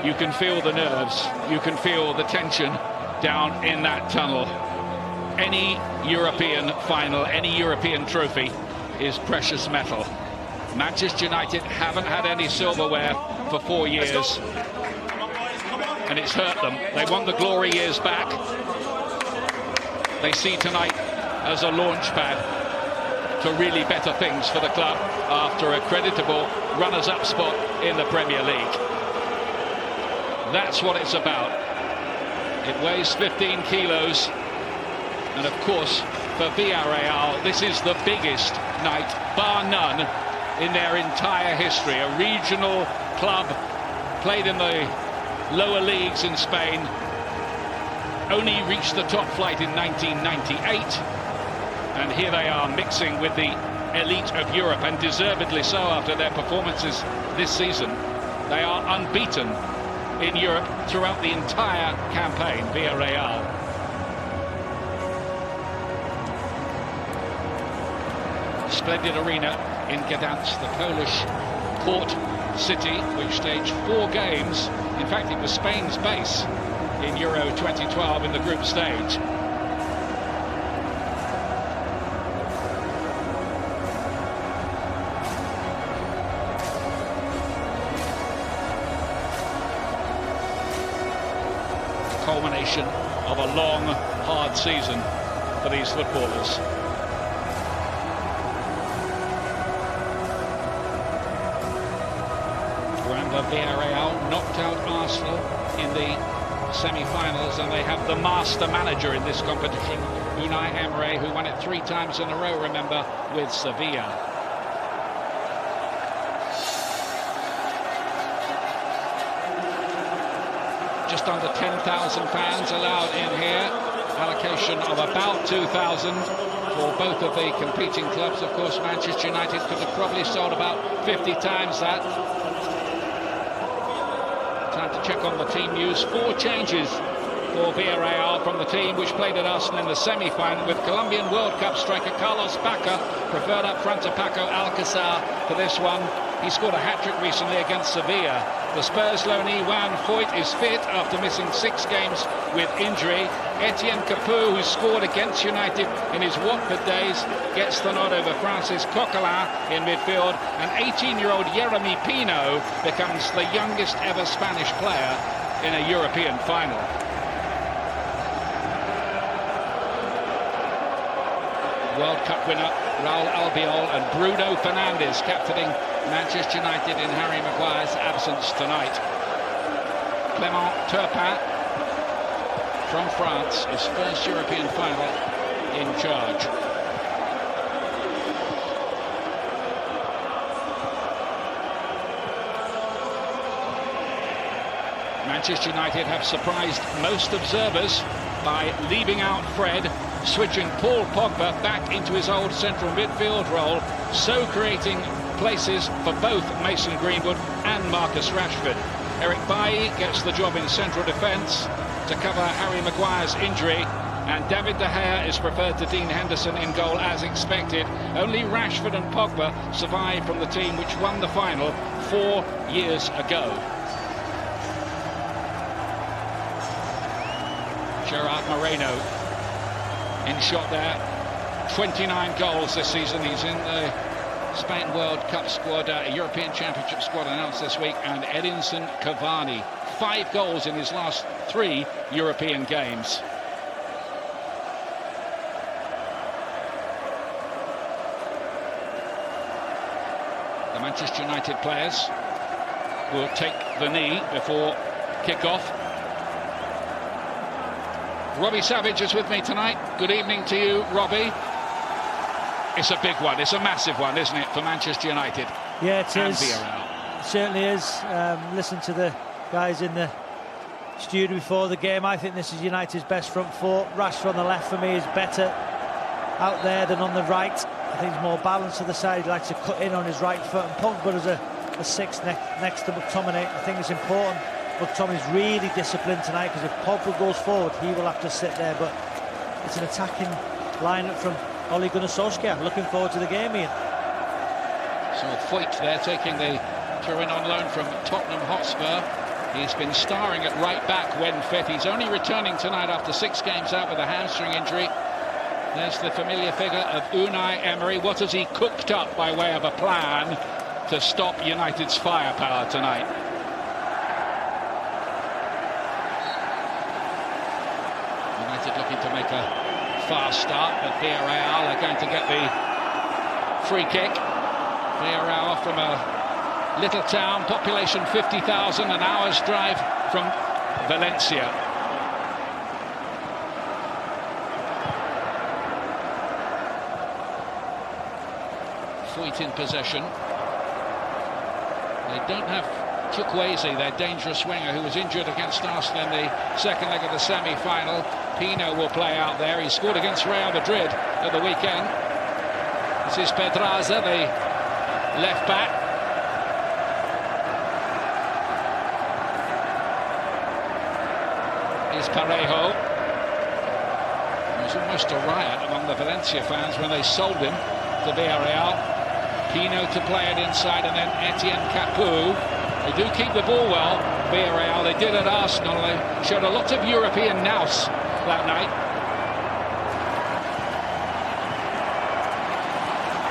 You can feel the nerves, you can feel the tension down in that tunnel. Any European final, any European trophy is precious metal. Manchester United haven't had any silverware for 4 years, and it's hurt them. They want the glory years back. They see tonight as a launch pad to really better things for the club after a creditable runners-up spot in the Premier League. That's what it's about. It weighs 15 kilos, and of course for Villarreal this is the biggest night, bar none, in their entire history. A regional club, played in the lower leagues in Spain, only reached the top flight in 1998, and here they are mixing with the elite of Europe, and deservedly so after their performances this season. They are unbeaten in Europe throughout the entire campaign, Villarreal. Splendid arena in Gdansk, the Polish port city, which staged 4 games. In fact, it was Spain's base in Euro 2012 in the group stage. Culmination of a long, hard season for these footballers. Villarreal knocked out Arsenal in the semi-finals, and they have the master manager in this competition, Unai Emery, who won it 3 times in a row, remember, with Sevilla. Just under 10,000 fans allowed in here. Allocation of about 2,000 for both of the competing clubs. Of course, Manchester United could have probably sold about 50 times that. Time to check on the team news. 4 changes for Villarreal from the team which played at Arsenal in the semi-final, with Colombian World Cup striker Carlos Bacca preferred up front to Paco Alcácer for this one. He scored a hat-trick recently against Sevilla. The Spurs loanee Juan Foyt is fit after missing 6 games with injury. Etienne Capoue, who scored against United in his Watford days, gets the nod over Francis Coquelin in midfield, and 18-year-old Yeremy Pino becomes the youngest ever Spanish player in a European final. World Cup winner Raul Albiol and Bruno Fernandes captaining Manchester United in Harry Maguire's absence tonight. Clément Turpin from France, his first European final, in charge. Manchester United have surprised most observers by leaving out Fred, switching Paul Pogba back into his old central midfield role, so creating places for both Mason Greenwood and Marcus Rashford. Eric Bailly gets the job in central defence to cover Harry Maguire's injury, and David De Gea is preferred to Dean Henderson in goal as expected. Only Rashford and Pogba survived from the team which won the final 4 years ago. Gerard Moreno in shot there. 29 goals this season. He's in the Spain World Cup squad, European Championship squad announced this week, and Edinson Cavani, 5 goals in his last 3 European games. The Manchester United players will take the knee before kick-off. Robbie Savage is with me tonight. Good evening to you, Robbie. It's a big one, it's a massive one, isn't it, for Manchester United? Yeah, it is. Villarreal. It certainly is. Listen to the guys in the studio before the game. I think this is United's best front 4. Rashford on the left for me is better out there than on the right. I think he's more balanced to the side. He likes to cut in on his right foot. And Pogba as a 6 next to McTominay. I think it's important. McTominay's really disciplined tonight, because if Pogba goes forward, he will have to sit there. But it's an attacking lineup from Ole Gunnar Solskjaer. Looking forward to the game, Ian. So Foyt there taking the Turin on loan from Tottenham Hotspur. He's been starring at right back when fit. He's only returning tonight after 6 games out with a hamstring injury. There's the familiar figure of Unai Emery. What has he cooked up by way of a plan to stop United's firepower tonight? United looking to make a fast start, but Villarreal are going to get the free kick. Villarreal from a little town, population 50,000, an hour's drive from Valencia. Foyt in possession. They don't have Chukwueze, their dangerous winger, who was injured against Arsenal in the second leg of the semi-final. Pino will play out there. He scored against Real Madrid at the weekend. This is Pedraza, the left back. Is Parejo. It was almost a riot among the Valencia fans when they sold him to Villarreal. Pino to play it inside, and then Etienne Capoue. They do keep the ball well, Villarreal. They did at Arsenal. They showed a lot of European nous that night.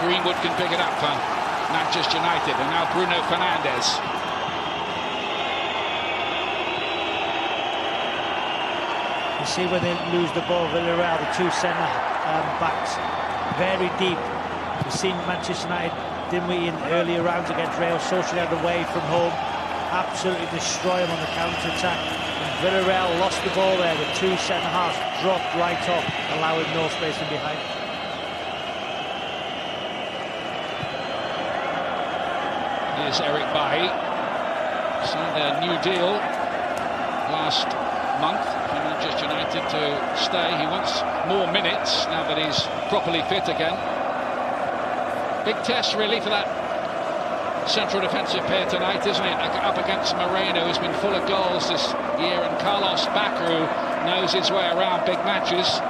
Greenwood can pick it up for Manchester United, and now Bruno Fernandes. You see when they lose the ball, Villarreal, the two centre backs, very deep. We've seen Manchester United, didn't we, in earlier rounds against Real Sociedad away from home, absolutely destroy them on the counter-attack. And Villarreal lost the ball there. The two centre-halves dropped right off, allowing no space in behind. Here's Eric Bailly. Signed a new deal last month for Manchester United to stay. He wants more minutes now that he's properly fit again. Big test really for that central defensive pair tonight, isn't it? Up against Moreno, who's been full of goals this year, and Carlos Bacca, who knows his way around big matches.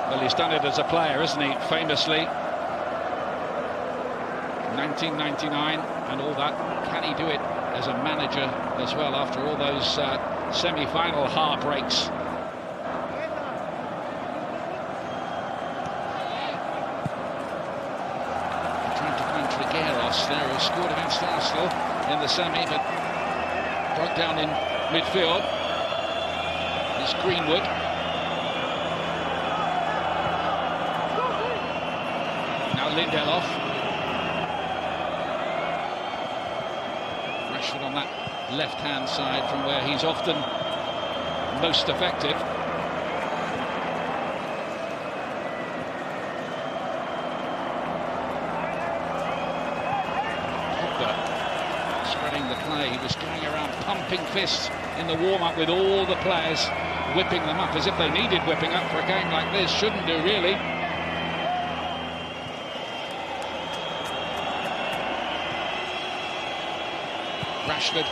Well, he's done it as a player, isn't he? Famously. 1999 and all that. Can he do it as a manager as well after all those semi-final heartbreaks? Trying to find Trigueros there, who scored against Arsenal in the semi, but broke down in midfield. There's Greenwood. Now Lindelof. On that left-hand side from where he's often most effective. Pogba spreading the play. He was going around pumping fists in the warm-up with all the players, whipping them up as if they needed whipping up for a game like this. Shouldn't do, really. Rashford,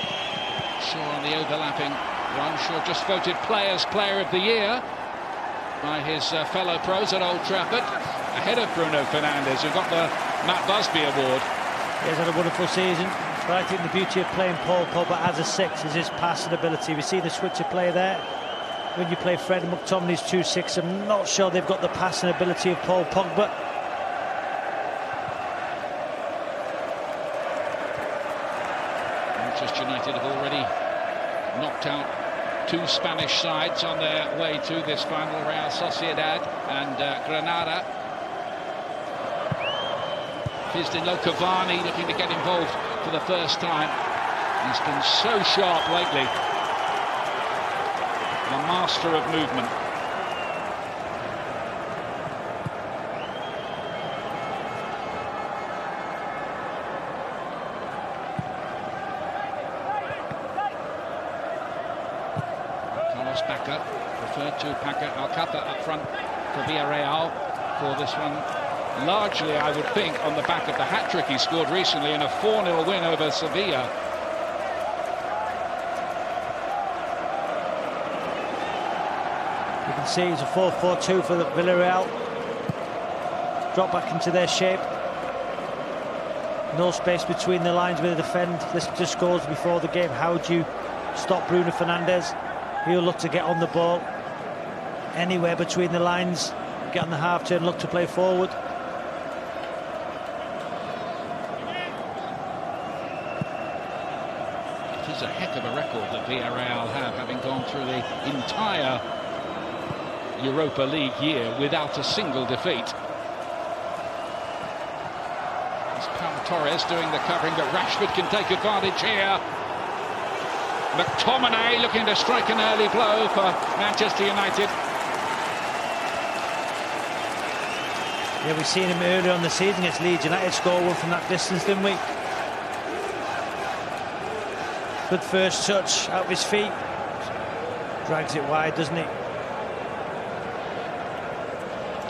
Shaw on the overlapping run. Shaw just voted Player of the Year by his fellow pros at Old Trafford, ahead of Bruno Fernandes, who got the Matt Busby Award. He's had a wonderful season, but I think the beauty of playing Paul Pogba as a 6 is his passing ability. We see the switch of play there. When you play Fred and McTominay's 2-6, I'm not sure they've got the passing ability of Paul Pogba. Manchester United have already knocked out 2 Spanish sides on their way to this final, Real Sociedad and Granada. Fizdinlo Cavani looking to get involved for the first time. He's been so sharp lately. A master of movement. Bacca, referred to Alcata up front for Villarreal for this one. Largely, I would think, on the back of the hat-trick he scored recently in a 4-0 win over Sevilla. You can see it's a 4-4-2 for the Villarreal. Drop back into their shape. No space between the lines with the defend. This just scores before the game. How do you stop Bruno Fernandes? He'll look to get on the ball anywhere between the lines, get on the half turn, look to play forward. It is a heck of a record that Villarreal have, having gone through the entire Europa League year without a single defeat. It's Pau Torres doing the covering, but Rashford can take advantage here. McTominay looking to strike an early blow for Manchester United. Yeah, we've seen him earlier on the season against Leeds United score one from that distance, didn't we? Good first touch out of his feet. Drags it wide, doesn't he?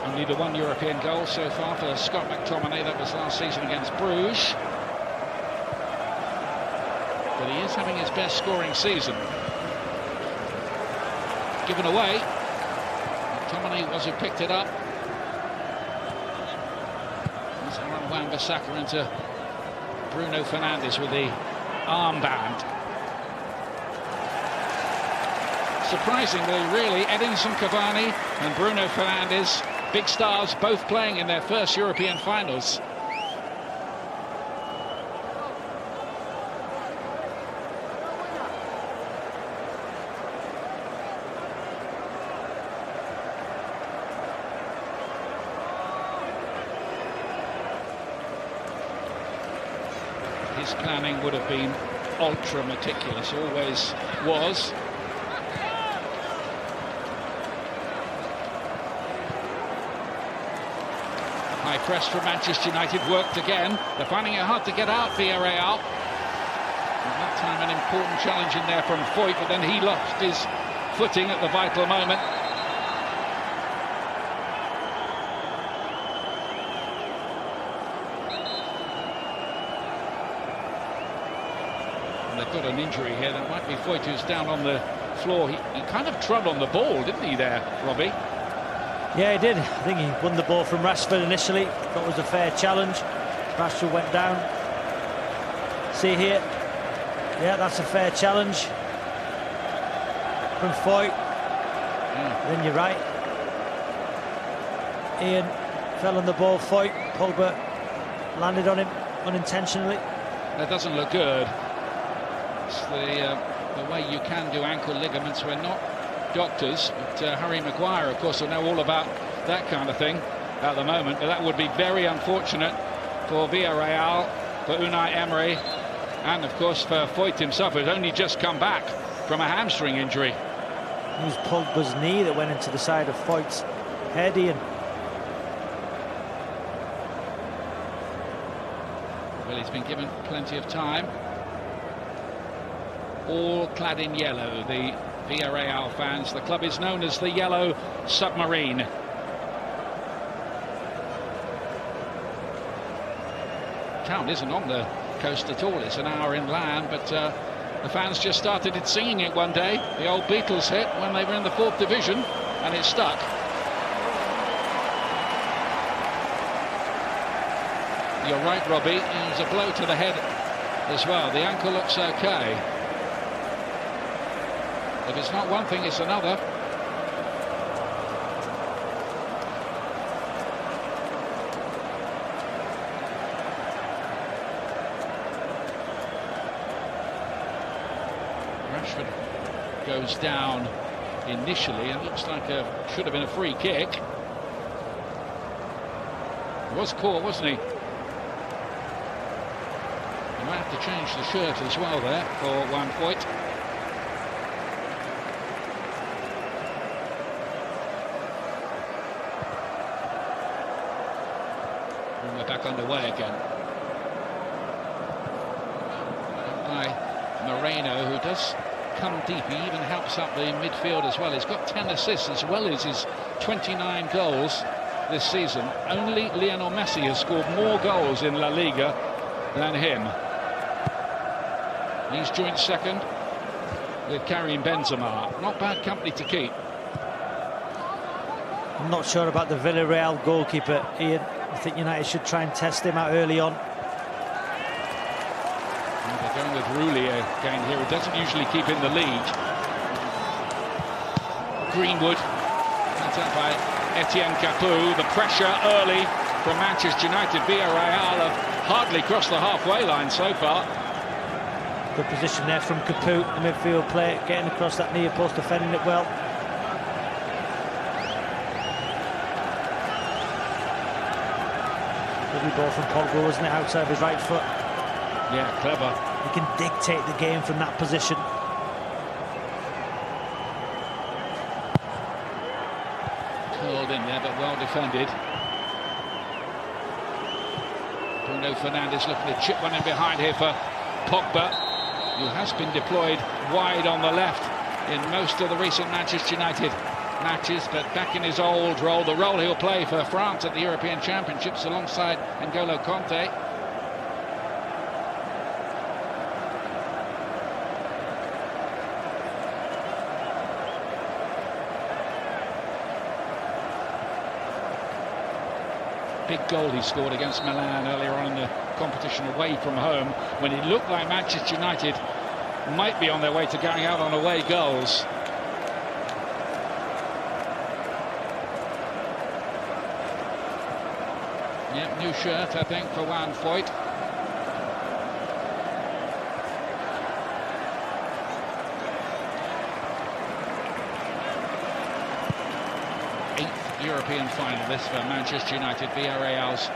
Only the one European goal so far for Scott McTominay. That was last season against Bruges. But he is having his best scoring season. Given away. McTominay was who picked it up. Aaron Wan-Bissaka into Bruno Fernandes with the armband. Surprisingly, really, Edinson Cavani and Bruno Fernandes, big stars, both playing in their first European finals. His planning would have been ultra meticulous, always was. High press from Manchester United worked again. They're finding it hard to get out, Villarreal. And that time an important challenge in there from Foyt, but then he lost his footing at the vital moment. They've got an injury here. That might be Foyt who's down on the floor. He kind of trod on the ball, didn't he there, Robbie? Yeah, he did. I think he won the ball from Rashford initially. Thought it was a fair challenge. Rashford went down. See here. Yeah, that's a fair challenge from Foyt. Then you're right. Ian fell on the ball. Foyt, Pogba landed on him unintentionally. That doesn't look good. It's the way you can do ankle ligaments. We're not doctors, but Harry Maguire, of course, will know all about that kind of thing at the moment. But that would be very unfortunate for Villarreal, for Unai Emery, and of course for Foyt himself, who's only just come back from a hamstring injury. It was Pogba's knee that went into the side of Foyt's head, Ian. Well, he's been given plenty of time. All clad in yellow, the Villarreal fans. The club is known as the Yellow Submarine. Town isn't on the coast at all. It's an hour inland, but the fans just started singing it one day. The old Beatles hit when they were in the 4th division, and it stuck. You're right, Robbie. It was a blow to the head as well. The ankle looks okay. If it's not one thing, it's another. Rashford goes down initially and looks like should have been a free kick. He was caught, wasn't he? He might have to change the shirt as well there for Juan Foyt. Back underway again by Moreno, who does come deep. He even helps up the midfield as well. He's got 10 assists as well as his 29 goals this season. Only Lionel Messi has scored more goals in La Liga than him. He's joint second with Karim Benzema. Not bad company to keep. I'm not sure about the Villarreal goalkeeper, Ian. I think United should try and test him out early on. And they're going with Roulier again here. He doesn't usually keep in the lead. Greenwood, that's out by Etienne Capoue. The pressure early from Manchester United. Villarreal have hardly crossed the halfway line so far. Good position there from Capoue, the midfield player, getting across that near post, defending it well. Lovely ball from Pogba, wasn't it, outside of his right foot? Yeah, clever. He can dictate the game from that position. Curled in there, but well defended. Bruno Fernandes looking to chip one in behind here for Pogba, who has been deployed wide on the left in most of the recent Manchester United matches, but back in his old role, the role he'll play for France at the European Championships alongside N'Golo Kanté. Big goal he scored against Milan earlier on in the competition away from home, when it looked like Manchester United might be on their way to going out on away goals. Yep, new shirt, I think, for Juan Foyt. Eighth European finalist for Manchester United. Villarreal's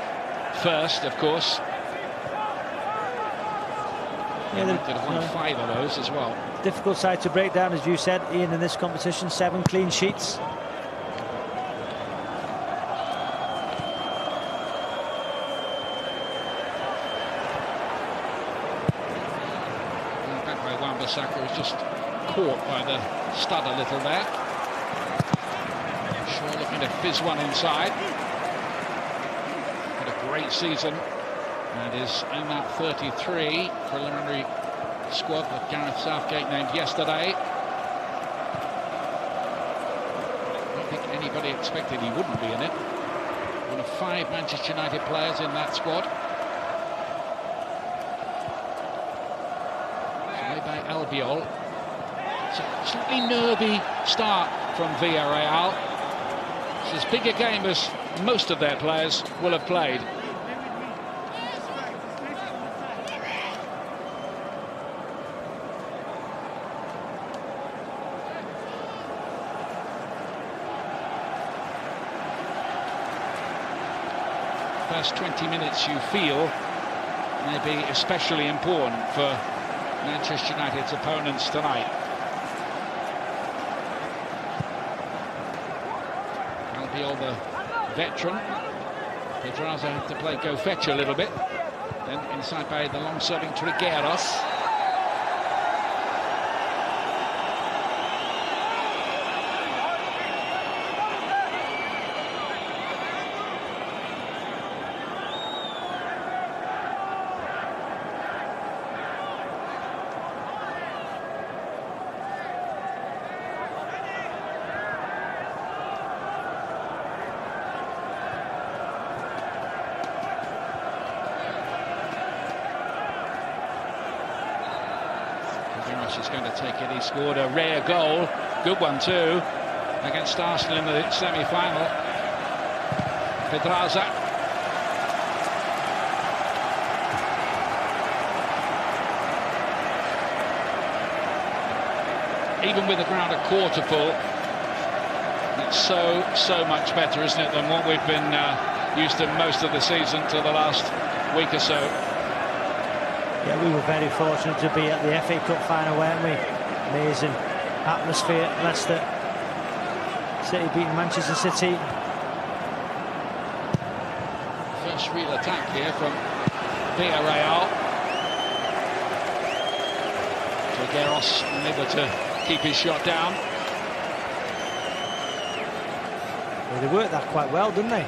first, of course. Yeah, United have won 5 of those as well. Difficult side to break down, as you said, Ian, in this competition. 7 clean sheets. Back by Wan-Bissaka, was just caught by the stud a little there. Shaw looking to fizz one inside. Had a great season. And is in that 33 preliminary squad that Gareth Southgate named yesterday. I don't think anybody expected he wouldn't be in it. One of 5 Manchester United players in that squad. Played by Albiol. It's a slightly nervy start from Villarreal. It's as big a game as most of their players will have played. First 20 minutes, you feel, may be especially important for Manchester United's opponents tonight. Albiol, the veteran. Pedraza had to play go fetch a little bit. Then inside by the long-serving Trigueros. Is going to take it. He scored a rare goal, good one too, against Arsenal in the semi-final. Pedraza. Even with the ground a quarter full, it's so much better, isn't it, than what we've been used to most of the season to the last week or so. Yeah, we were very fortunate to be at the FA Cup final, weren't we? Amazing atmosphere. Leicester City beating Manchester City. First real attack here from Villarreal. Trigueros unable to keep his shot down. Well, they worked that quite well, didn't they?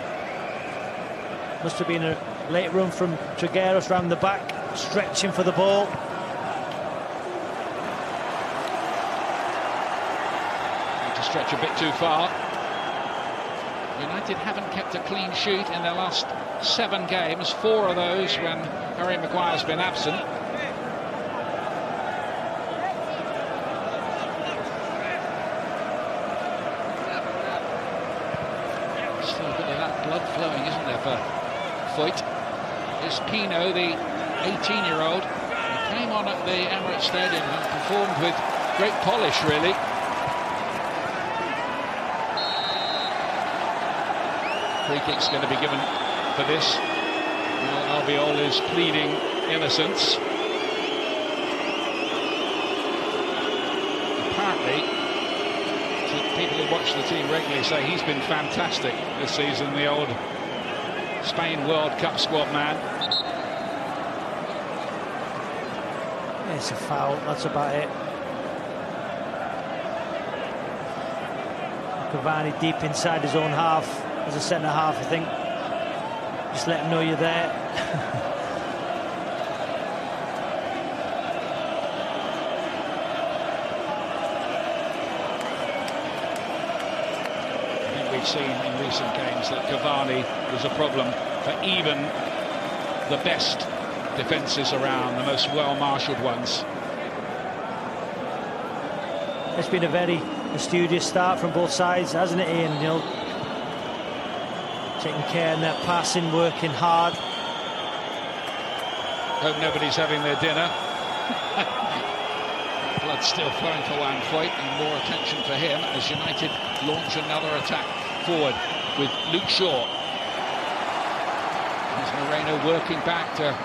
Must have been a late run from Trigueros round the back, stretching for the ball. Need to stretch a bit too far. United haven't kept a clean sheet in their last 7 games, 4 of those when Harry Maguire's been absent. Still a bit of that blood flowing, isn't there, for Foyt? Is Pino, the 18-year-old, who came on at the Emirates Stadium and performed with great polish, really. Free kick's going to be given for this. Well, Albiol is pleading innocence. Apparently, people who watch the team regularly say he's been fantastic this season, the old Spain World Cup squad man. It's a foul, that's about it. Cavani deep inside his own half. As a centre-half, I think. Just let him know you're there. I think we've seen in recent games that Cavani was a problem for even the best defences around, the most well-marshalled ones. It's been a very studious start from both sides, hasn't it, Ian? You know, taking care in their passing, working hard. Hope nobody's having their dinner. Blood still flowing for Van Foyt, and more attention for him as United launch another attack forward with Luke Shaw. There's Moreno working back to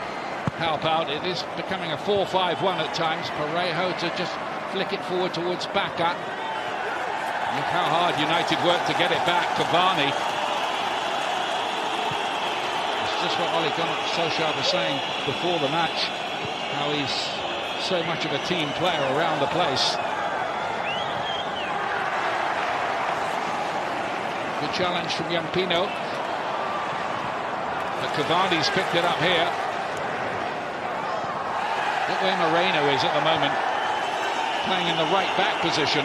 help out. It is becoming a 4-5-1 at times. Parejo to just flick it forward towards Bacca. Look how hard United work to get it back. Cavani. Just what Ole Gunnar Solskjaer was saying before the match, how he's so much of a team player around the place. Good challenge from young Pino. But Cavani's picked it up here. Look where Moreno is at the moment, playing in the right back position.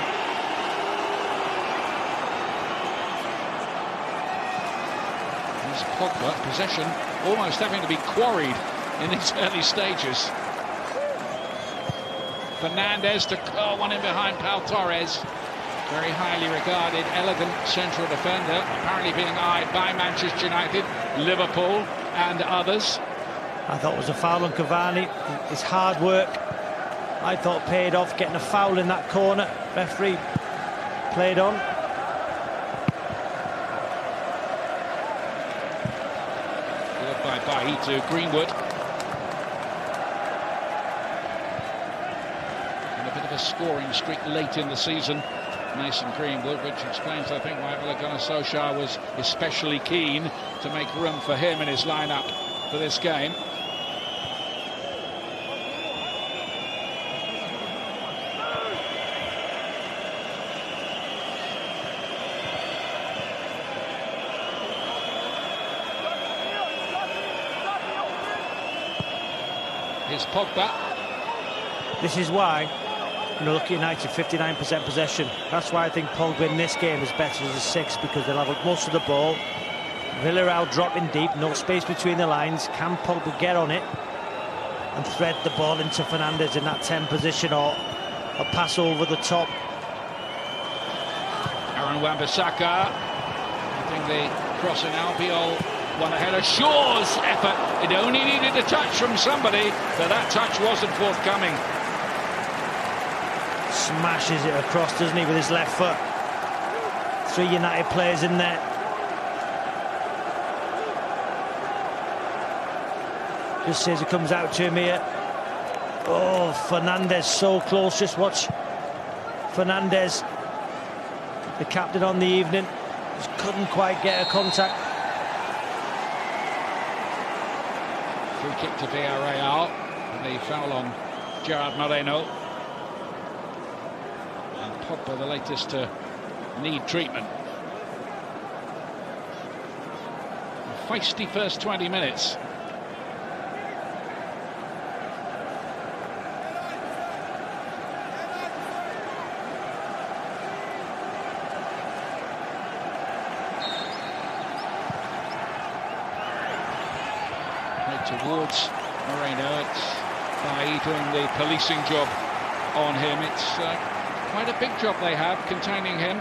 Pogba, possession almost having to be quarried in these early stages. Fernandez to one in behind Pau Torres. Very highly regarded, elegant central defender, apparently being eyed by Manchester United, Liverpool and others. I thought it was a foul on Cavani. His hard work, I thought, paid off, getting a foul in that corner. Referee played on. By to Greenwood. And a bit of a scoring streak late in the season. Mason Greenwood, which explains, I think, why Ole Gunnar Solskjaer was especially keen to make room for him in his lineup for this game. Here's Pogba. This is why, you know, look at United, 59% possession. That's why I think Pogba in this game is better as a 6, because they'll have most of the ball. Villarreal dropping deep, no space between the lines. Can Pogba get on it and thread the ball into Fernandez in that 10 position, or a pass over the top? Aaron Wan-Bissaka. I think the cross in Albiol. One ahead of Shaw's effort. It only needed a touch from somebody, but that touch wasn't forthcoming. Smashes it across, doesn't he, with his left foot. 3 United players in there. Just says it comes out to him here. Oh, Fernandez so close. Just watch Fernandez, the captain on the evening. Just couldn't quite get a contact. Free kick to Villarreal, and the foul on Gerard Moreno. And Pogba, the latest to need treatment. A feisty first 20 minutes. towards Moreno. It's Bailly doing the policing job on him. It's quite a big job they have containing him.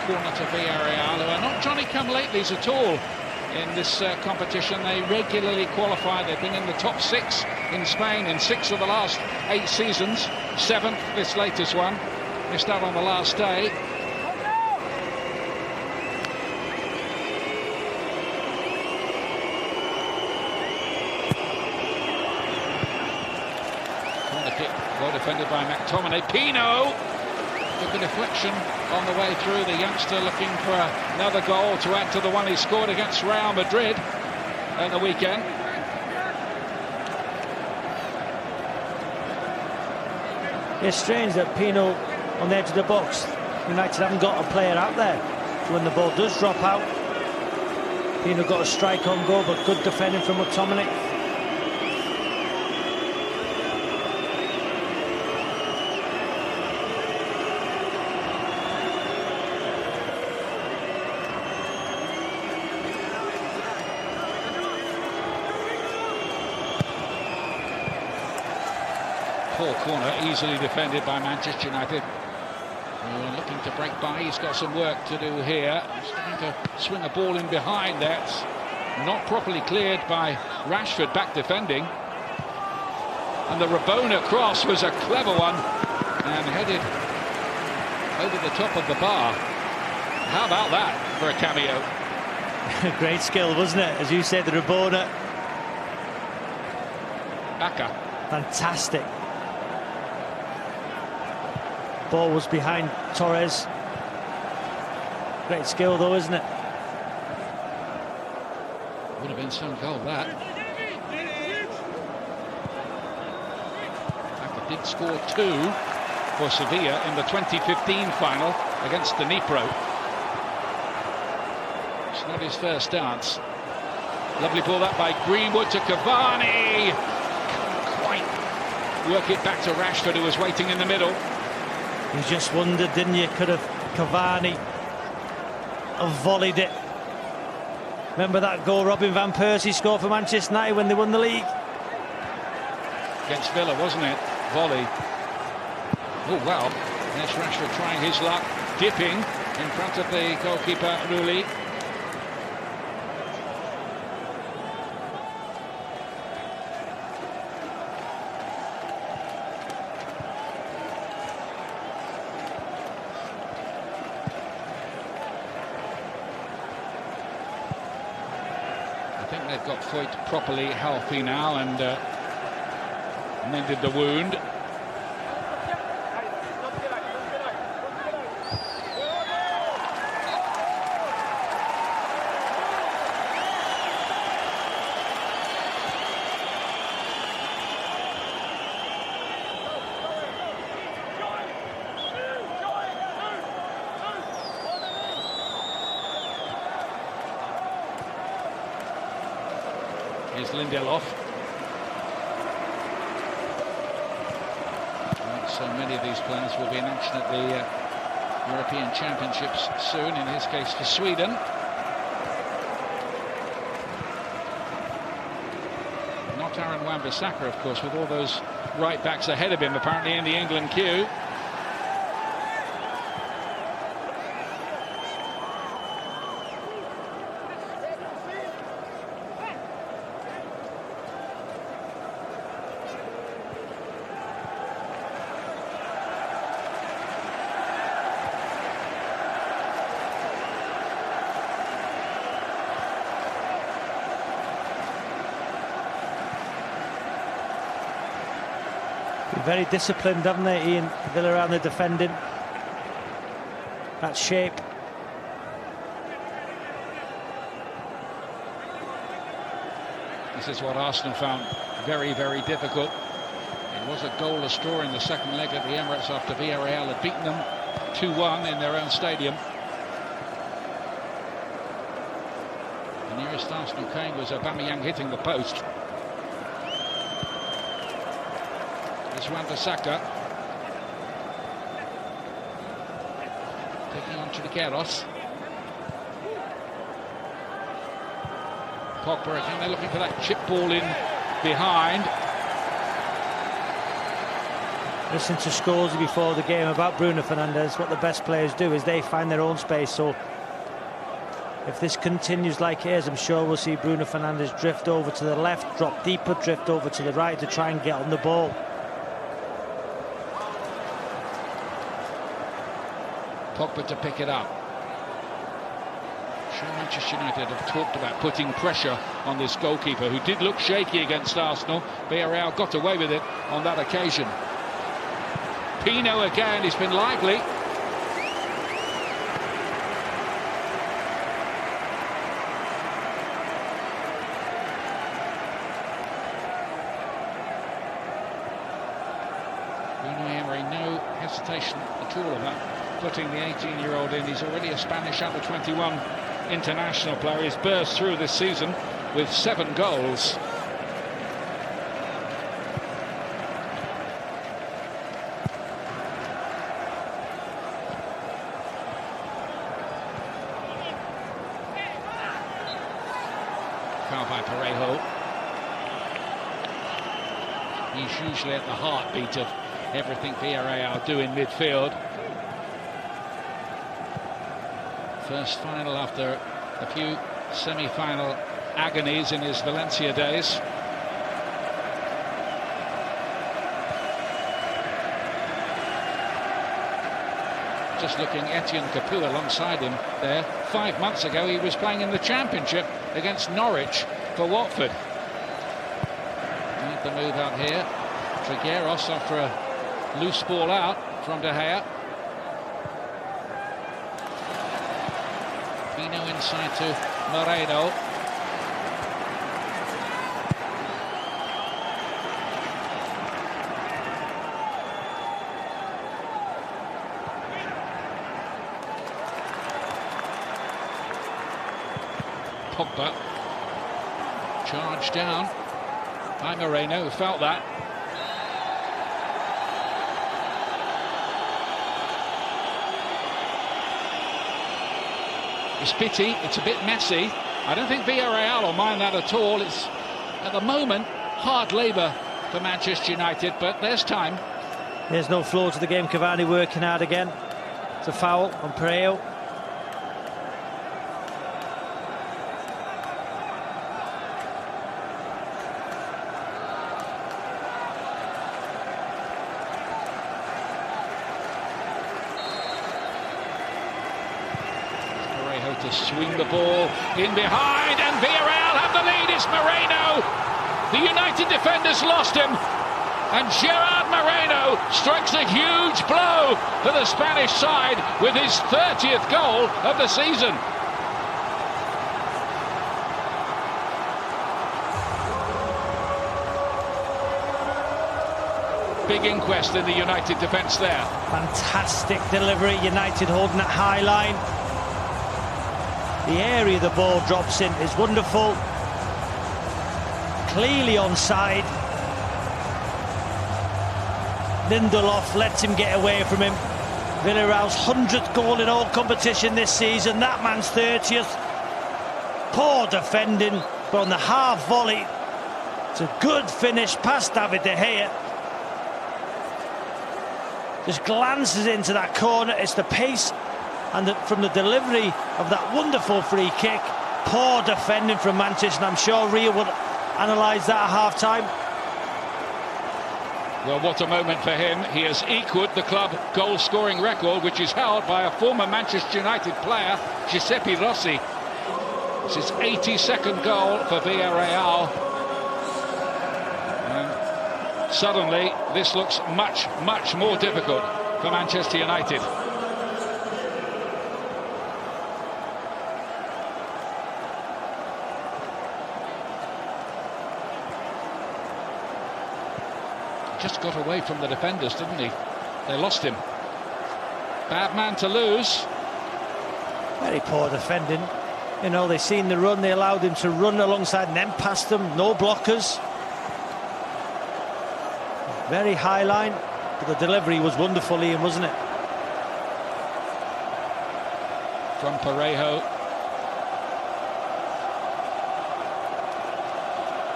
Corner to Villarreal, who are not Johnny-come-latelys at all in this competition. They regularly qualify. They've been in the top 6 in Spain in 6 of the last 8 seasons. 7th this latest one. Missed out on the last day. Corner kick, well defended by McTominay. Pino! Took a deflection on the way through. The youngster looking for another goal to add to the one he scored against Real Madrid at the weekend. It's strange that Pino on the edge of the box. United haven't got a player out there. So when the ball does drop out, Pino got a strike on goal, but good defending from McTominay. Poor corner, easily defended by Manchester United. Looking to break by. He's got some work to do here. He's trying to swing a ball in behind. That's not properly cleared by Rashford, back defending. And the Rabona cross was a clever one and headed over the top of the bar. How about that for a cameo? Great skill, wasn't it? As you said, the Rabona. Baka. Fantastic. Ball was behind Torres. Great skill though, isn't it? Would have been some goal, that. Baka did score 2 for Sevilla in the 2015 final against the Dnipro. It's not his first dance. Lovely ball that by Greenwood to Cavani. Couldn't quite work it back to Rashford, who was waiting in the middle. You just wondered, didn't you? Could have Cavani have volleyed it. Remember that goal Robin van Persie scored for Manchester United when they won the league? Against Villa, wasn't it? Volley. Oh, well. There's Rashford trying his luck. Dipping in front of the goalkeeper, Rulli. I think they've got Foyt properly healthy now and mended the wound. Here's Lindelof. So many of these players will be in action at the European Championships soon, in his case for Sweden. Not Aaron Wan-Bissaka, of course, with all those right backs ahead of him apparently in the England queue. Very disciplined, haven't they, Ian? Villa around the defending. That shape. This is what Arsenal found very, very difficult. It was a goalless draw in the second leg at the Emirates after Villarreal had beaten them 2-1 in their own stadium. The nearest Arsenal came was Aubameyang hitting the post. Here's Wan-Bissaka. Taking on Villarreal. Pogba again, they're looking for that chip ball in behind. Listen to Scholes before the game about Bruno Fernandes. What the best players do is they find their own space. So if this continues like it is, I'm sure we'll see Bruno Fernandes drift over to the left, drop deeper, drift over to the right to try and get on the ball. Pogba to pick it up. Sure, Manchester United have talked about putting pressure on this goalkeeper, who did look shaky against Arsenal. Villarreal got away with it on that occasion. Pino again, he's been lively. No hesitation at all about putting the 18-year-old in. He's already a Spanish under-21 international player. He's burst through this season with 7 goals. Foul by Parejo. He's usually at the heartbeat of everything Villarreal do in midfield. First final after a few semi-final agonies in his Valencia days. Just looking, Etienne Capoue alongside him there. 5 months ago he was playing in the Championship against Norwich for Watford. Need the move out here. Trigueros after a loose ball out from De Gea. Pino inside to Moreno. Pogba. Charged down by Moreno, who felt that. It's pity, it's a bit messy. I don't think Villarreal will mind that at all. It's, at the moment, hard labour for Manchester United, but there's time. There's no flow to the game. Cavani working hard again. It's a foul on Parejo. To swing the ball in behind, and Villarreal have the lead. It's Moreno. The United defenders lost him, and Gerard Moreno strikes a huge blow for the Spanish side with his 30th goal of the season. Big inquest in the United defence there. Fantastic delivery. United holding that high line. The area the ball drops in is wonderful. Clearly onside. Lindelof lets him get away from him. Villarreal's 100th goal in all competition this season. That man's 30th. Poor defending, but on the half volley, it's a good finish past David De Gea. Just glances into that corner. It's the pace and from the delivery of that wonderful free kick. Poor defending from Manchester, and I'm sure Rio will analyse that at half-time. Well, what a moment for him. He has equalled the club goal-scoring record, which is held by a former Manchester United player, Giuseppe Rossi. It's his 82nd goal for Villarreal. And suddenly, this looks much, much more difficult for Manchester United. Just got away from the defenders, didn't he? They lost him. Bad man to lose. Very poor defending. You know, they seen the run, they allowed him to run alongside and then past them. No blockers. Very high line, but the delivery was wonderful, Ian, wasn't it? From Parejo.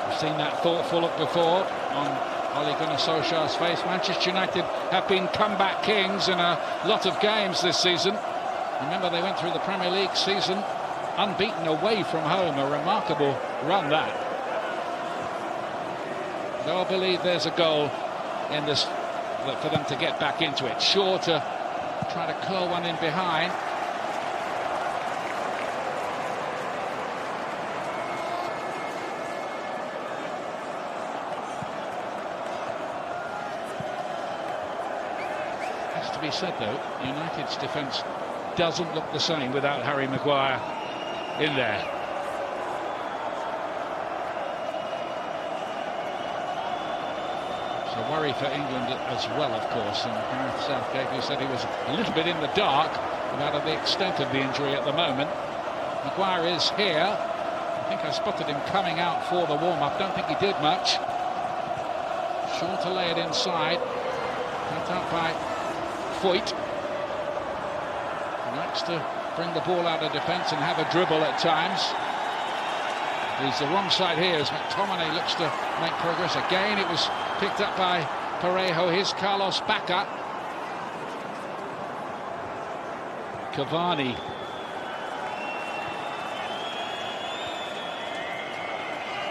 We've seen that thoughtful look before on Ole Gunnar Solskjaer's face. Manchester United have been comeback kings in a lot of games this season. Remember, they went through the Premier League season unbeaten away from home. A remarkable run, that. Though I believe there's a goal in this for them to get back into it. Shaw to try to curl one in behind. Has to be said, though, United's defence doesn't look the same without Harry Maguire in there. So worry for England as well, of course, and Gareth Southgate, who said he was a little bit in the dark about the extent of the injury at the moment. Maguire is here. I think I spotted him coming out for the warm-up. Don't think he did much. Sure to lay it inside. Cut out by Foyt. He likes to bring the ball out of defence and have a dribble at times. He's the wrong side here as McTominay looks to make progress again. It was picked up by Parejo. Here's Carlos Bacca. Cavani.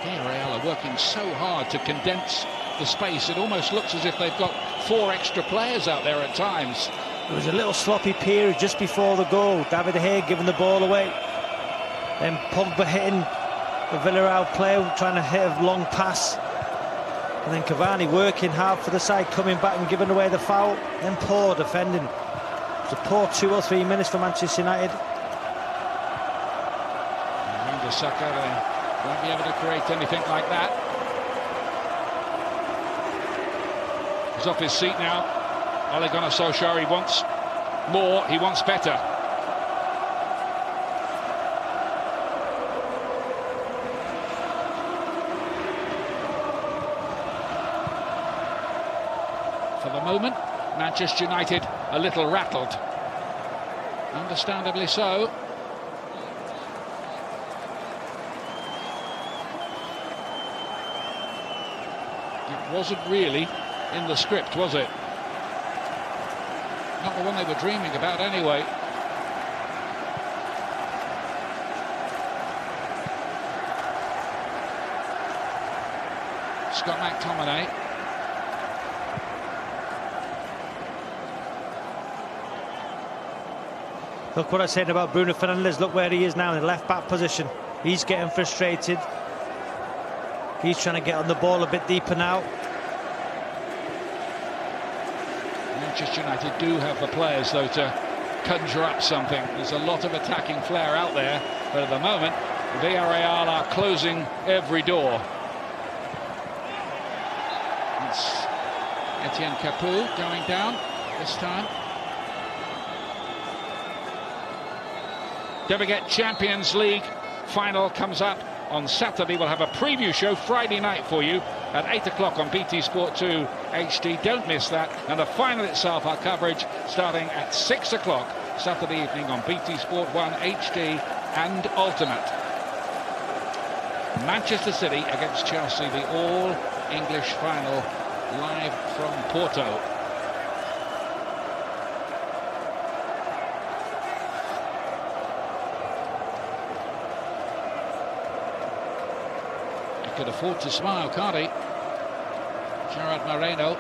Villarreal are working so hard to condense the space. It almost looks as if they've got 4 extra players out there at times. There was a little sloppy period just before the goal. David De Gea giving the ball away. Then Pogba hitting the Villarreal player, trying to hit a long pass. And then Cavani working hard for the side, coming back and giving away the foul. Then poor defending. It was a poor 2 or 3 minutes for Manchester United. Van Saka, they won't be able to create anything like that. He's off his seat now. Ole Gunnar Solskjaer, he wants more, he wants better. For the moment, Manchester United a little rattled. Understandably so. It wasn't really in the script, was it? Not the one they were dreaming about anyway. Scott McTominay. Look what I said about Bruno Fernandes. Look where he is now in the left-back position. He's getting frustrated. He's trying to get on the ball a bit deeper now. Manchester United do have the players, though, to conjure up something. There's a lot of attacking flair out there, but at the moment, Villarreal are closing every door. It's Etienne Capoue going down this time. Don't forget, Champions League final comes up on Saturday. We'll have a preview show Friday night for you at 8 o'clock on BT Sport 2 HD. Don't miss that. And the final itself, our coverage starting at 6 o'clock Saturday evening on BT Sport 1 HD and Ultimate. Manchester City against Chelsea, the all-English final, live from Porto. Could afford to smile, can't he? Gerard Moreno.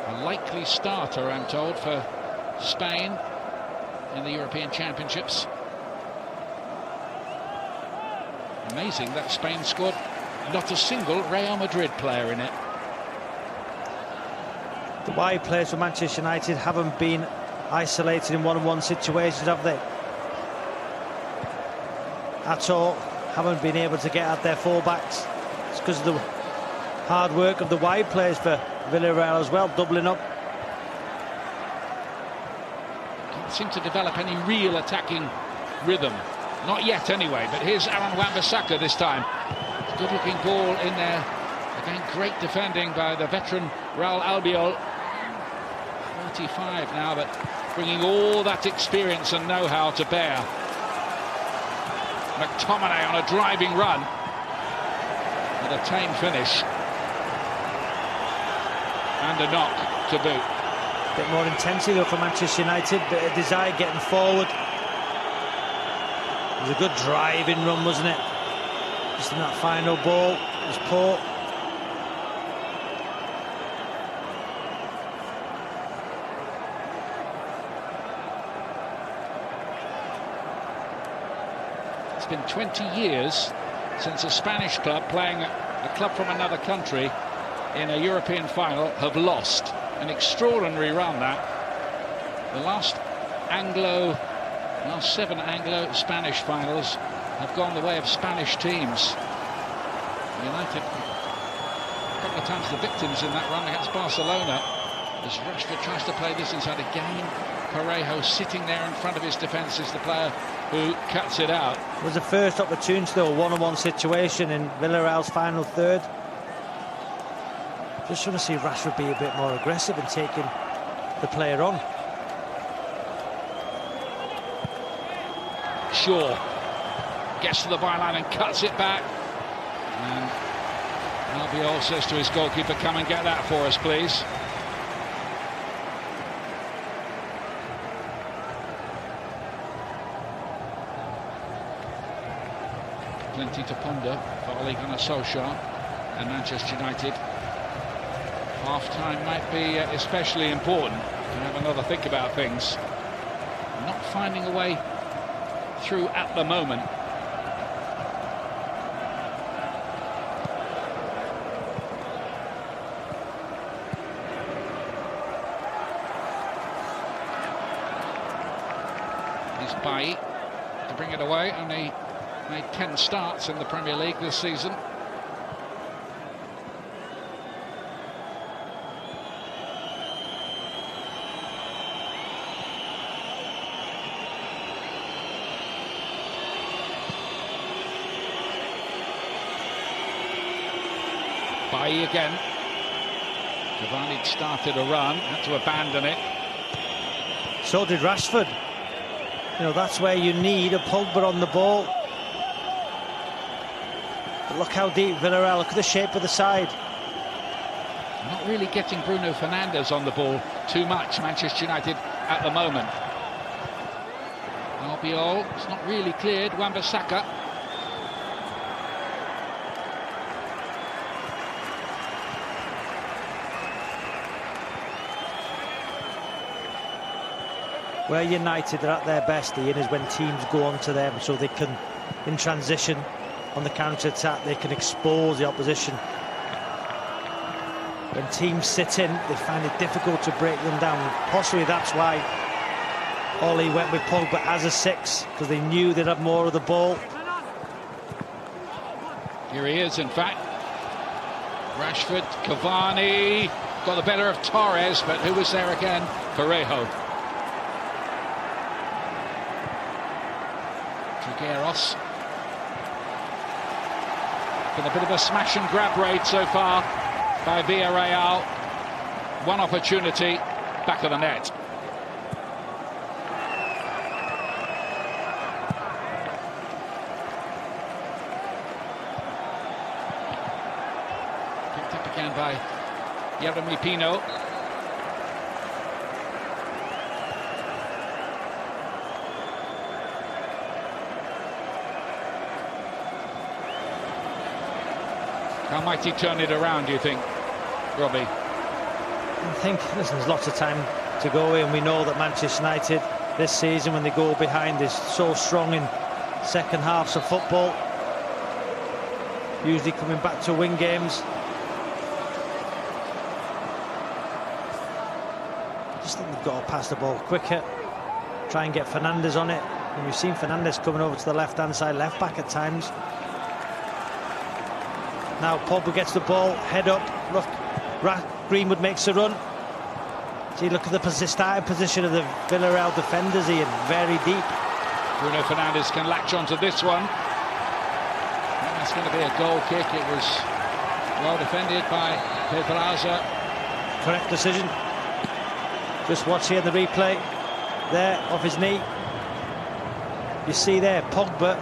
A likely starter, I'm told, for Spain in the European Championships. Amazing that Spain squad, not a single Real Madrid player in it. The wide players for Manchester United haven't been isolated in one-on-one situations, have they? At all. Haven't been able to get at their full-backs. It's because of the hard work of the wide players for Villarreal as well, doubling up. Can't seem to develop any real attacking rhythm. Not yet anyway, but here's Aaron Wan-Bissaka this time. Good-looking ball in there Again, great defending by the veteran Raul Albiol. 35 now, but bringing all that experience and know-how to bear. McTominay on a driving run with a tame finish. And a knock to boot. A bit more intensity though for Manchester United, bit of desire getting forward. It was a good driving run, wasn't it? Just in that final ball, it was poor. It's been 20 years since a Spanish club playing a club from another country in a European final have lost. An extraordinary run, that. The last 7 Anglo-Spanish finals have gone the way of Spanish teams. United, a couple of times the victims in that run against Barcelona, as Rashford tries to play this inside again. Parejo sitting there in front of his defence is the player who cuts it out. It was the first opportunity though, a one-on-one situation in Villarreal's final third. Just want to see Rashford be a bit more aggressive and taking the player on. Shaw gets to the byline and cuts it back. And Albiol says to his goalkeeper, come and get that for us, please. Plenty to ponder for Ole Gunnar Solskjaer and Manchester United. Half-time might be especially important to have another think about things. Not finding a way through at the moment. Here's Bailly to bring it away. Only made 10 starts in the Premier League this season. Bailly again. Cavani started a run, had to abandon it. So did Rashford. You know, that's where you need a Pogba on the ball. But look how deep Villarreal, look at the shape of the side. Not really getting Bruno Fernandes on the ball too much, Manchester United, at the moment. Albiol, it's not really cleared. Wan-Bissaka. Where United are at their best, Ian, is when teams go on to them so they can, in transition, on the counter-attack, they can expose the opposition. When teams sit in, they find it difficult to break them down. Possibly that's why Ole went with Pogba as a 6, because they knew they'd have more of the ball. Here he is, in fact. Rashford, Cavani, got the better of Torres, but who was there again? Parejo. Trigueros. Been a bit of a smash and grab raid so far by Villarreal. One opportunity, back of the net. Picked up again by Jeremy Pino. How might he turn it around, do you think, Robbie? I think, listen, there's lots of time to go in. We know that Manchester United this season, when they go behind, is so strong in second halves of football. Usually coming back to win games. I just think they've got to pass the ball quicker. Try and get Fernandes on it. And we've seen Fernandes coming over to the left-hand side, left-back at times. Now Pogba gets the ball, head up, look, Greenwood makes a run. See, look at the starting position of the Villarreal defenders here, very deep. Bruno Fernandes can latch onto this one. And that's going to be a goal kick. It was Well defended by Pedraza. Correct decision. Just watch here the replay. There, off his knee. You see there, Pogba,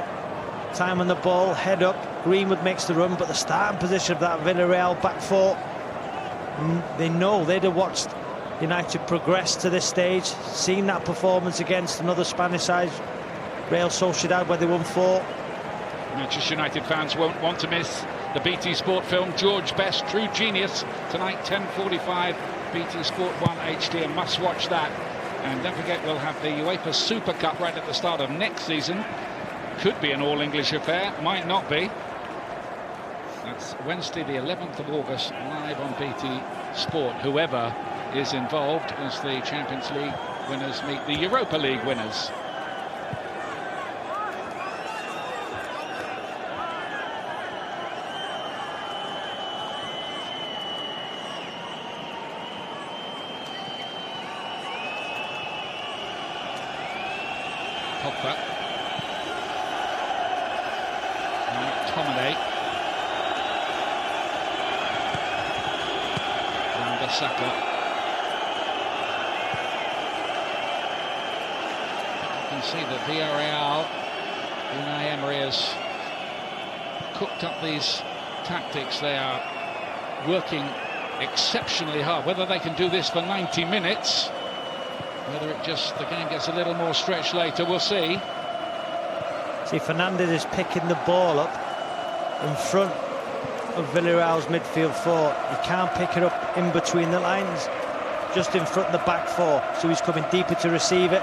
time on the ball, head up. Greenwood makes the run, but the starting position of that Villarreal back four, they know they'd have watched United progress to this stage, seen that performance against another Spanish side, Real Sociedad, where they won 4. Manchester United fans won't want to miss the BT Sport film George Best, True Genius, tonight 10:45, BT Sport 1 HD, and must watch that. And don't forget, we'll have the UEFA Super Cup right at the start of next season. Could be an all-English affair, might not be. That's Wednesday the 11th of August, live on BT Sport. Whoever is involved as the Champions League winners meet the Europa League winners. Pogba. McTominay. Saka. You can see that Villarreal, Unai Emery has cooked up these tactics. They are working exceptionally hard. Whether they can do this for 90 minutes, whether it just the game gets a little more stretched later, we'll see. See, Fernandes is picking the ball up in front of Villarreal's midfield 4. He can't pick it up in between the lines, just in front of the back 4, so he's coming deeper to receive it.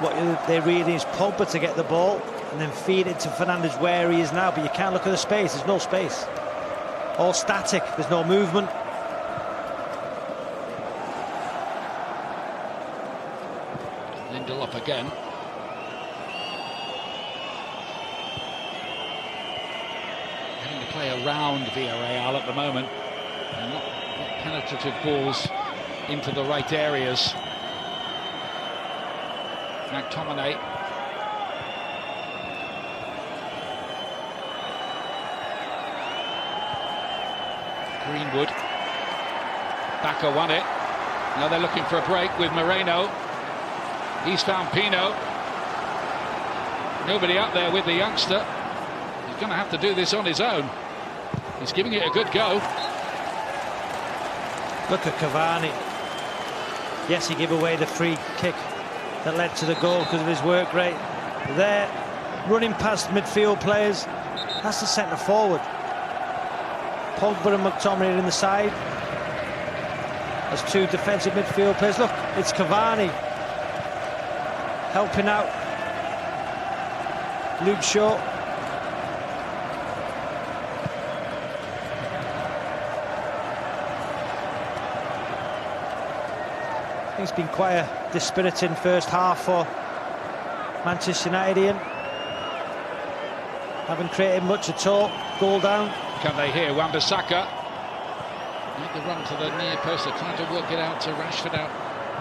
What they really is Pogba to get the ball and then feed it to Fernandes where he is now, but you can't look at the space, there's no space. All static, there's no movement. Lindelof again. Play around Villarreal at the moment, and not penetrative balls into the right areas. McTominay. Greenwood. Bacca won it. Now they're looking for a break with Moreno. He's found Pino. Nobody up there with the youngster. He's going to have to do this on his own. He's giving it a good go. Look at Cavani. Yes, he gave away the free kick that led to the goal because of his work rate. There, running past midfield players. That's the centre forward. Pogba and McTominay are in the side. There's 2 defensive midfield players. Look, it's Cavani helping out Luke Shaw. It's been quite a dispiriting first half for Manchester United, Ian. Haven't created much at all. Goal down. Can they hear Wan-Bissaka? Made the run to the near post. They're trying to work it out to Rashford out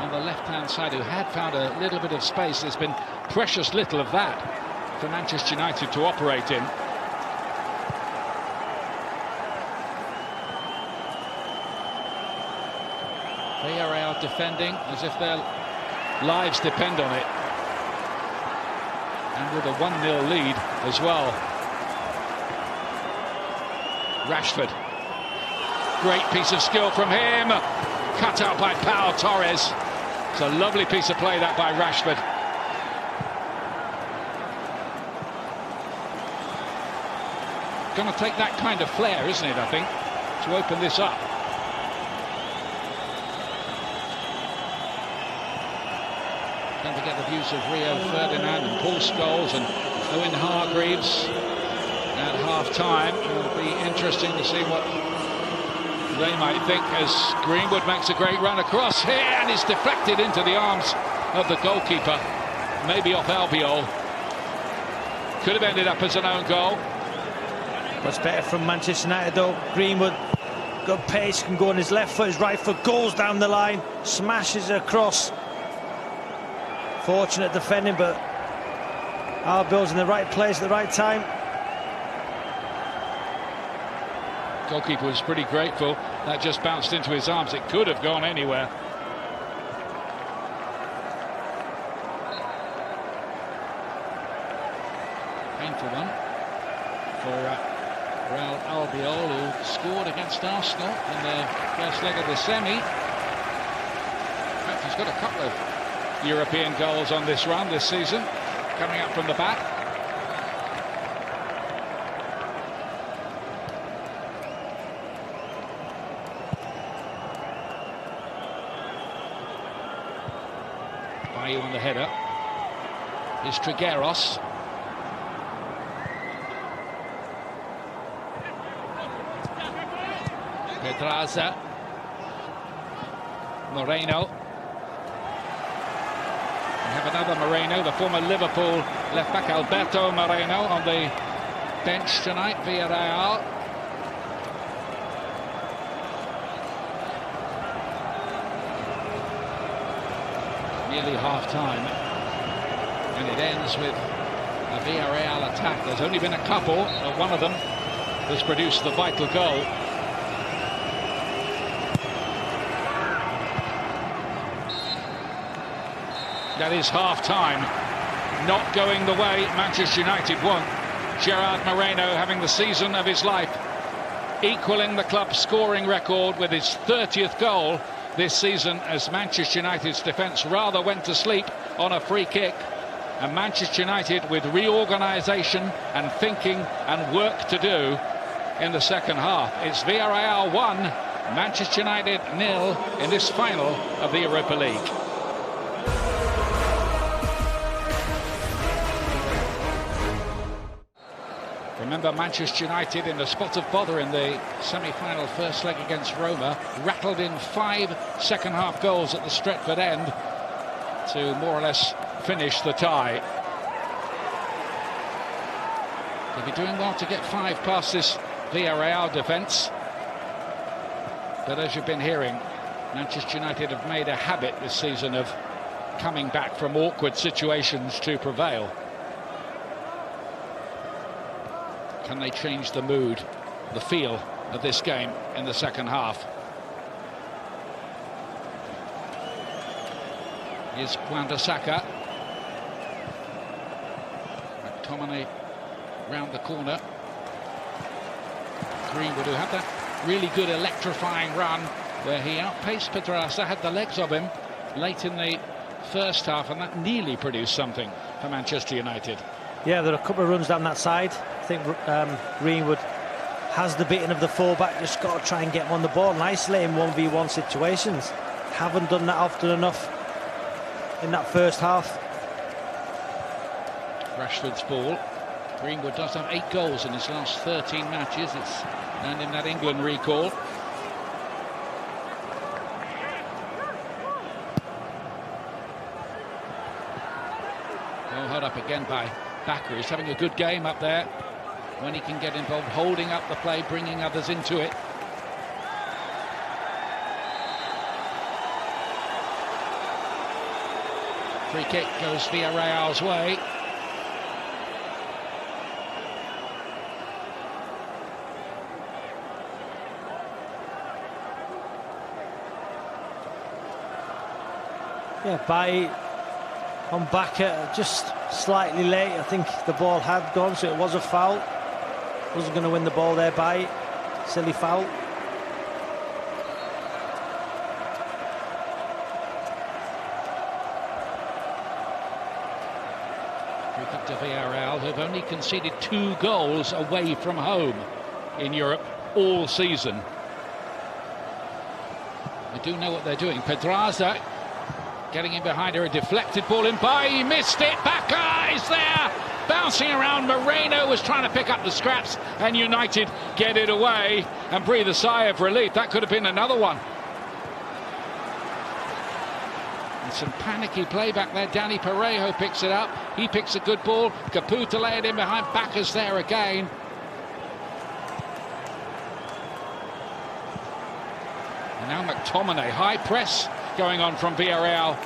on the left-hand side, who had found a little bit of space. There's been precious little of that for Manchester United to operate in. Villarreal defending as if their lives depend on it, and with a 1-0 lead as well. Rashford, great piece of skill from him, cut out by Pau Torres. It's a lovely piece of play that by Rashford. Going to take that kind of flair, isn't it, I think, to open this up. Don't forget the views of Rio Ferdinand and Paul Scholes and Owen Hargreaves at half-time. It'll be interesting to see what they might think as Greenwood makes a great run across here and is deflected into the arms of the goalkeeper, maybe off Albiol. Could have ended up as an own goal. What's better from Manchester United though? Greenwood, good pace, can go on his left foot, his right foot, goes down the line, smashes it across. Fortunate defending, but Albiol's in the right place at the right time. Goalkeeper was pretty grateful. That just bounced into his arms. It could have gone anywhere. Painful one for Real Albiol, who scored against Arsenal in the first leg of the semi. In fact, he's got a couple of European goals on this run this season, coming up from the back. Bayu on the header. Here's Trigueros. Pedraza. Moreno. We have another Moreno, the former Liverpool left back Alberto Moreno, on the bench tonight. Villarreal. Nearly half-time, and it ends with a Villarreal attack. There's only been a couple, but one of them has produced the vital goal. That is half-time, not going the way Manchester United want. Gerard Moreno having the season of his life, equaling the club's scoring record with his 30th goal this season, as Manchester United's defence rather went to sleep on a free kick. And Manchester United with reorganisation and thinking and work to do in the second half. It's Villarreal 1, Manchester United 0 in this final of the Europa League. Remember, Manchester United in a spot of bother in the semi-final first leg against Roma, rattled in 5 second-half goals at the Stretford end to more or less finish the tie. They'll be doing well to get 5 past this Villarreal defence. But as you've been hearing, Manchester United have made a habit this season of coming back from awkward situations to prevail. Can they change the mood, the feel of this game in the second half? Here's Wan-Bissaka. McTominay round the corner. Greenwood, who had that really good electrifying run where he outpaced Pedraza, had the legs of him late in the first half, and that nearly produced something for Manchester United. Yeah, there are a couple of runs down that side. I think Greenwood has the beating of the fullback, just got to try and get him on the ball and isolate him 1v1 situations. Haven't done that often enough in that first half. Rashford's ball. Greenwood does have 8 goals in his last 13 matches. It's earned him that England recall. Well, held up again by Bakker. He's having a good game up there when he can get involved, holding up the play, bringing others into it. Free kick goes Villarreal's way. Yeah, by on Bakker, just slightly late. I think the ball had gone, so it was a foul. Wasn't going to win the ball there by silly foul. Free kick to Villarreal, who've only conceded 2 goals away from home in Europe all season. They do know what they're doing. Pedraza getting in behind her, a deflected ball in by, he missed it. Bakker is there, bouncing around. Moreno was trying to pick up the scraps, and United get it away and breathe a sigh of relief. That could have been another one. And some panicky play back there. Danny Parejo picks it up. He picks a good ball. Capu to lay it in behind. Bakker's there again. And now McTominay, high press going on from Villarreal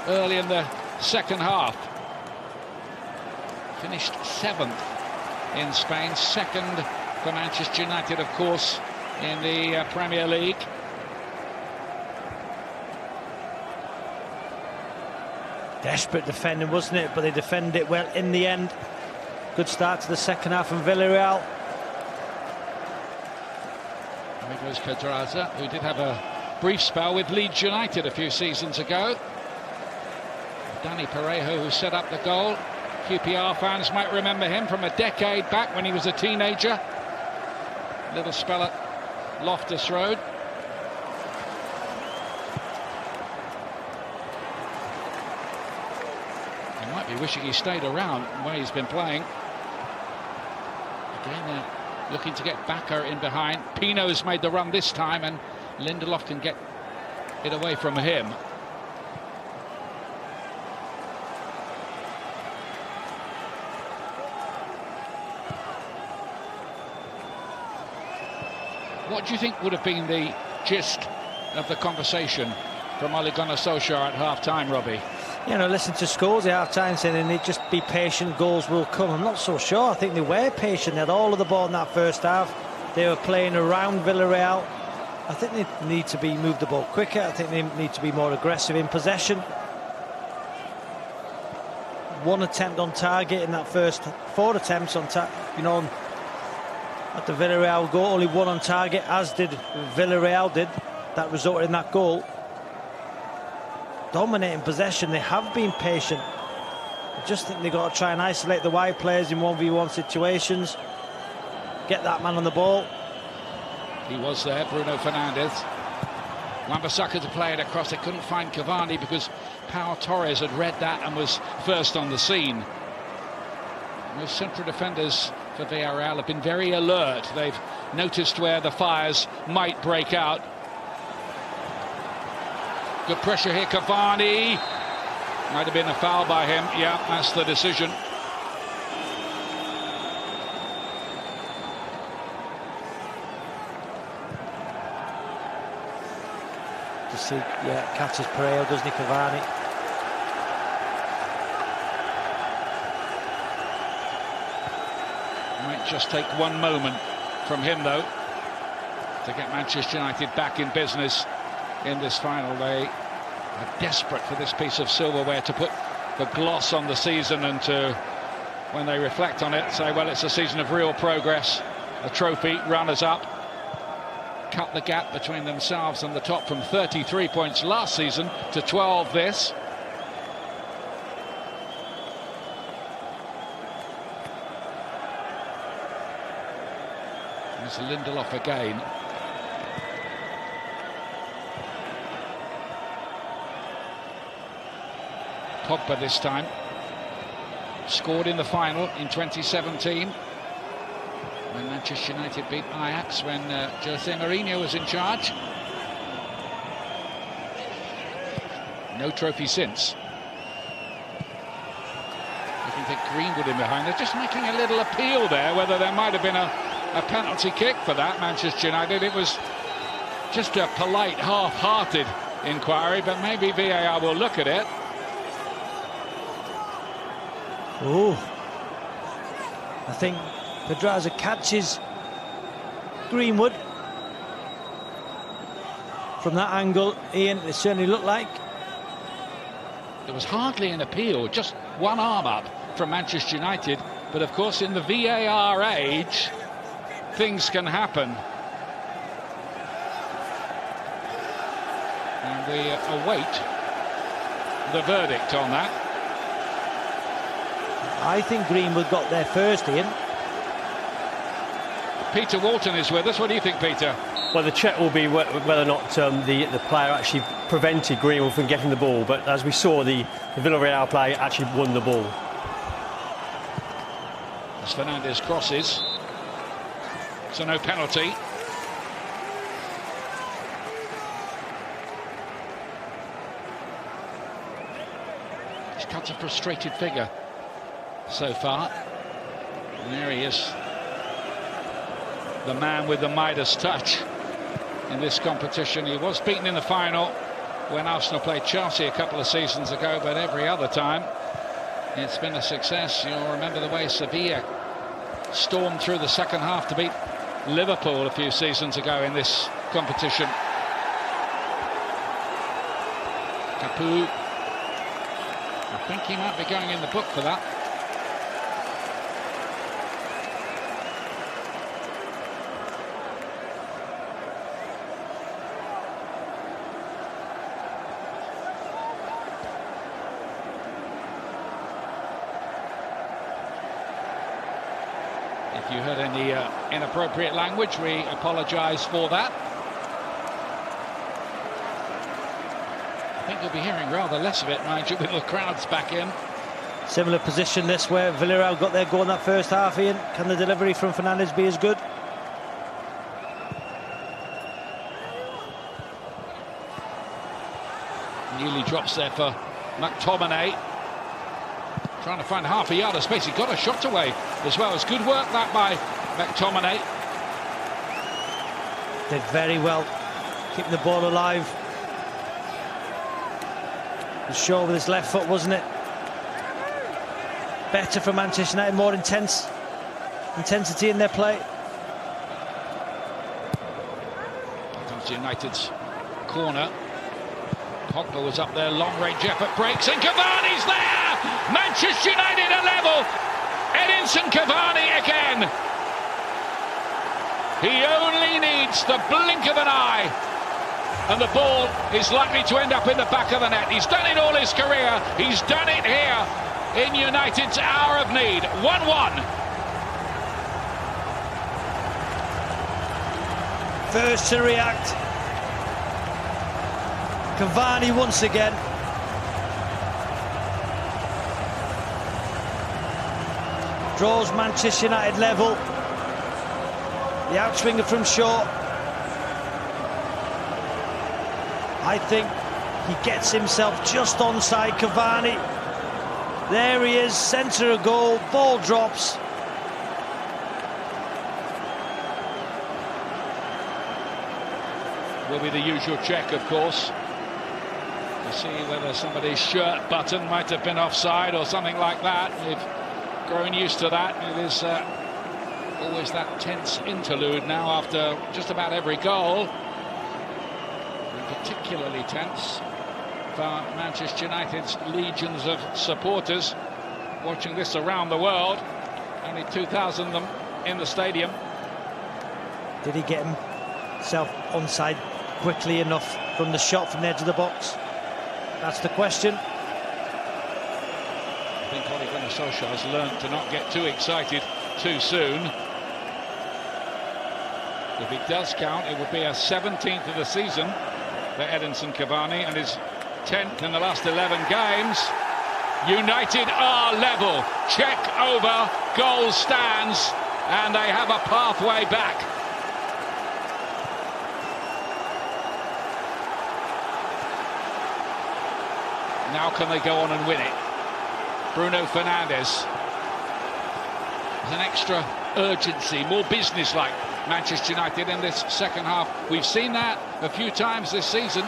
early in the second half. Finished 7th in Spain, 2nd for Manchester United, of course, in the Premier League. Desperate defending, wasn't it? But they defended it well in the end. Good start to the second half from Villarreal. There goes Pedraza, who did have a brief spell with Leeds United a few seasons ago. Danny Parejo, who set up the goal. QPR fans might remember him from a decade back when he was a teenager. Little spell at Loftus Road. He might be wishing he stayed around the way he's been playing. Again, they're looking to get Bakker in behind. Pino's made the run this time, and Lindelof can get it away from him. What do you think would have been the gist of the conversation from Ole Gunnar Solskjaer at half-time, Robbie? You know, listen to Scholes at half-time saying they need just be patient, goals will come. I'm not so sure. I think they were patient. They had all of the ball in that first half. They were playing around Villarreal. I think they need to move the ball quicker. I think they need to be more aggressive in possession. One attempt on target in that first 4 attempts on target, you know, at the Villarreal goal, only one on target, as did Villarreal did. That resulted in that goal. Dominating possession, they have been patient. I just think they've got to try and isolate the wide players in 1v1 situations. Get that man on the ball. He was there, Bruno Fernandes. Wan-Bissaka to play it across. They couldn't find Cavani because Pau Torres had read that and was first on the scene. Most central defenders for Villarreal have been very alert. They've noticed where the fires might break out. Good pressure here, Cavani. Might have been a foul by him. Yeah, that's the decision. Just see, yeah, catches Parejo, doesn't he, Cavani? Might just take one moment from him, though, to get Manchester United back in business in this final. They are desperate for this piece of silverware to put the gloss on the season and to, when they reflect on it, say, well, it's a season of real progress. A trophy, runners-up, cut the gap between themselves and the top from 33 points last season to 12 this. There's Lindelof again. Pogba this time. Scored in the final in 2017 when Manchester United beat Ajax when Jose Mourinho was in charge. No trophy since. Looking to Greenwood in behind. They're just making a little appeal there, whether there might have been a penalty kick for that, Manchester United. It was just a polite, half-hearted inquiry, but maybe VAR will look at it. Oh, I think Pedraza catches Greenwood from that angle. Ian, it certainly looked like. There was hardly an appeal, just one arm up from Manchester United, but of course in the VAR age things can happen, and we await the verdict on that. I think Greenwood got there first, Ian. Peter Walton is with us. What do you think, Peter? Well, the check will be whether or not the player actually prevented Greenwood from getting the ball, but as we saw, the Villarreal player actually won the ball. As Fernandes crosses, so no penalty. He's cut a frustrated figure so far. And there he is, the man with the Midas touch in this competition. He was beaten in the final when Arsenal played Chelsea a couple of seasons ago, but every other time it's been a success. You'll remember the way Sevilla stormed through the second half to beat Liverpool a few seasons ago in this competition. Capoue, I think he might be going in the book for that. If you heard any inappropriate language, we apologise for that. I think you'll be hearing rather less of it, mind you, with the crowds back in. Similar position this, where Villarreal got their goal in that first half, Ian. Can the delivery from Fernandes be as good? Nearly drops there for McTominay. Trying to find half a yard of space. He got a shot away as well. It's good work that by McTominay. Did very well keeping the ball alive. The show with his left foot, wasn't it? Better for Manchester United, more intensity in their play. Here comes United's corner. Pogba was up there, long-range effort, breaks, and Cavani's there! Manchester United are level! Edinson Cavani again! He only needs the blink of an eye, and the ball is likely to end up in the back of the net. He's done it all his career. He's done it here in United's hour of need. 1-1. First to react. Cavani once again. Draws Manchester United level. The outswinger from short. I think he gets himself just onside Cavani. There he is, centre of goal, ball drops. Will be the usual check, of course, to see whether somebody's shirt button might have been offside or something like that. We've grown used to that. It is always that tense interlude now after just about every goal. Particularly tense for Manchester United's legions of supporters watching this around the world. Only 2,000 of them in the stadium. Did he get himself onside quickly enough from the shot from the edge of the box? That's the question. I think Ole Gunnar Solskjaer has learned to not get too excited too soon. If it does count, it would be a 17th of the season for Edinson Cavani, and his 10th in the last 11 games. United are level. Check over, goal stands, and they have a pathway back. Now can they go on and win it? Bruno Fernandes. There's an extra urgency, more business-like Manchester United in this second half. We've seen that a few times this season.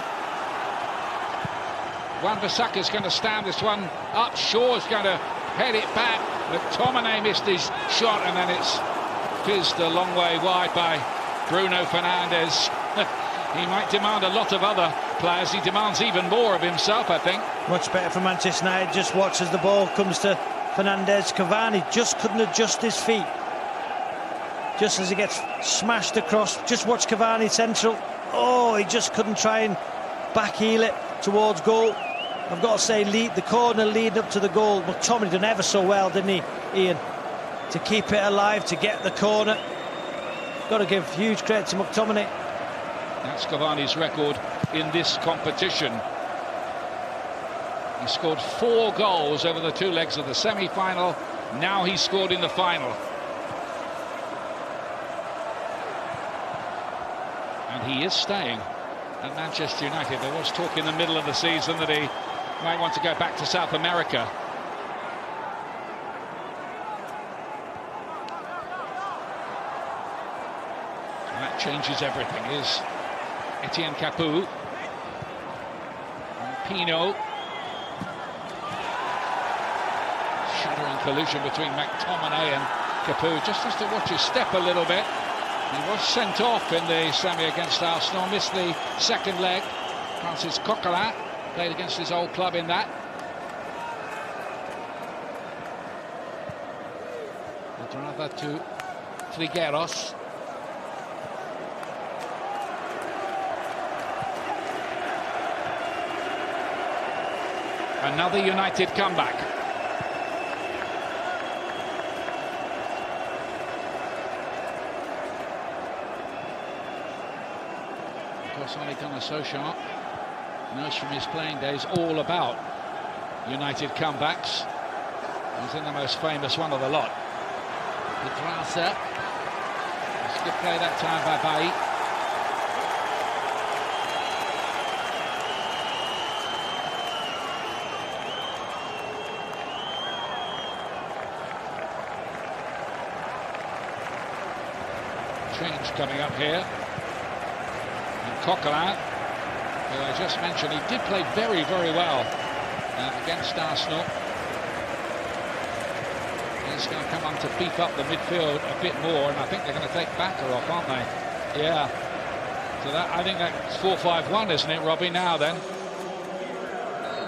Wan-Bissaka's going to stand this one up. Shaw's going to head it back. McTominay missed his shot, and then it's fizzed a long way wide by Bruno Fernandes. He might demand a lot of other players. He demands even more of himself, I think. Much better for Manchester United. Just watch as the ball comes to Fernandes. Cavani just couldn't adjust his feet. Just as he gets smashed across, just watch Cavani central. Oh, he just couldn't try and backheel it towards goal. I've got to say, the corner leading up to the goal, McTominay done ever so well, didn't he, Ian? To keep it alive, to get the corner. Got to give huge credit to McTominay. That's Cavani's record in this competition. He scored 4 goals over the 2 legs of the semi-final. Now he's scored in the final. And he is staying at Manchester United. There was talk in the middle of the season that he might want to go back to South America. And that changes everything. Is Etienne Capoue. And Pino. Shuddering collision between McTominay and Capoue. Just has to watch his step a little bit. He was sent off in the semi against Arsenal, missed the second leg. Francis Coquelin played against his old club in that. Rather to Trigueros. Another United comeback. Of course, Ole Gunnar Solskjaer knows from his playing days all about United comebacks. He's in the most famous one of the lot. Pedraza. It's a good play that time by Bailly. Change coming up here. And Coquelin, who I just mentioned, he did play very, very well against Arsenal. He's going to come on to beef up the midfield a bit more, and I think they're going to take Bakker off, aren't they? Yeah. So that, I think that's 4-5-1, isn't it, Robbie, now then?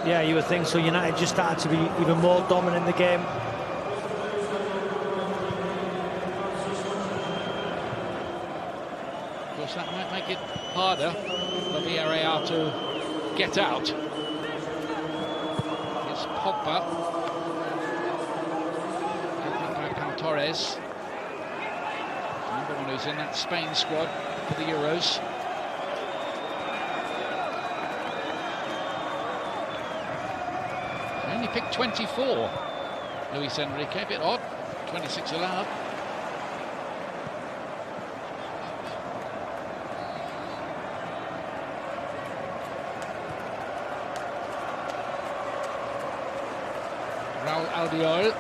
Yeah, you would think so. United just started to be even more dominant in the game. Of course, that might make it harder for Villarreal to get out. It's Pogba. Torres, number one who's in that Spain squad for the Euros. He only picked 24. Luis Enrique, a bit odd. 26 allowed. Raul Albiol,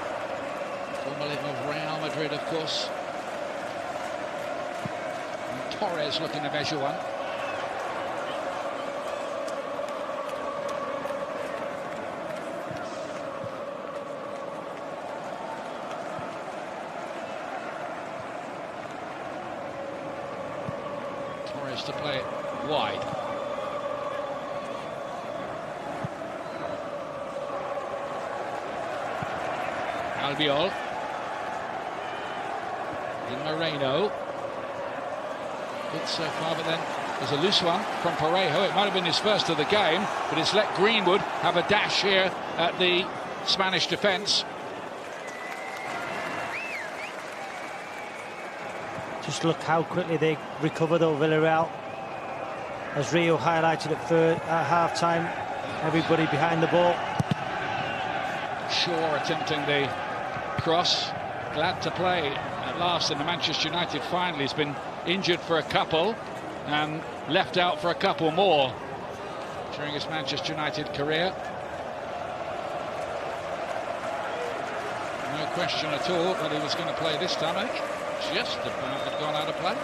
formerly of Real Madrid, of course. And Torres looking to measure one. Torres to play it wide. Albiol. In Moreno. Good so far, but then there's a loose one from Parejo. It might have been his first of the game, but it's let Greenwood have a dash here at the Spanish defence. Just look how quickly they recovered over Villarreal. As Rio highlighted at half-time, everybody behind the ball. Shaw attempting the cross. Glad to play at last in the Manchester United final. He's been injured for a couple and left out for a couple more during his Manchester United career. No question at all that he was going to play this time. I think just about had gone out of play.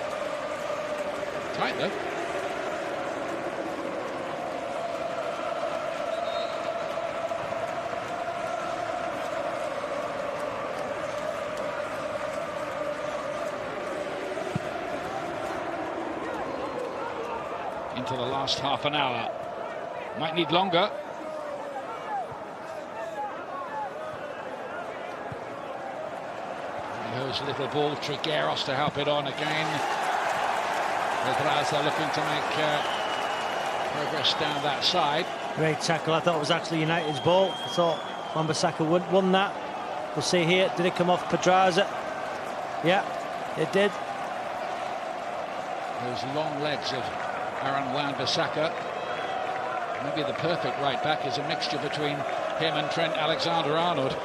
Tight though. Into the last half an hour. Might need longer. There's a little ball, Trigueros to help it on again. Pedraza looking to make progress down that side. Great tackle. I thought it was actually United's ball. I thought Wan-Bissaka won that. We'll see here. Did it come off Pedraza? Yeah, it did. Those long legs of Aaron Wan-Bissaka. Maybe the perfect right back is a mixture between him and Trent Alexander-Arnold.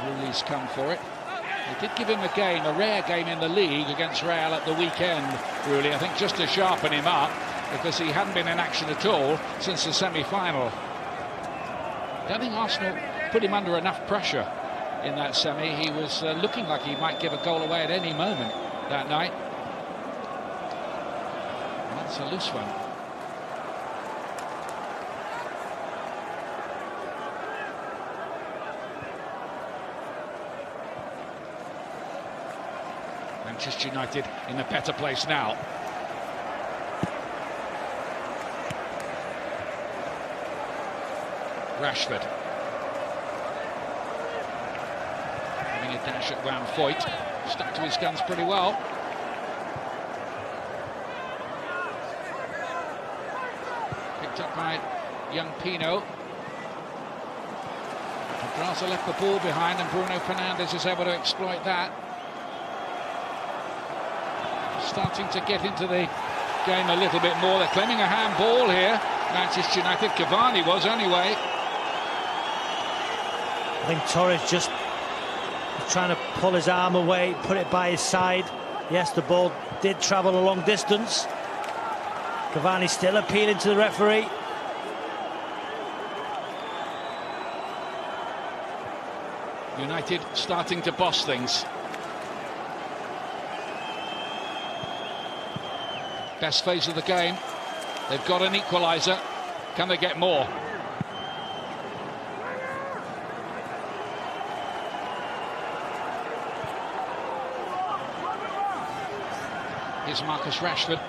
Rooney's come for it. They did give him a game, a rare game in the league against Real at the weekend, really, I think just to sharpen him up, because he hadn't been in action at all since the semi-final. I don't think Arsenal put him under enough pressure in that semi. He was looking like he might give a goal away at any moment that night. It's a loose one. Manchester United in a better place now. Rashford having a dash at Van Foyt, stuck to his guns pretty well. Picked up by young Pino. Pedraza left the ball behind and Bruno Fernandes is able to exploit that. Starting to get into the game a little bit more. They're claiming a handball here, Manchester United. Cavani was anyway. I think Torres just trying to pull his arm away, put it by his side. Yes, the ball did travel a long distance. Cavani still appealing to the referee. United starting to boss things. Best phase of the game. They've got an equaliser. Can they get more? Here's Marcus Rashford.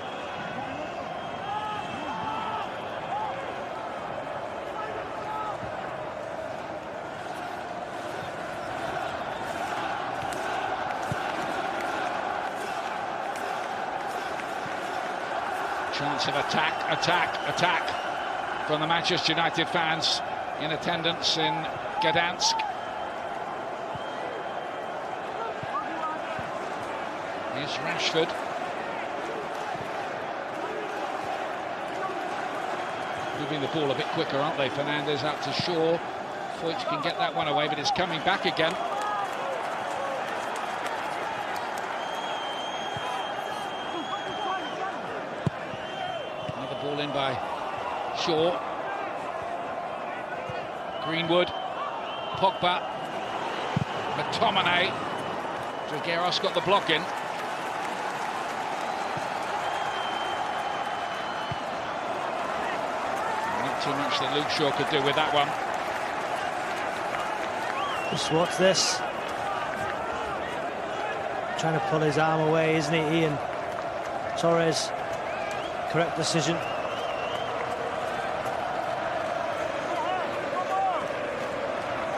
Chance of attack from the Manchester United fans in attendance in Gdansk. Here's Rashford. Moving the ball a bit quicker, aren't they? Fernandes out to Shaw. Foyt can get that one away, but it's coming back again. Another ball in by Shaw. Greenwood. Pogba. McTominay. Trigueros got the block in. Too much that Luke Shaw could do with that one. Just watch this. Trying to pull his arm away, isn't he, Ian? Torres. Correct decision.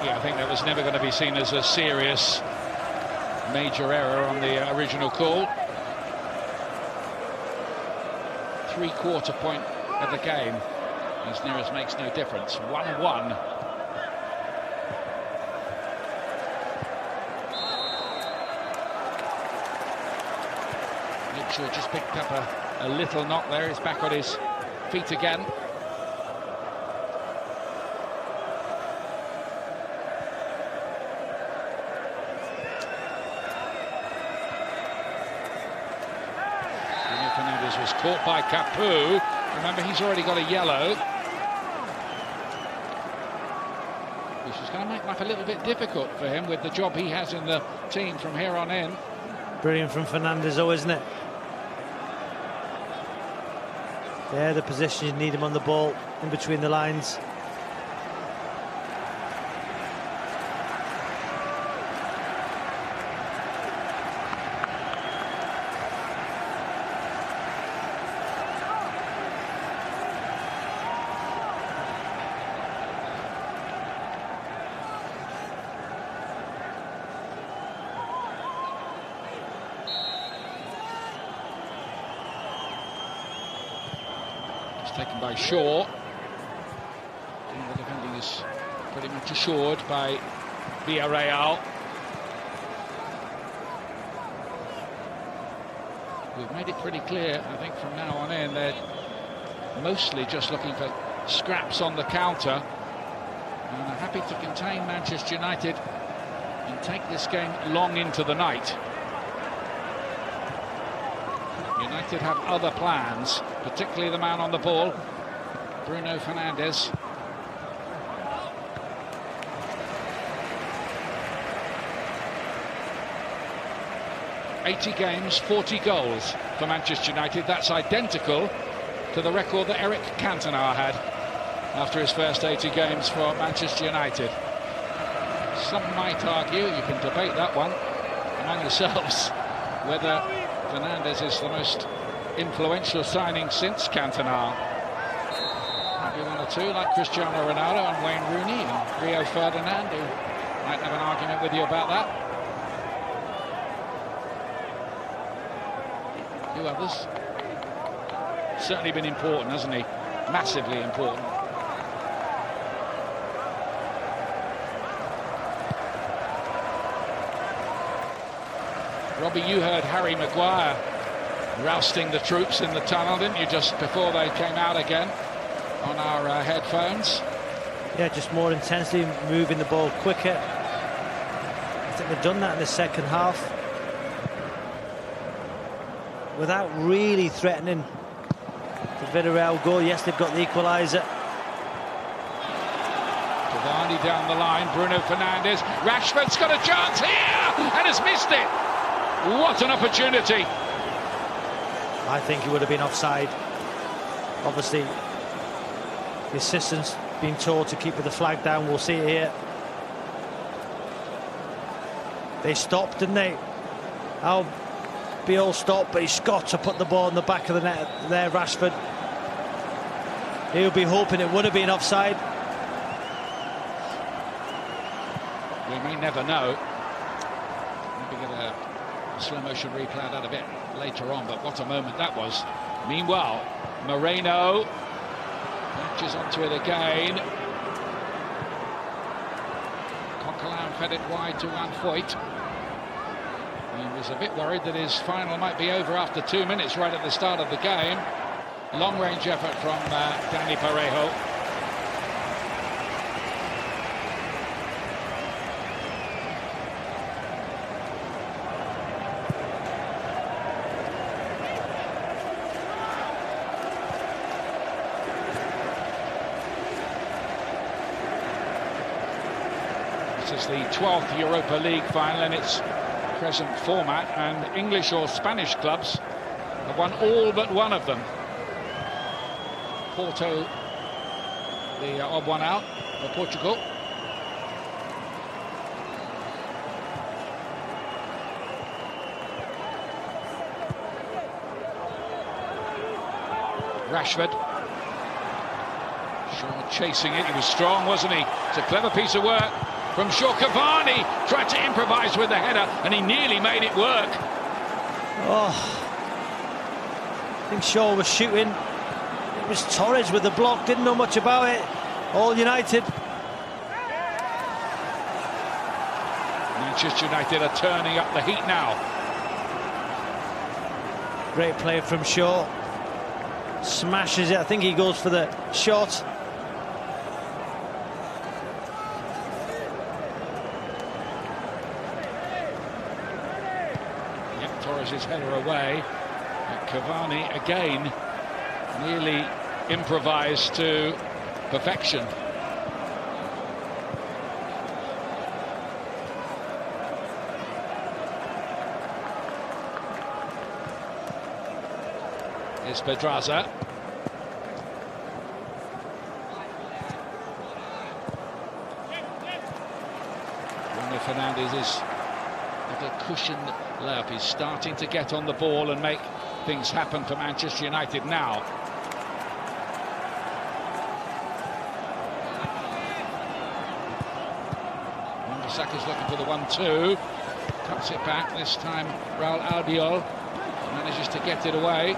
Yeah, I think that was never going to be seen as a serious major error on the original call. 3/4 point of the game. As near as makes no difference. 1-1. Luke Shaw just picked up a little knock there. He's back on his feet again. Bruno Fernandes was caught by Capu. Remember, he's already got a yellow, which is going to make life a little bit difficult for him with the job he has in the team from here on in. Brilliant from Fernandes, though, isn't it? There, the position you need him on the ball, in between the lines. Taken by Shaw. The defending is pretty much assured by Villarreal. We've made it pretty clear, I think, from now on in, they're mostly just looking for scraps on the counter and are happy to contain Manchester United and take this game long into the night. United have other plans, particularly the man on the ball, Bruno Fernandes. "80 games, 40 goals for Manchester United. That's identical to the record that Eric Cantona had after his first 80 games for Manchester United. Some might argue, you can debate that one among yourselves, whether Fernandes is the most influential signing since Cantona. Maybe one or two, like Cristiano Ronaldo and Wayne Rooney and Rio Ferdinand, who might have an argument with you about that. A few others. Certainly been important, hasn't he? Massively important. Robbie, you heard Harry Maguire rousting the troops in the tunnel, didn't you, just before they came out again on our headphones? Yeah, just more intensely, moving the ball quicker. I think they've done that in the second half without really threatening the Villarreal goal. Yes, they've got the equaliser. Cavani down the line, Bruno Fernandes. Rashford's got a chance here and has missed it. What an opportunity. I think he would have been offside. Obviously, the assistant's been told to keep the flag down. We'll see it here. They stopped, didn't they? Albiol stopped, but he's got to put the ball in the back of the net there, Rashford. He'll be hoping it would have been offside. We may never know. Maybe get a slow motion replay of that a bit later on, but what a moment that was. Meanwhile, Moreno punches onto it again. Coquelin fed it wide to Van Foyt. He was a bit worried that his final might be over after 2 minutes right at the start of the game. Long-range effort from Dani Parejo. This is the 12th Europa League final in its present format, and English or Spanish clubs have won all but one of them. Porto, the odd one out for Portugal. Rashford. Shaw chasing it. He was strong, wasn't he? It's a clever piece of work from Shaw. Cavani tried to improvise with the header, and he nearly made it work. Oh, I think Shaw was shooting. It was Torres with the block, didn't know much about it. All United. Manchester United are turning up the heat now. Great play from Shaw. Smashes it. I think he goes for the shot. Yep, Torres' header away. And Cavani again nearly improvised to perfection. Here's Pedraza. Bruno Fernandes is with a cushioned layup. He's starting to get on the ball and make things happen for Manchester United now. Saka's looking for the 1-2. Cuts it back. This time Raul Albiol manages to get it away.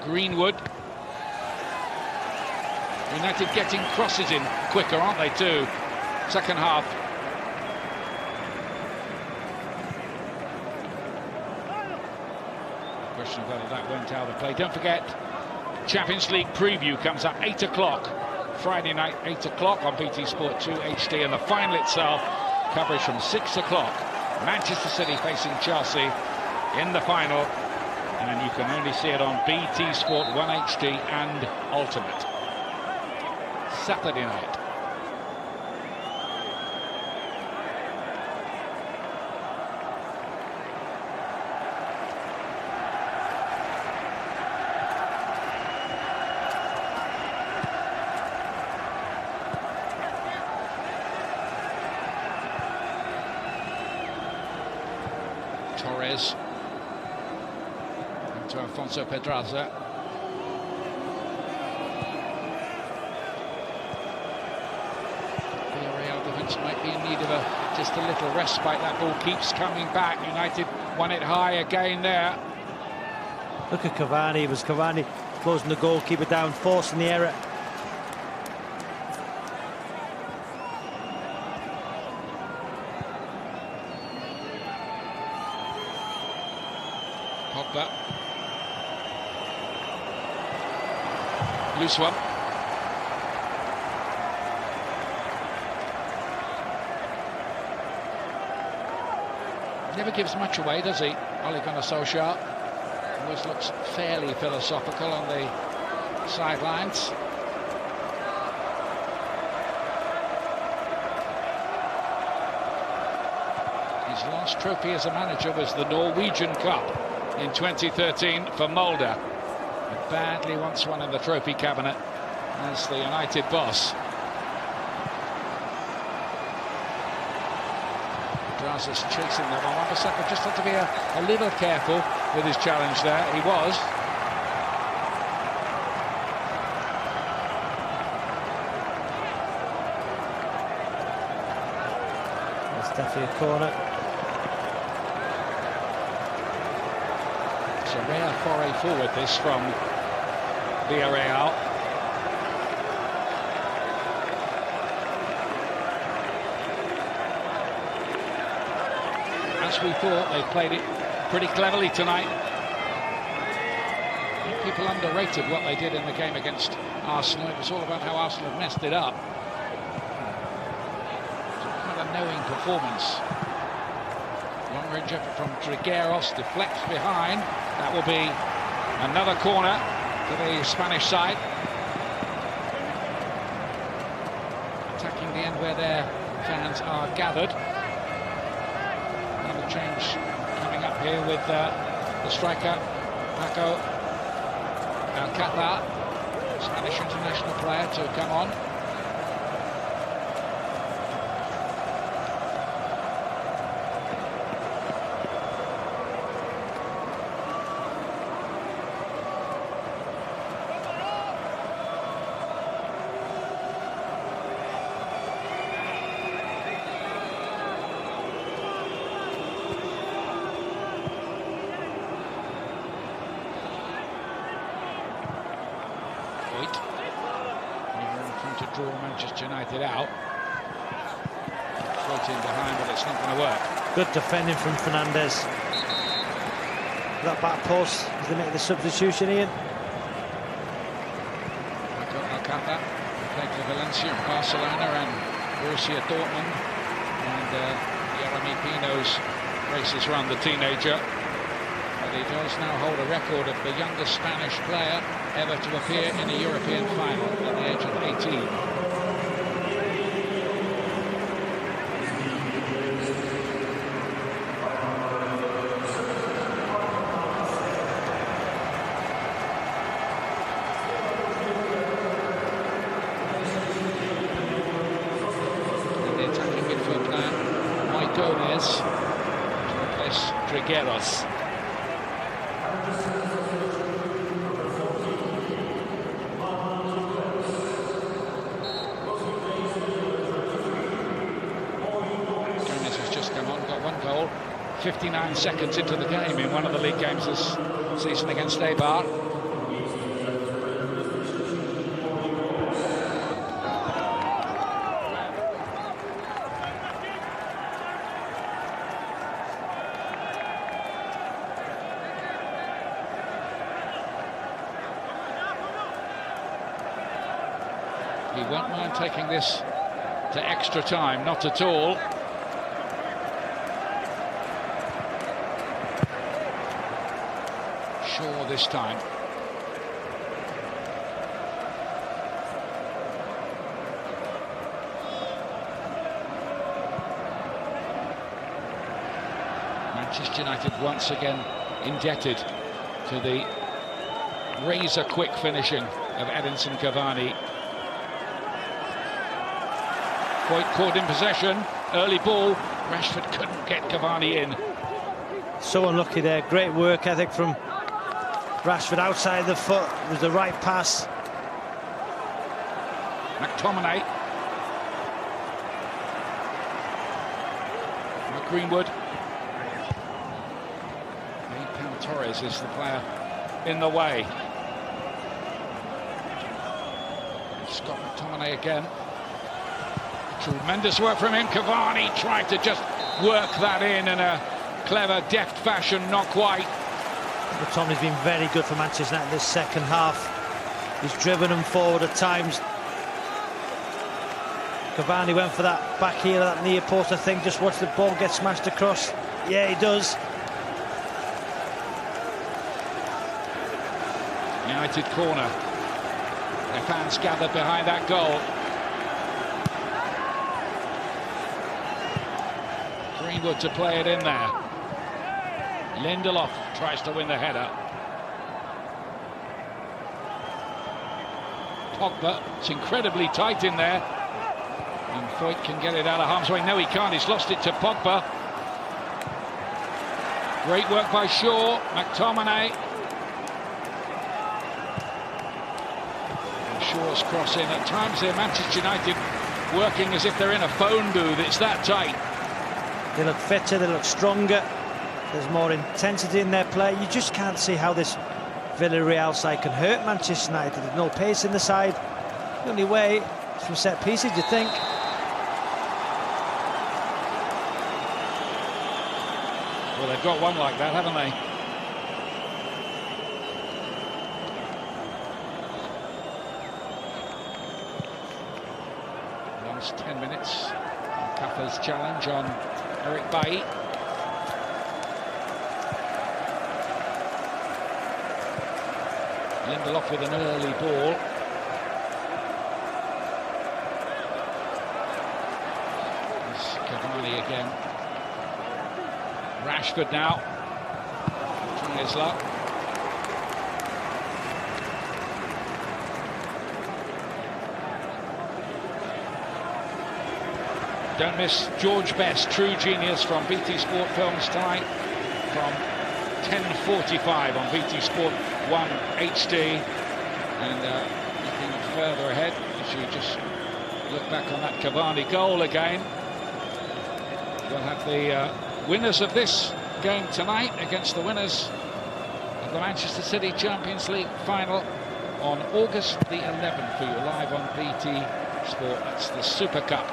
Greenwood. United getting crosses in quicker, aren't they, too? Second half. Question of whether that went out of play. Don't forget, Champions League preview comes up 8 o'clock. Friday night, 8 o'clock on BT Sport 2 HD, and the final itself, coverage from 6 o'clock. Manchester City facing Chelsea in the final, and you can only see it on BT Sport 1 HD and Ultimate. Saturday night. Torres to Alfonso Pedraza. Villarreal defence might be in need of just a little respite. That ball keeps coming back. United won it high again there. Look at Cavani. It was Cavani closing the goalkeeper down, forcing the error. Pogba. Loose one. Never gives much away, does he? Ole Gunnar Solskjaer always looks fairly philosophical on the sidelines. His last trophy as a manager was the Norwegian Cup in 2013 for Molde. He badly wants one in the trophy cabinet as the United boss. Pedraza's chasing that one. Wan-Bissaka just had to be a little careful with his challenge there. He was. It's definitely a corner. It's a rare foray forward, this, from Villarreal. As we thought, they played it pretty cleverly tonight. I think people underrated what they did in the game against Arsenal. It was all about how Arsenal had messed it up. Quite a knowing performance. Long-range effort from Trigueros, deflects behind. That will be another corner for the Spanish side. Attacking the end where their fans are gathered. Another change coming up here with the striker, Paco Alcácer, Spanish international player, to come on. Trying to draw Manchester United out. Floating behind, but it's not going to work. Good defending from Fernandes. That back post is the the substitution, Ian. Alcácer played for Valencia, Barcelona and Borussia Dortmund. And Jeremy Pino's races around the teenager. But he does now hold a record of the youngest Spanish player ever to appear in a European final at the age of 18. And the attacking midfield player, Mike Gomez, to replace Trigueros. One goal, 59 seconds into the game in one of the league games this season against Eibar. He won't mind taking this to extra time, not at all. Sure this time. Manchester United once again indebted to the razor-quick finishing of Edinson Cavani. Quite caught in possession, early ball, Rashford couldn't get Cavani in. So unlucky there. Great work ethic from Rashford outside the foot. It was the right pass. McTominay. Greenwood. Torres is the player in the way. Scott McTominay again. Tremendous work from him. Cavani tried to just work that in a clever, deft fashion, not quite. McTominay's been very good for Manchester United this second half. He's driven them forward at times. Cavani went for that back heel of that near post, I think. Just watch the ball get smashed across. Yeah, he does. United corner. Their fans gathered behind that goal. Greenwood to play it in there. Lindelof tries to win the header. Pogba, it's incredibly tight in there. And Foyt can get it out of harm's way. No, he can't. He's lost it to Pogba. Great work by Shaw. McTominay. Shaw's cross in. At times here, Manchester United working as if they're in a phone booth. It's that tight. They look fitter, they look stronger. There's more intensity in their play. You just can't see how this Villarreal side can hurt Manchester United. There's no pace in the side. The only way is from set pieces, you think. Well, they've got one like that, haven't they? Last 10 minutes. Kafa's challenge on Eric Bailly. Lindelof with an early ball. There's Cavani again. Rashford now. Trying his luck. Don't miss George Best, True Genius from BT Sport Films tonight from 10:45 on BT Sport 1 HD. And looking further ahead, as you just look back on that Cavani goal again, we'll have the winners of this game tonight against the winners of the Manchester City Champions League final on August the 11th for you live on BT Sport. That's the Super Cup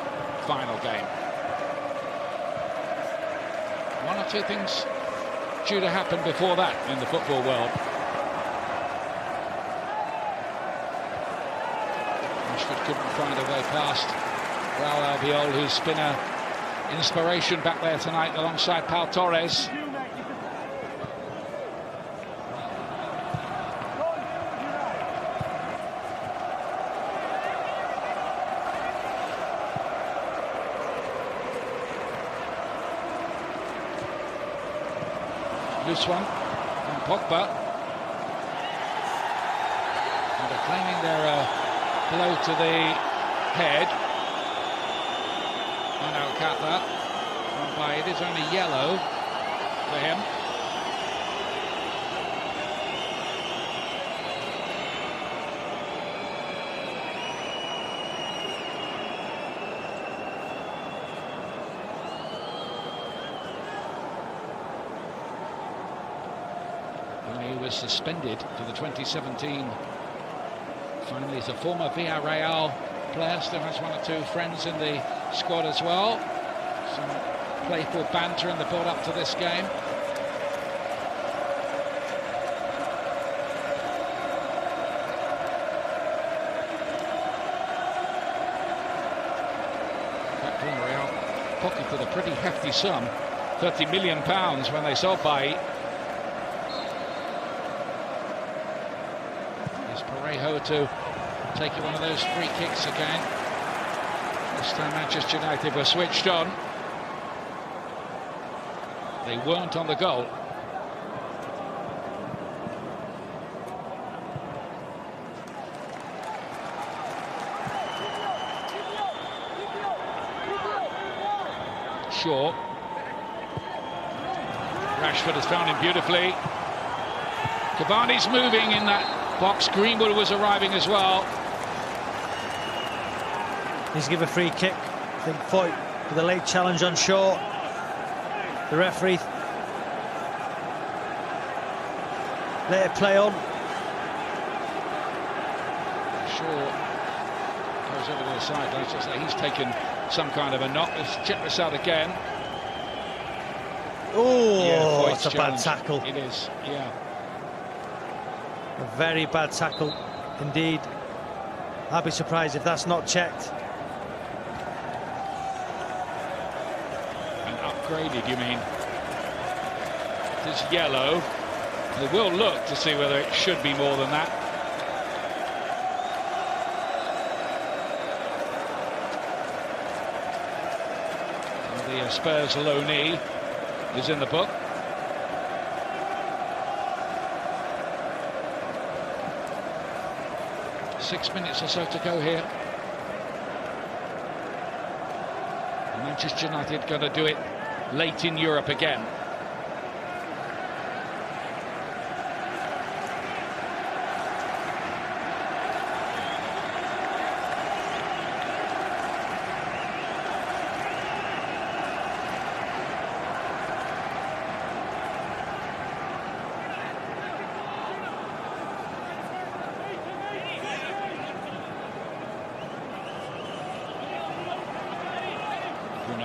final game. One or two things due to happen before that in the football world. Rashford couldn't find a way past Raul Albiol, who's been an inspiration back there tonight alongside Pau Torres. Loose one from Pogba. And they're claiming their blow to the head. I know, Kappa. By it is only yellow for him. He was suspended for the 2017 final. He's a former Villarreal player, still has one or two friends in the squad as well. Some playful banter in the build up to this game. Villarreal pocketed a pretty hefty sum, £30 million when they sold Bailly. Parejo to take one of those free kicks again. This time Manchester United were switched on. They weren't on the goal. Shaw. Rashford has found him beautifully. Cavani's moving in that box. Greenwood was arriving as well. He's given a free kick. I think Foyt with a late challenge on Shaw. The referee let it play on. Shaw goes over to the sidelines. Looks like he's taken some kind of a knock. Let's check this out again. Oh, yeah, it's a bad tackle. It is, yeah. A very bad tackle indeed. I'd be surprised if that's not checked. And upgraded, you mean? It's yellow. They will look to see whether it should be more than that. And the Spurs low knee is in the book. Six minutes or so to go here. And Manchester United going to do it late in Europe again.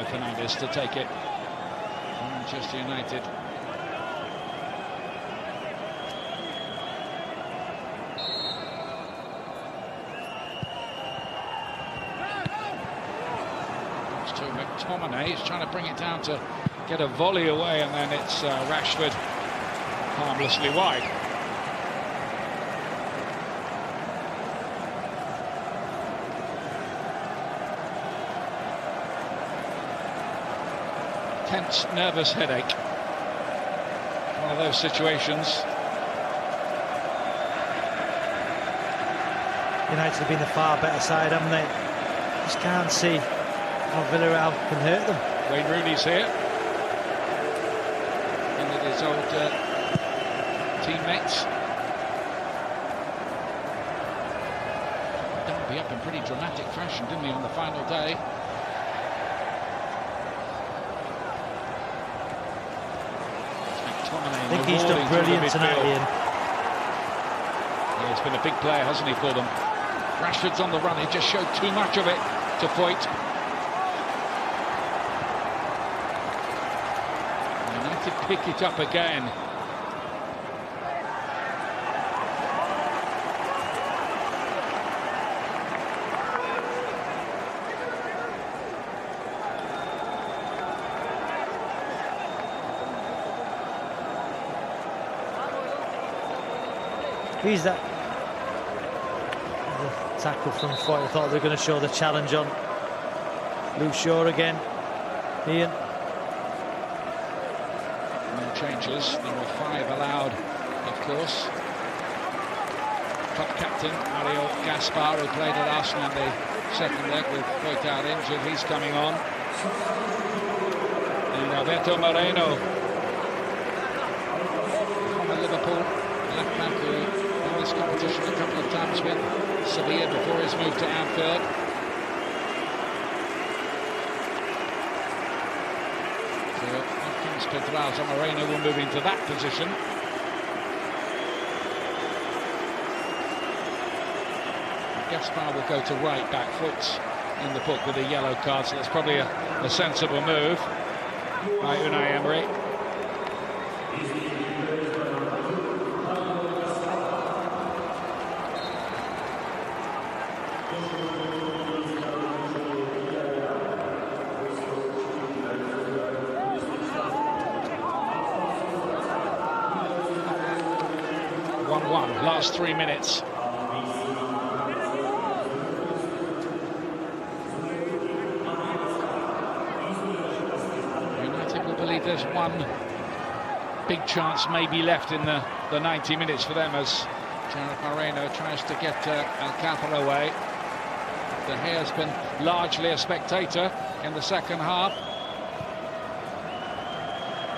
Fernandes to take it from Manchester United. It's to McTominay. He's trying to bring it down to get a volley away, and then it's Rashford harmlessly wide. Tense, nervous headache. One of those situations. United have been the far better side, haven't they? Just can't see how Villarreal can hurt them. Wayne Rooney's here. And with his old teammates. Derby up in pretty dramatic fashion, didn't he, on the final day? I think he's done brilliant tonight, Ian. Yeah, he's been a big player, hasn't he, for them? Rashford's on the run. He just showed too much of it to Foyt. United pick it up again. He's that the tackle from Foyt. I thought they were going to show the challenge on Luke Shaw again. Ian. No changes. There were 5 allowed, of course. Club captain Mario Gaspar, who played at Arsenal in the second leg with Foyt out injured, he's coming on. And Alberto Moreno from the Liverpool left back, who this competition a couple of times with Sevilla before his move to Anfield. So Watkins, Pedraza, Moreno will move into that position. Gaspar will go to right back. Foot's in the book with a yellow card, so that's probably a sensible move by Unai Emery. Last 3 minutes. United will believe there's one big chance maybe left in the 90 minutes for them, as Jared Moreno tries to get Alcácer away. De Gea's been largely a spectator in the second half.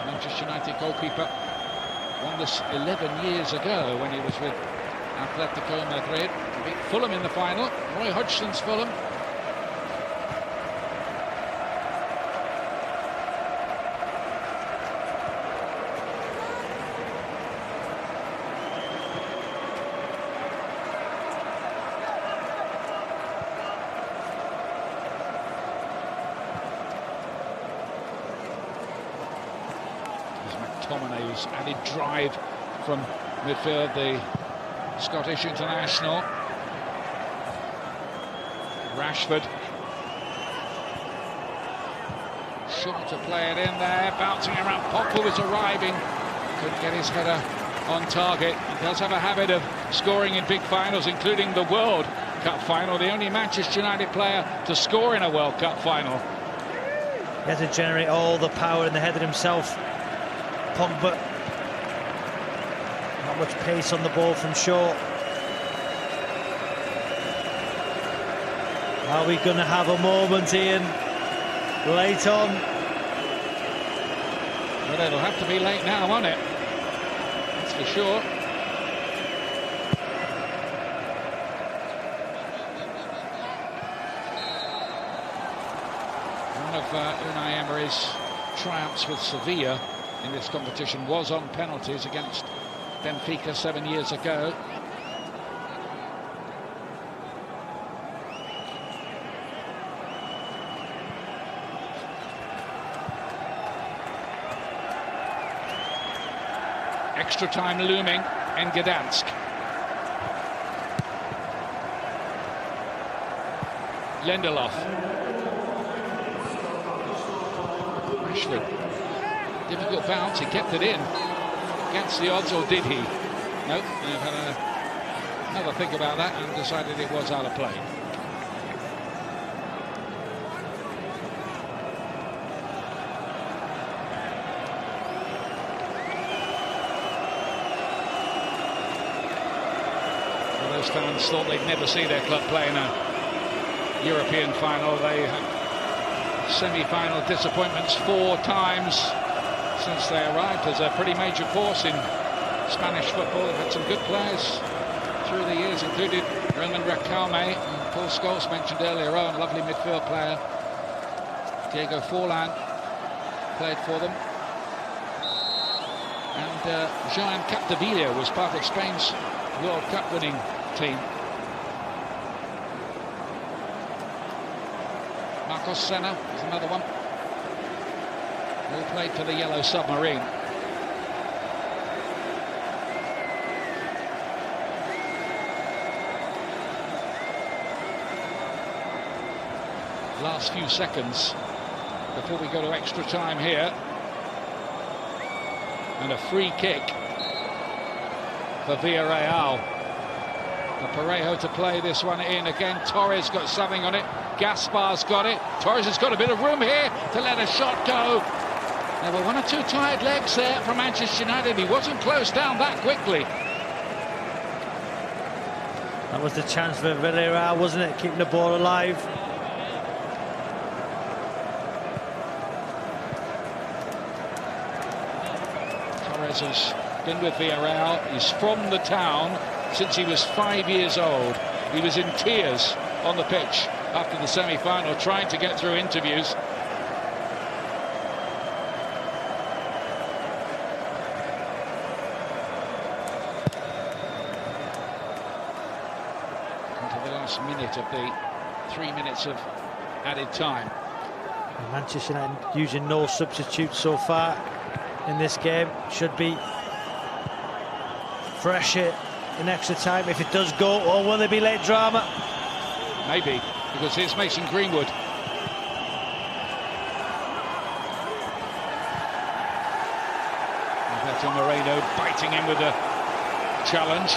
Manchester United goalkeeper. Won this 11 years ago when he was with Atletico Madrid. Beat Fulham in the final. Roy Hodgson's Fulham. McTominay's added drive from midfield, the Scottish international. Rashford. Short to play it in there, bouncing around. Pogba was arriving, couldn't get his header on target. He does have a habit of scoring in big finals, including the World Cup final. The only Manchester United player to score in a World Cup final. He had to generate all the power in the header himself. Pogba, not much pace on the ball from short. Are we going to have a moment, Ian, late on? Well, it'll have to be late now, won't it? That's for sure. One of Unai Emery's triumphs with Sevilla in this competition was on penalties against Benfica 7 years ago. Extra time looming in Gdansk. Lindelof. Rashford. Difficult bounce, he kept it in. Against the odds, or did he? Nope, they've had another think about that and decided it was out of play. Well, those fans thought they'd never see their club play in a European final. They had semi-final disappointments 4 times since they arrived as a pretty major force in Spanish football. They've had some good players through the years, including Roman Riquelme and Paul Scholes mentioned earlier on, lovely midfield player. Diego Forlan played for them. And Joan Capdevila was part of Spain's World Cup winning team. Marcos Senna is another one. All played for the Yellow Submarine. Last few seconds before we go to extra time here. And a free kick for Villarreal. Parejo to play this one in again. Torres got something on it. Gaspar's got it. Torres has got a bit of room here to let a shot go. There were 1 or 2 tired legs there from Manchester United. He wasn't closed down that quickly. That was the chance for Villarreal, wasn't it? Keeping the ball alive. Torres has been with Villarreal. He's from the town since he was 5 years old. He was in tears on the pitch after the semi-final, trying to get through interviews. Minute of the 3 minutes of added time. Manchester United using no substitutes so far in this game. Should be fresher in extra time if it does go, or will there be late drama? Maybe, because here's Mason Greenwood. Alberto Moreno biting in with a challenge.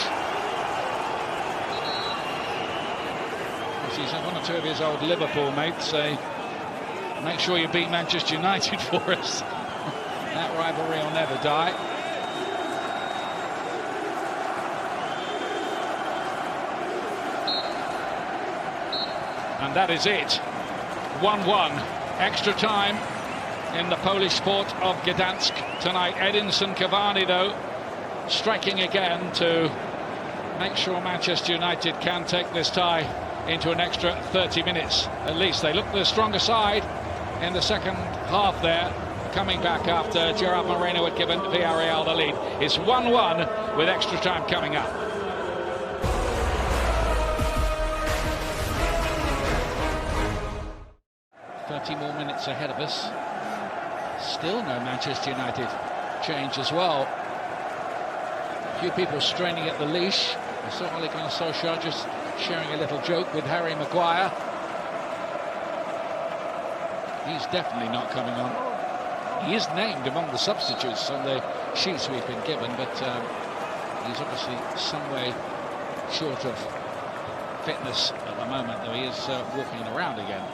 He's one or 2 of his old Liverpool mates say, make sure you beat Manchester United for us. That rivalry will never die. And that is it. 1-1. Extra time. in the Polish port of Gdansk tonight. Edinson Cavani, though, striking again to make sure Manchester United can take this tie into an extra 30 minutes at least. They look the stronger side in the second half there, coming back after Gerard Moreno had given Villarreal the lead. It's 1-1 with extra time coming up. More minutes ahead of us. Still no Manchester United change as well. A few people straining at the leash. I saw Ole Gunnar Solskjaer just sharing a little joke with Harry Maguire. He's definitely not coming on. He is named among the substitutes on the sheets we've been given, but he's obviously some way short of fitness at the moment, though he is walking around again.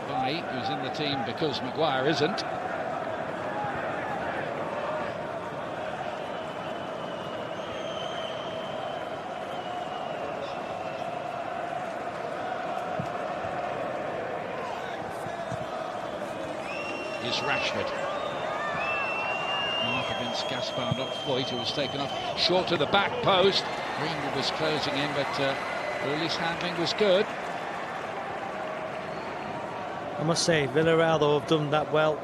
By who's in the team because Maguire isn't. Is Rashford. Up against Gaspar, not Foyt, who was taken off short of the back post. Greenwood was closing in, but the release handling was good. I must say, Villarreal, though, have done that well.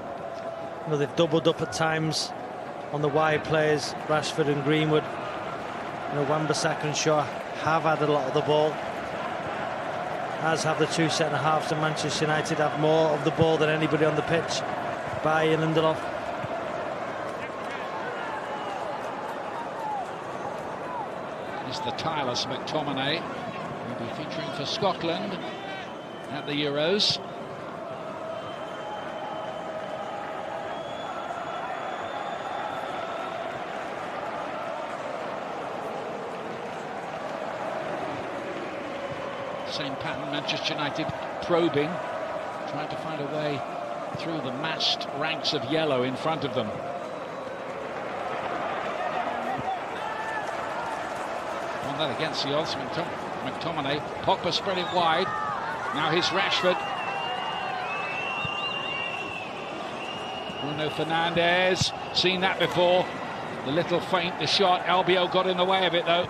You know, they've doubled up at times on the wide players, Rashford and Greenwood. You know, Wan-Bissaka and Shaw have had a lot of the ball, as have the two centre-halves, and Manchester United have more of the ball than anybody on the pitch, Bailly and Lindelof. It's the tireless McTominay, who will be featuring for Scotland at the Euros. Same pattern, Manchester United probing, trying to find a way through the massed ranks of yellow in front of them. On that against the odds, McTominay. Pogba spread it wide. Now here's Rashford. Bruno Fernandes, seen that before. The little feint, the shot. Albiol got in the way of it, though.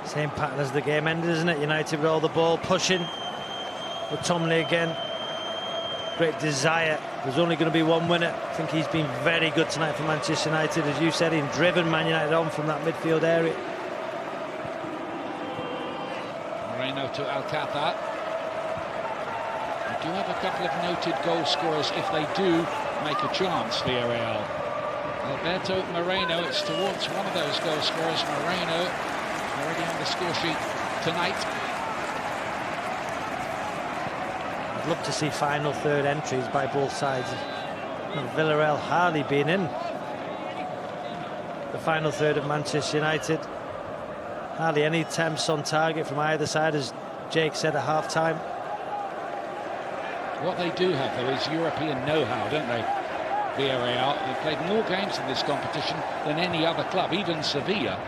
Same pattern as the game ended, isn't it? United roll the ball, pushing. With Tomley again. Great desire. There's only going to be one winner. I think he's been very good tonight for Manchester United, as you said, in driven Man United on from that midfield area. Moreno to Alcázar. We do have a couple of noted goal scorers if they do make a chance, Villarreal. Alberto Moreno, it's towards one of those goal scorers. Moreno already on the score sheet tonight. I'd love to see final third entries by both sides. And Villarreal hardly been in the final third of Manchester United. Hardly any attempts on target from either side, as Jake said at half-time. What they do have, though, is European know-how, don't they? Villarreal, they've played more games in this competition than any other club, even Sevilla.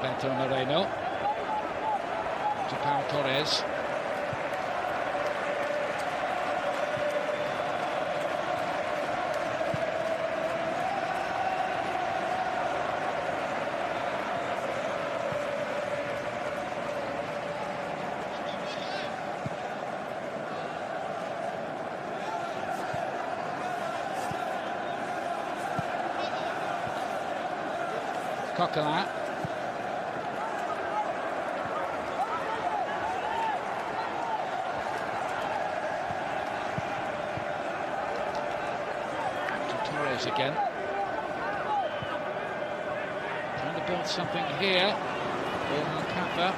Alberto Moreno to Pau Torres. Coquelin. Torres again. Trying to build something here. Alcázar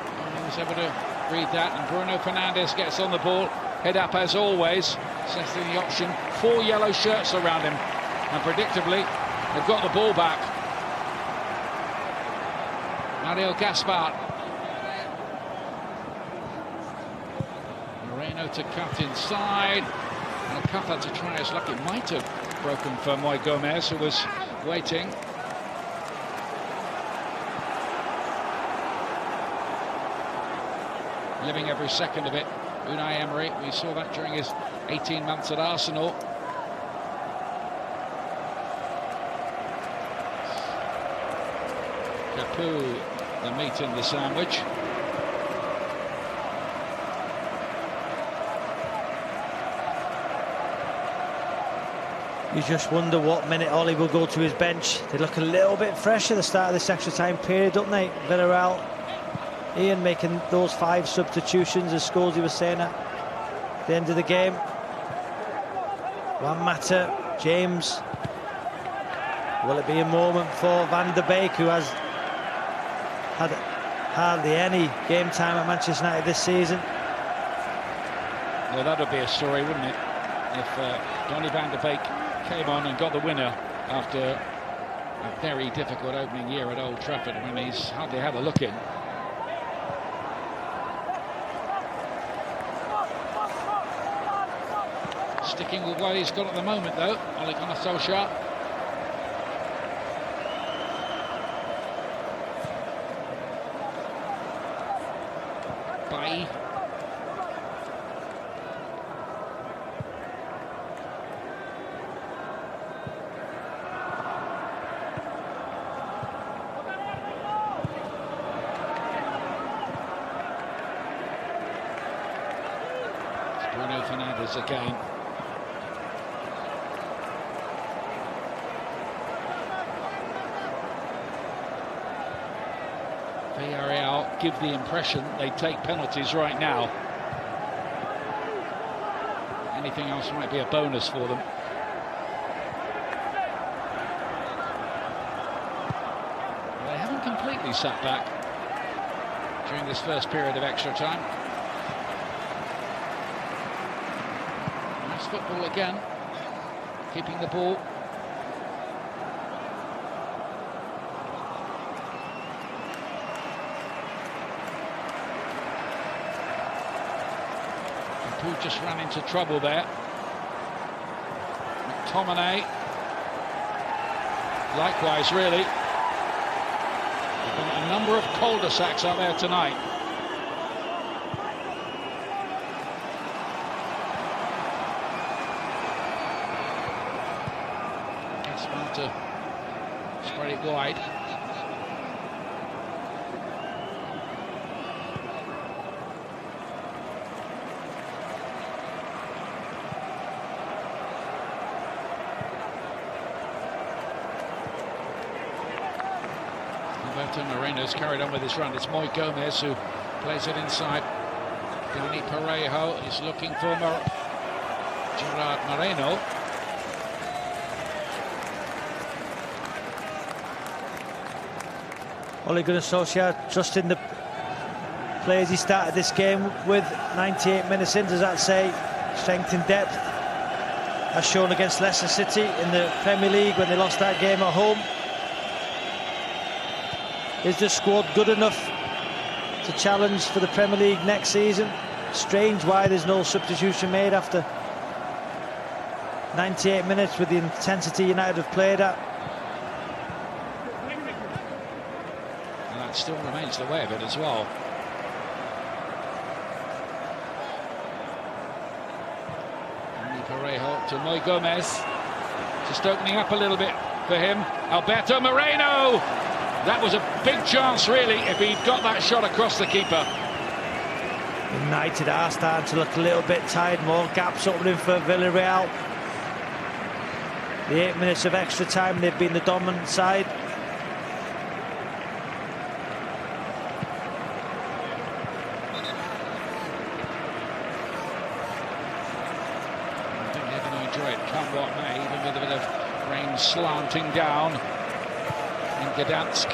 was able to read that, and Bruno Fernandes gets on the ball. Head up as always. Setting the option. 4 yellow shirts around him. And predictably, they've got the ball back. Mario Gaspar. Moreno to cut inside. And Alcázar to try his luck. It might have broken for Moy Gomez, who was waiting. Living every second of it. Unai Emery, we saw that during his 18 months at Arsenal. Capoue, the meat in the sandwich. You just wonder what minute Ollie will go to his bench. They look a little bit fresh at the start of this extra time period, don't they? Villarreal, Ian making those 5 substitutions, as Scholesy was saying at the end of the game. Juan Mata, James. Will it be a moment for Van der Beek, who has had hardly any game time at Manchester United this season? Well, that would be a story, wouldn't it? If Donny Van der Beek came on and got the winner after a very difficult opening year at Old Trafford, when he's hardly had a look in. Sticking with what he's got at the moment, though, Ole Gunnar Solskjaer. Bailly. Bruno Fernandes again. Villarreal give the impression they take penalties right now. Anything else might be a bonus for them. They haven't completely sat back during this first period of extra time. Nice football again, keeping the ball. Who just ran into trouble there. McTominay. Likewise, really. There's been a number of cul-de-sacs out there tonight. It's smart to spread it wide. Moreno's carried on with his run. It's Moy Gomez who plays it inside. Dani Parejo is looking for Gerard Moreno. Ole Gunnar Solskjaer trusting the players he started this game with. 98 minutes in, does that say strength and depth? As shown against Leicester City in the Premier League when they lost that game at home. Is the squad good enough to challenge for the Premier League next season? Strange why there's no substitution made after 98 minutes with the intensity United have played at. And that still remains the way of it as well. Dani Parejo to Moy Gomez. Just opening up a little bit for him. Alberto Moreno! That was a big chance, really, if he'd got that shot across the keeper. United are starting to look a little bit tired. More gaps opening for Villarreal. The 8 minutes of extra time, they've been the dominant side. I think they're going to enjoy it, come what may, even with a bit of rain slanting down in Gdansk.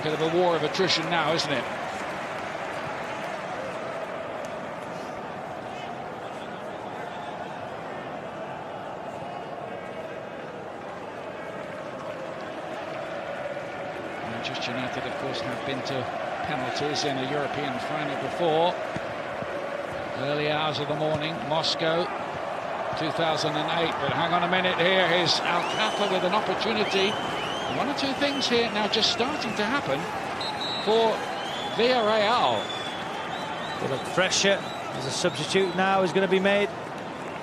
Bit of a war of attrition now, isn't it? Manchester United, of course, have been to penalties in a European final before. Early hours of the morning, Moscow, 2008. But hang on a minute here, here's Alcapa with an opportunity. One or two things here now just starting to happen for Villarreal. Bit of pressure. There's a substitute now is going to be made.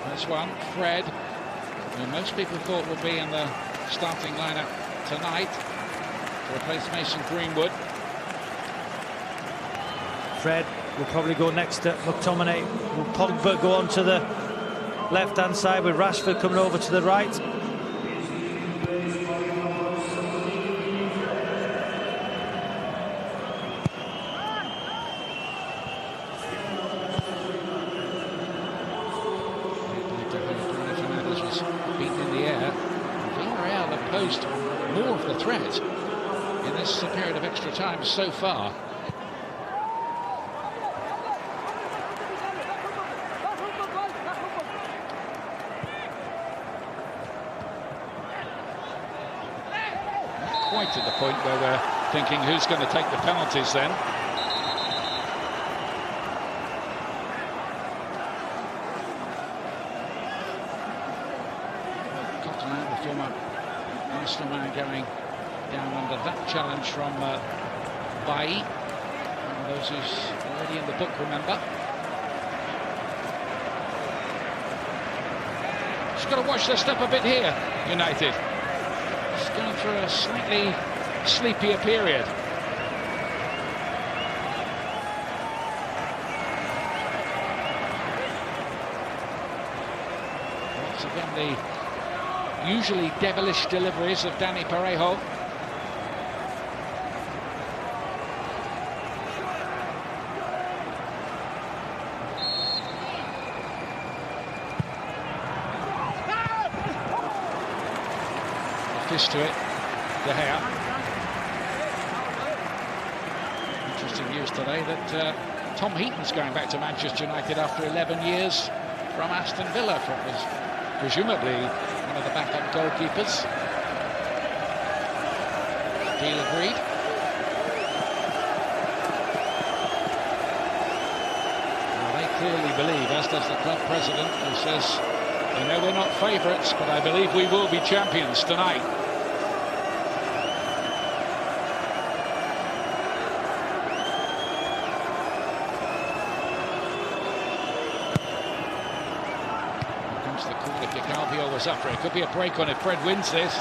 That's one, Fred, who most people thought would be in the starting lineup tonight to replace Mason Greenwood. Fred will probably go next to McTominay. Will Pogba go on to the left-hand side with Rashford coming over to the right? Was beaten in the air. Villarreal have posed more of the threat in this period of extra time so far. Not quite to the point where we're thinking who's going to take the penalties then. The former Arsenal man going down under that challenge from Bailly. One of those who's already in the book, remember. Just got to watch their step a bit here, United. Just going through a slightly sleepier period. Once again, the usually devilish deliveries of Dani Parejo. A fist to it, De Gea. Interesting news today that Tom Heaton's going back to Manchester United after 11 years from Aston Villa. It was presumably one of the backup goalkeepers. Deal agreed. Well, they clearly believe, as does the club president, who says, you know, we're not favourites, but I believe we will be champions tonight. The corner kick, Albiol was up for it. Could be a break on if Fred wins this.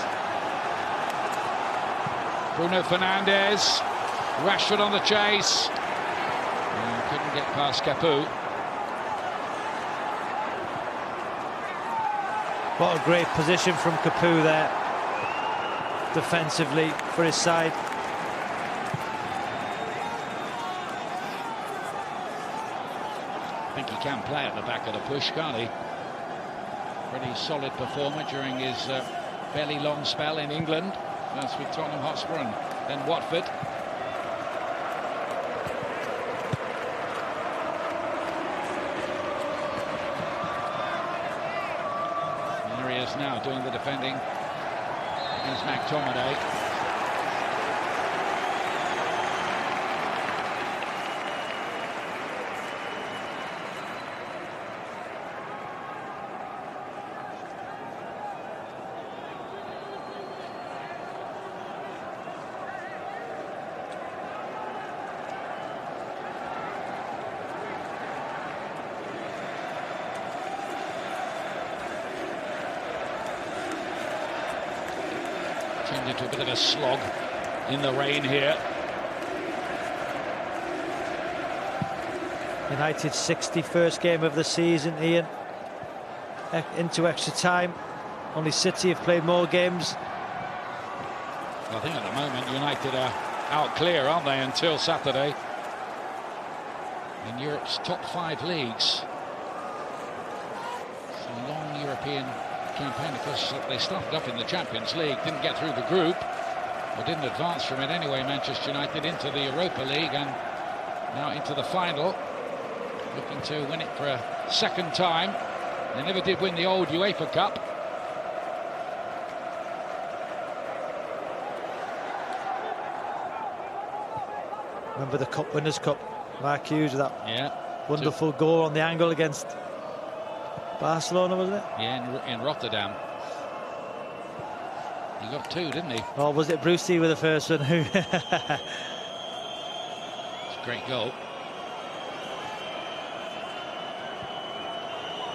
Bruno Fernandes, Rashford on the chase. Couldn't get past Capu. What a great position from Capu there, defensively for his side. I think he can play at the back of the push, can't he? Pretty solid performer during his fairly long spell in England, first with Tottenham Hotspur and then Watford. There he is now doing the defending against McTominay. Turned into a bit of a slog in the rain here. United's 61st game of the season, Ian. Into extra time. Only City have played more games. I think at the moment United are out clear, aren't they, until Saturday in Europe's top 5 leagues. It's a long European campaign. Of course, they started off in the Champions League, didn't get through the group, or didn't advance from it anyway, Manchester United, into the Europa League and now into the final, looking to win it for a second time. They never did win the old UEFA Cup. Remember the Cup Winners' Cup, Mark Hughes with that wonderful goal on the angle against Barcelona, wasn't it? Yeah, in Rotterdam. He got 2, didn't he? Or was it Brucey with the first one? It's a great goal.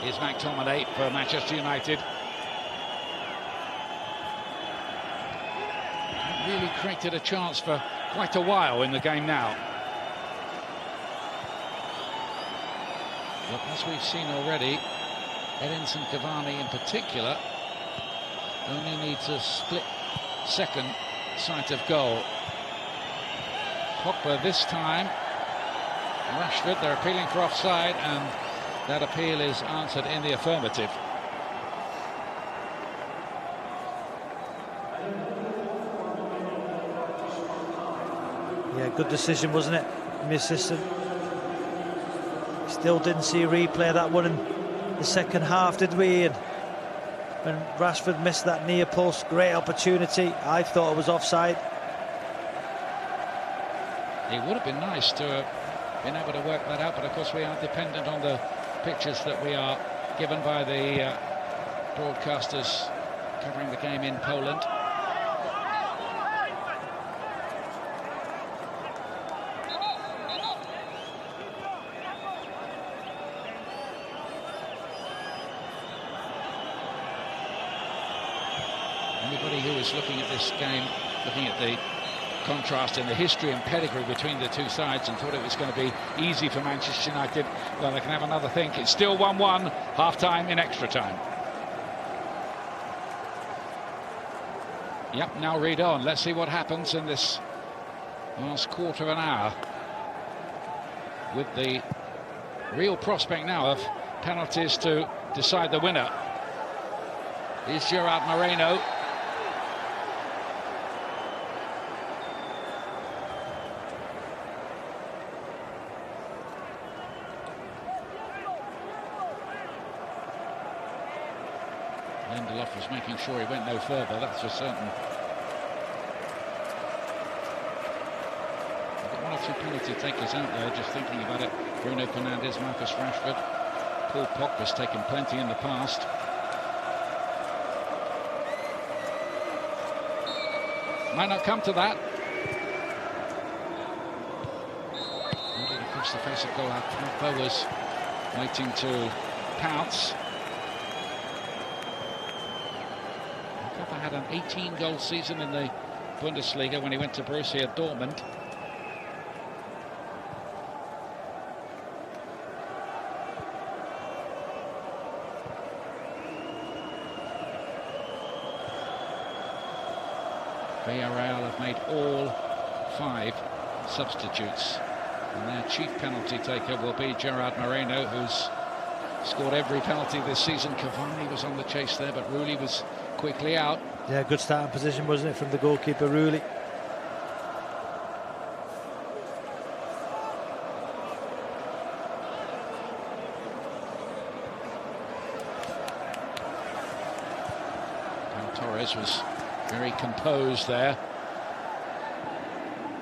Here's McTominay for Manchester United. Really created a chance for quite a while in the game now. But as we've seen already, Edinson Cavani in particular only needs a split-second sight of goal. Pogba this time. Rashford, they're appealing for offside, and that appeal is answered in the affirmative. Yeah, good decision, wasn't it, from the assistant? Still didn't see a replay of that one in the second half, did we? And when Rashford missed that near post, great opportunity. I thought it was offside. It would have been nice to have been able to work that out, but of course we are dependent on the pictures that we are given by the broadcasters covering the game in Poland. Anybody who is looking at this game, looking at the contrast in the history and pedigree between the two sides and thought it was going to be easy for Manchester United, well, they can have another think. It's still 1-1, half-time in extra time. Yep, now read on. Let's see what happens in this last quarter of an hour, with the real prospect now of penalties to decide the winner. Here's Gerard Moreno. Lindelof was making sure he went no further, that's for certain. We've got 1 or 2 penalty takers out there, just thinking about it. Bruno Fernandes, Marcus Rashford, Paul Pogba's taken plenty in the past. Might not come to that. Nodded across the face of goal. Pogba was waiting to pounce. Pogba had an 18-goal season in the Bundesliga when he went to Borussia Dortmund. Villarreal have made all 5 substitutes, and their chief penalty taker will be Gerard Moreno, who's scored every penalty this season. Cavani was on the chase there, but Rulli was quickly out. Yeah, good starting position, wasn't it, from the goalkeeper, Rulli? Torres was very composed there.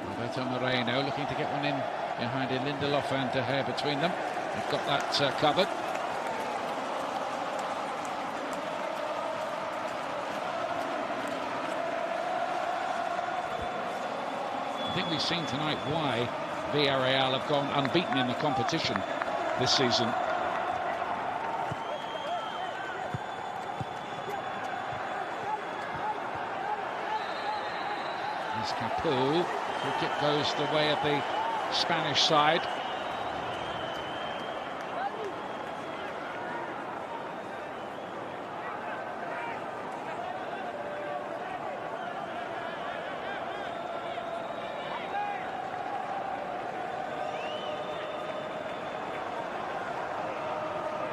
Alberto Moreno looking to get one in behind Lindelof and De Gea between them. They've got that covered. I think we've seen tonight why Villarreal have gone unbeaten in the competition this season. Capu, free kick goes the way of the Spanish side.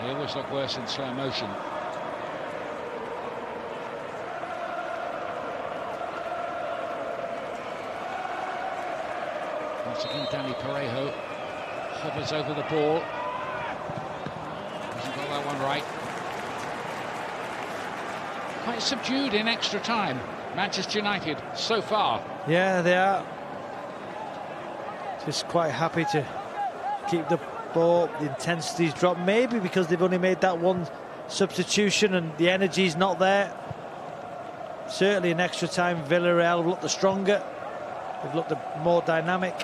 They always look worse in slow motion. Once again, Danny Parejo hovers over the ball. Hasn't got that one right. Quite subdued in extra time, Manchester United, so far. Yeah, they are. just quite happy to keep the ball. The intensity's dropped, maybe because they've only made that one substitution and the energy's not there. Certainly in extra time, Villarreal have looked the stronger. They've looked the more dynamic.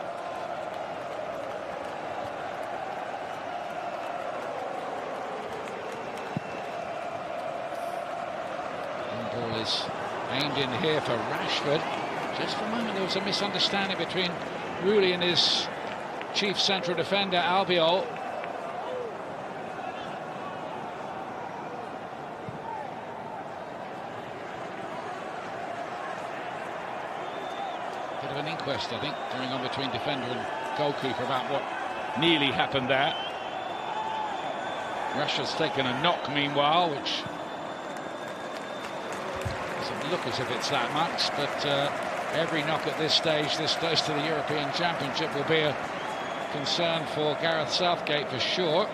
The ball is aimed in here for Rashford. Just for a moment, there was a misunderstanding between Rulli and his chief central defender, Albiol. Bit of an inquest, I think, going on between defender and goalkeeper about what nearly happened there. Rashford's taken a knock meanwhile, which doesn't look as if it's that much, but every knock at this stage, this close to the European Championship, will be a concern for Gareth Southgate for sure.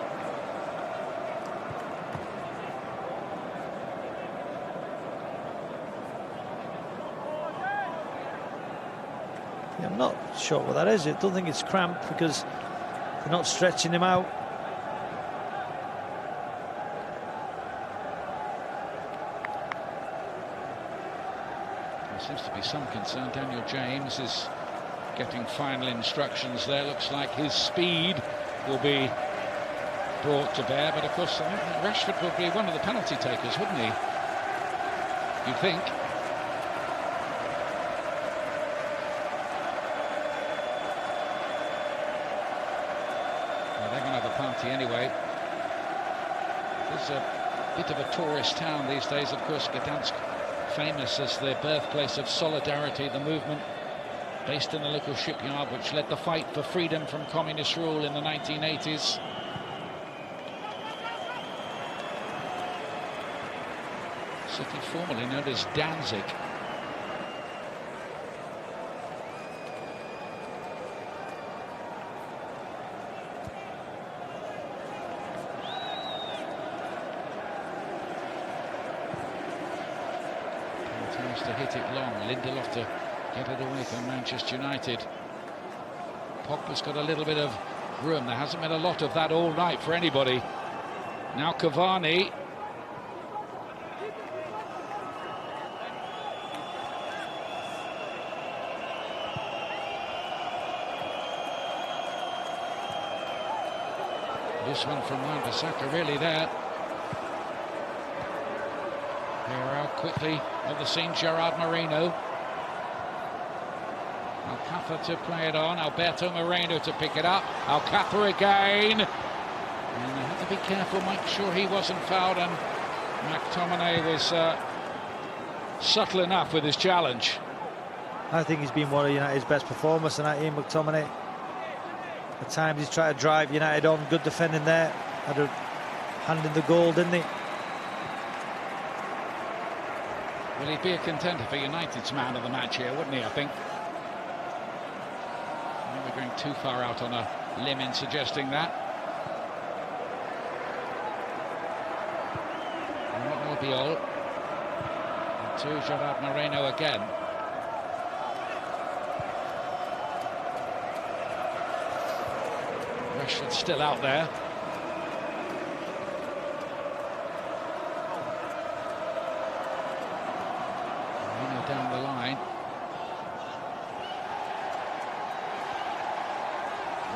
Yeah, I'm not sure what that is. I don't think it's cramp because they're not stretching him out. There seems to be some concern. Daniel James is getting final instructions there. Looks like his speed will be brought to bear, but of course I think Rashford would be one of the penalty takers, wouldn't he? You'd think. Well, they're going to have a party anyway. It's a bit of a tourist town these days, of course. Gdansk, famous as the birthplace of Solidarity, the movement based in the local shipyard which led the fight for freedom from communist rule in the 1980s. City formerly known as Gdansk. Tries to hit it long. Lindelof to get it away from Manchester United. Pogba's got a little bit of room. There hasn't been a lot of that all night for anybody. Now Cavani. This one from Wan-Bissaka really there. Villarreal quickly on the scene. Gerard Moreno. Alcácer to play it on. Alberto Moreno to pick it up. Alcácer again. And they had to be careful, make sure he wasn't fouled, and McTominay was subtle enough with his challenge. I think he's been one of United's best performers tonight, Ian McTominay. At times he's tried to drive United on. Good defending there. Had a hand in the goal, didn't he? Will he be a contender for United's man of the match here, wouldn't he, I think? I think we're going too far out on a limb in suggesting that. Albiol. And to Gerard Moreno again. Rashford still out there. Moreno down the line.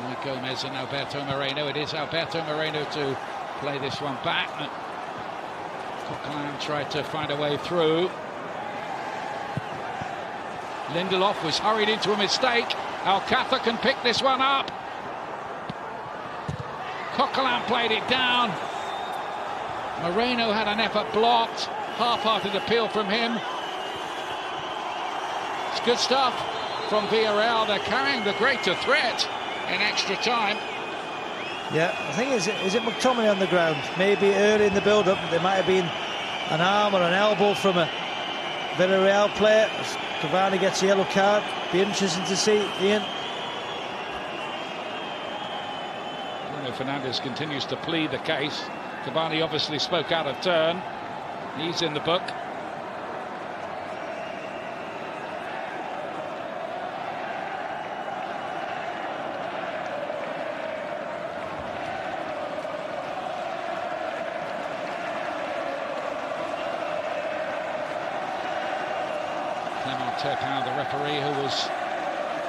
Rui Gomez and Alberto Moreno. It is Alberto Moreno to play this one back. Coquelin tried to find a way through. Lindelof was hurried into a mistake. Alcácer can pick this one up. Coquelin played it down. Moreno had an effort blocked. Half-hearted appeal from him. It's good stuff from Villarreal. They're carrying the greater threat in extra time. Yeah, I think is it McTominay on the ground? Maybe early in the build-up there might have been an arm or an elbow from a Villarreal player. As Cavani gets a yellow card. Be interesting to see, Ian. Fernandes continues to plead the case. Cavani obviously spoke out of turn. He's in the book. Clément Turpin, the referee, who was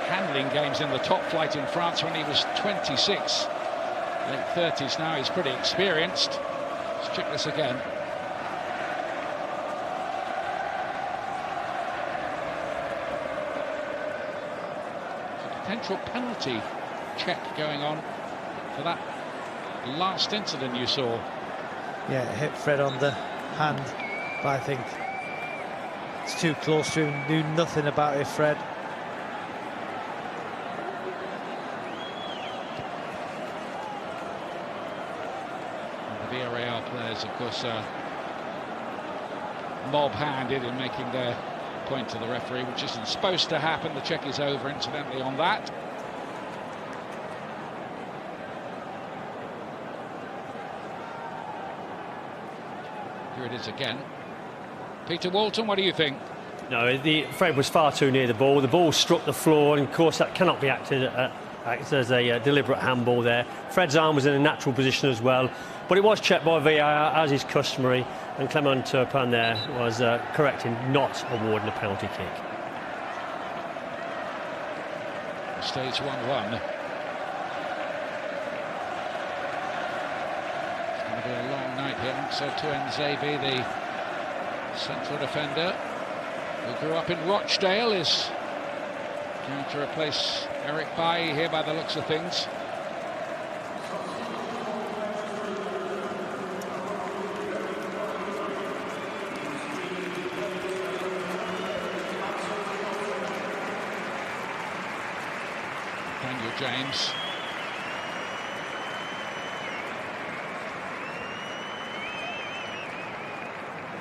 handling games in the top flight in France when he was 26, late 30s now. He's pretty experienced. Let's check this again. Potential penalty check going on for that last incident you saw. Yeah, it hit Fred on the hand, but I think it's too close to him. Knew nothing about it, Fred. And the Villarreal players, of course, are mob-handed in making their point to the referee, which isn't supposed to happen. The check is over, incidentally, on that. Here it is again. Peter Walton, what do you think? No, Fred was far too near the ball. The ball struck the floor, and of course that cannot be acted as a deliberate handball there. Fred's arm was in a natural position as well, but it was checked by VAR as is customary, and Clément Turpin there was correct in not awarding a penalty kick. Stays 1-1. It's going to be a long night here. So Tuanzebe, the central defender, who grew up in Rochdale, is going to replace Eric Bailly here by the looks of things. Daniel James.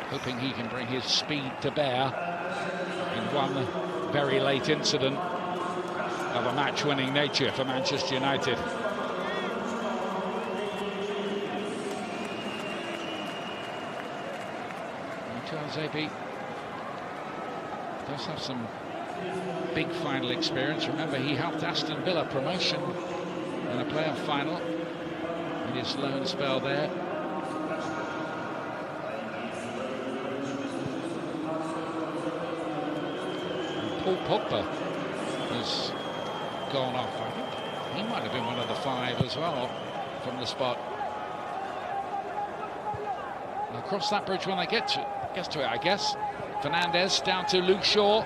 Hoping he can bring his speed to bear in one very late incident of a match-winning nature for Manchester United. Tuanzebe does have some big final experience. Remember, he helped Aston Villa promotion in a playoff final in his loan spell there. Paul Pogba has gone off. I think he might have been one of the 5 as well from the spot. They'll cross that bridge when they gets to it, I guess. Fernandez down to Luke Shaw.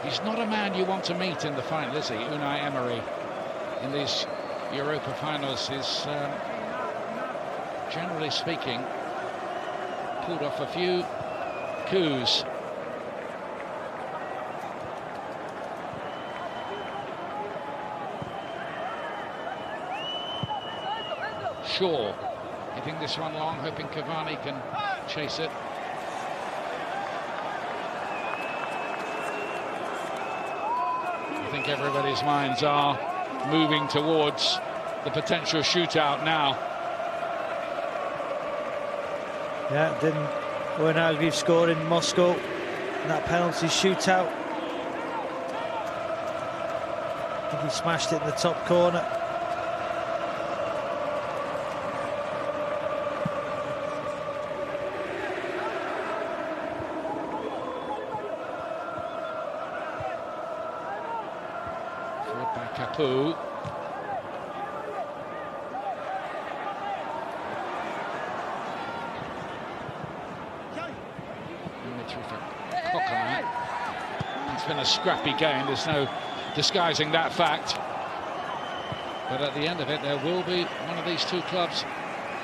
He's not a man you want to meet in the final, is he? Unai Emery in these Europa finals is, generally speaking, pulled off a few coups. Shaw hitting this one long, hoping Cavani can chase it. I think everybody's minds are moving towards the potential shootout now. Yeah, didn't Wijnaldum scored in Moscow in that penalty shootout. I think he smashed it in the top corner. Capu. It's been a scrappy game, there's no disguising that fact. But at the end of it, there will be one of these two clubs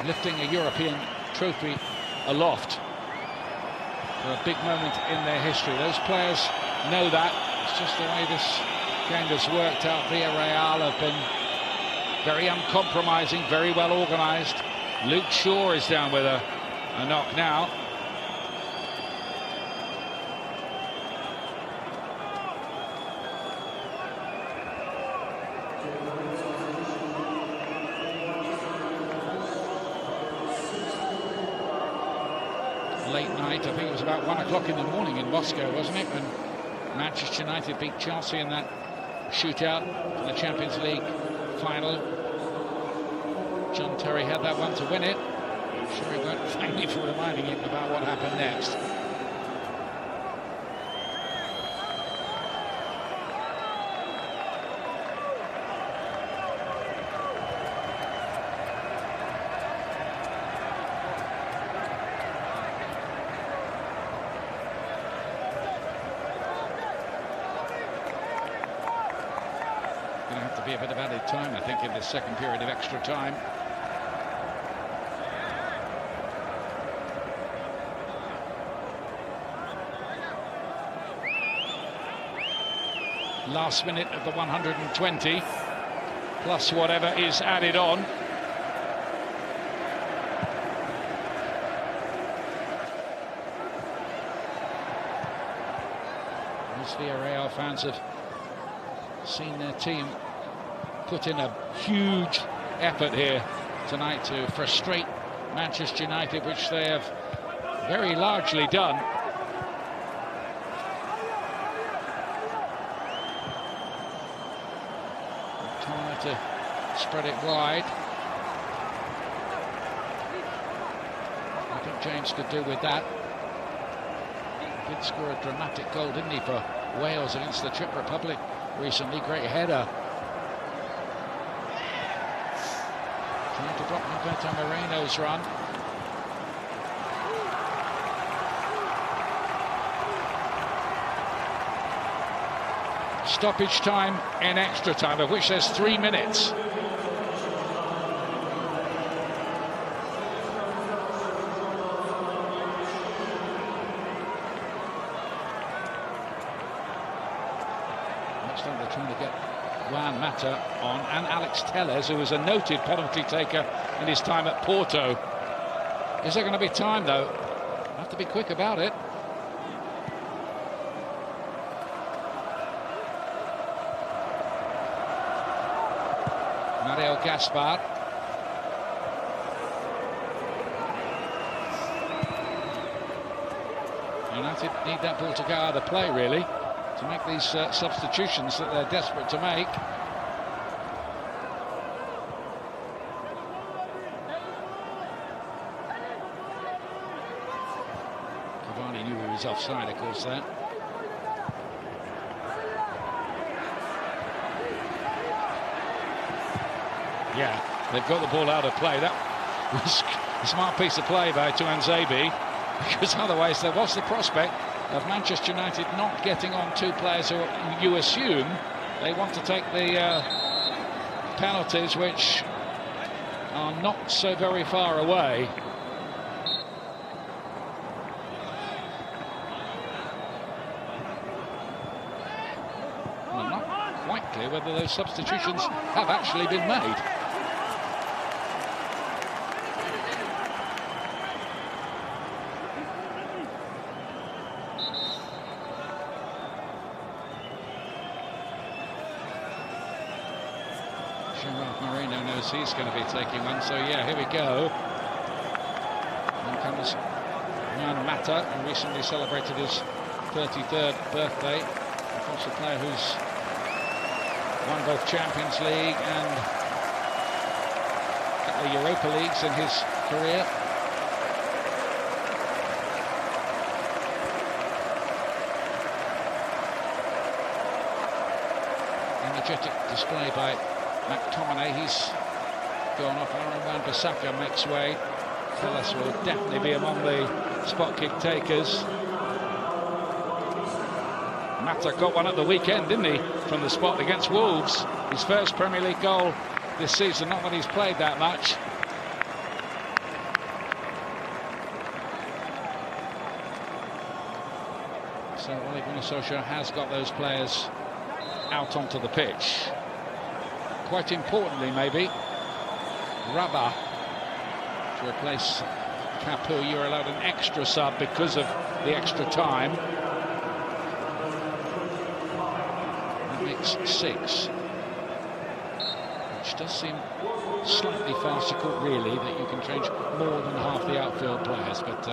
lifting a European trophy aloft for a big moment in their history. Those players know that. It's just the way this game has worked out. Villarreal have been very uncompromising, very well organised. Luke Shaw is down with a knock now. late night. I think it was about 1 o'clock in the morning in Moscow, wasn't it, when Manchester United beat Chelsea in that shootout in the Champions League final. John Terry had that one to win it. I'm sure he won't thank me for reminding him about what happened next. Going to have to be a bit of added time, I think, in this second period of extra time. Last minute of the 120, plus whatever is added on. As Villarreal fans have seen their team put in a huge effort here tonight to frustrate Manchester United, which they have very largely done. Trying to spread it wide. I think James could do with that. He did score a dramatic goal, didn't he, for Wales against the Czech Republic recently. Great header. Trying to block Humberto Moreno's run. Stoppage time in extra time, of which there's 3 minutes. Looks like they're trying to get Juan Mata on, and Alex Telles, who was a noted penalty taker in his time at Porto. Is there going to be time, though? Have to be quick about it. Mario Gaspar. United need that ball to go out of play, really, to make these substitutions that they're desperate to make. Cavani knew he was offside, of course, there. Yeah, they've got the ball out of play. That was a smart piece of play by Tuanzebe, because otherwise there was the prospect of Manchester United not getting on two players who you assume they want to take the penalties, which are not so very far away. I'm not quite clear whether those substitutions have actually been made. Moreno knows he's going to be taking one, so yeah, here we go. Here comes Juan Mata, who recently celebrated his 33rd birthday. Of course, a player who's won both Champions League and a couple of Europa Leagues in his career. Energetic display by McTominay. He's gone off. Aaron Wan-Bissaka makes way. Telles will definitely be among the spot kick takers. Mata got one at the weekend, didn't he, from the spot against Wolves. His first Premier League goal this season, not that he's played that much. So Ole Gunnar Solskjaer has got those players out onto the pitch. Quite importantly, maybe, Rabah to replace Capu. You're allowed an extra sub because of the extra time. That makes 6, which does seem slightly farcical, really, that you can change more than half the outfield players, but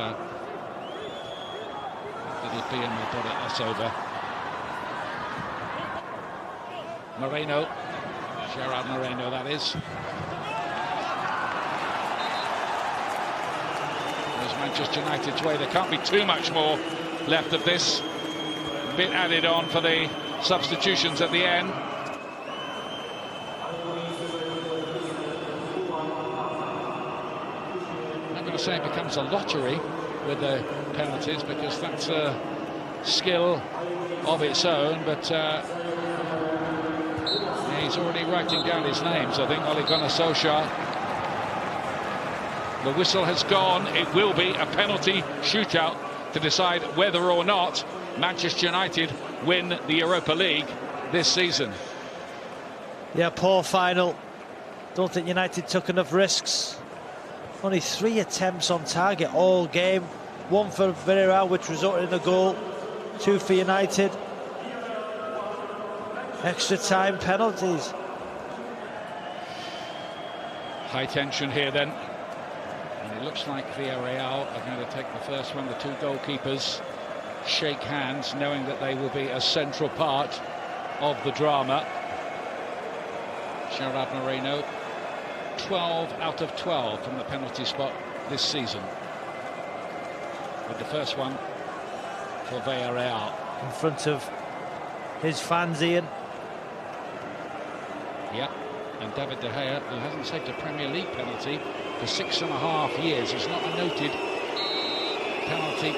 Little Pian will put us over. Moreno, Gerard Moreno, that is. There's Manchester United's way. There can't be too much more left of this. A bit added on for the substitutions at the end. I'm going to say it becomes a lottery with the penalties, because that's a skill of its own, but he's already writing down his names, I think, Ole Gunnar Solskjaer. The whistle has gone. It will be a penalty shootout to decide whether or not Manchester United win the Europa League this season. Yeah, poor final. Don't think United took enough risks. Only 3 attempts on target all game. 1 for Villarreal, which resulted in a goal. 2 for United. Extra time penalties. High tension here then. And it looks like Villarreal are going to take the first one. The 2 goalkeepers shake hands, knowing that they will be a central part of the drama. Gerard Moreno, 12 out of 12 from the penalty spot this season. With the first one for Villarreal. In front of his fans, Ian. Yeah, and David De Gea, who hasn't saved a Premier League penalty for 6.5 years, is not a noted penalty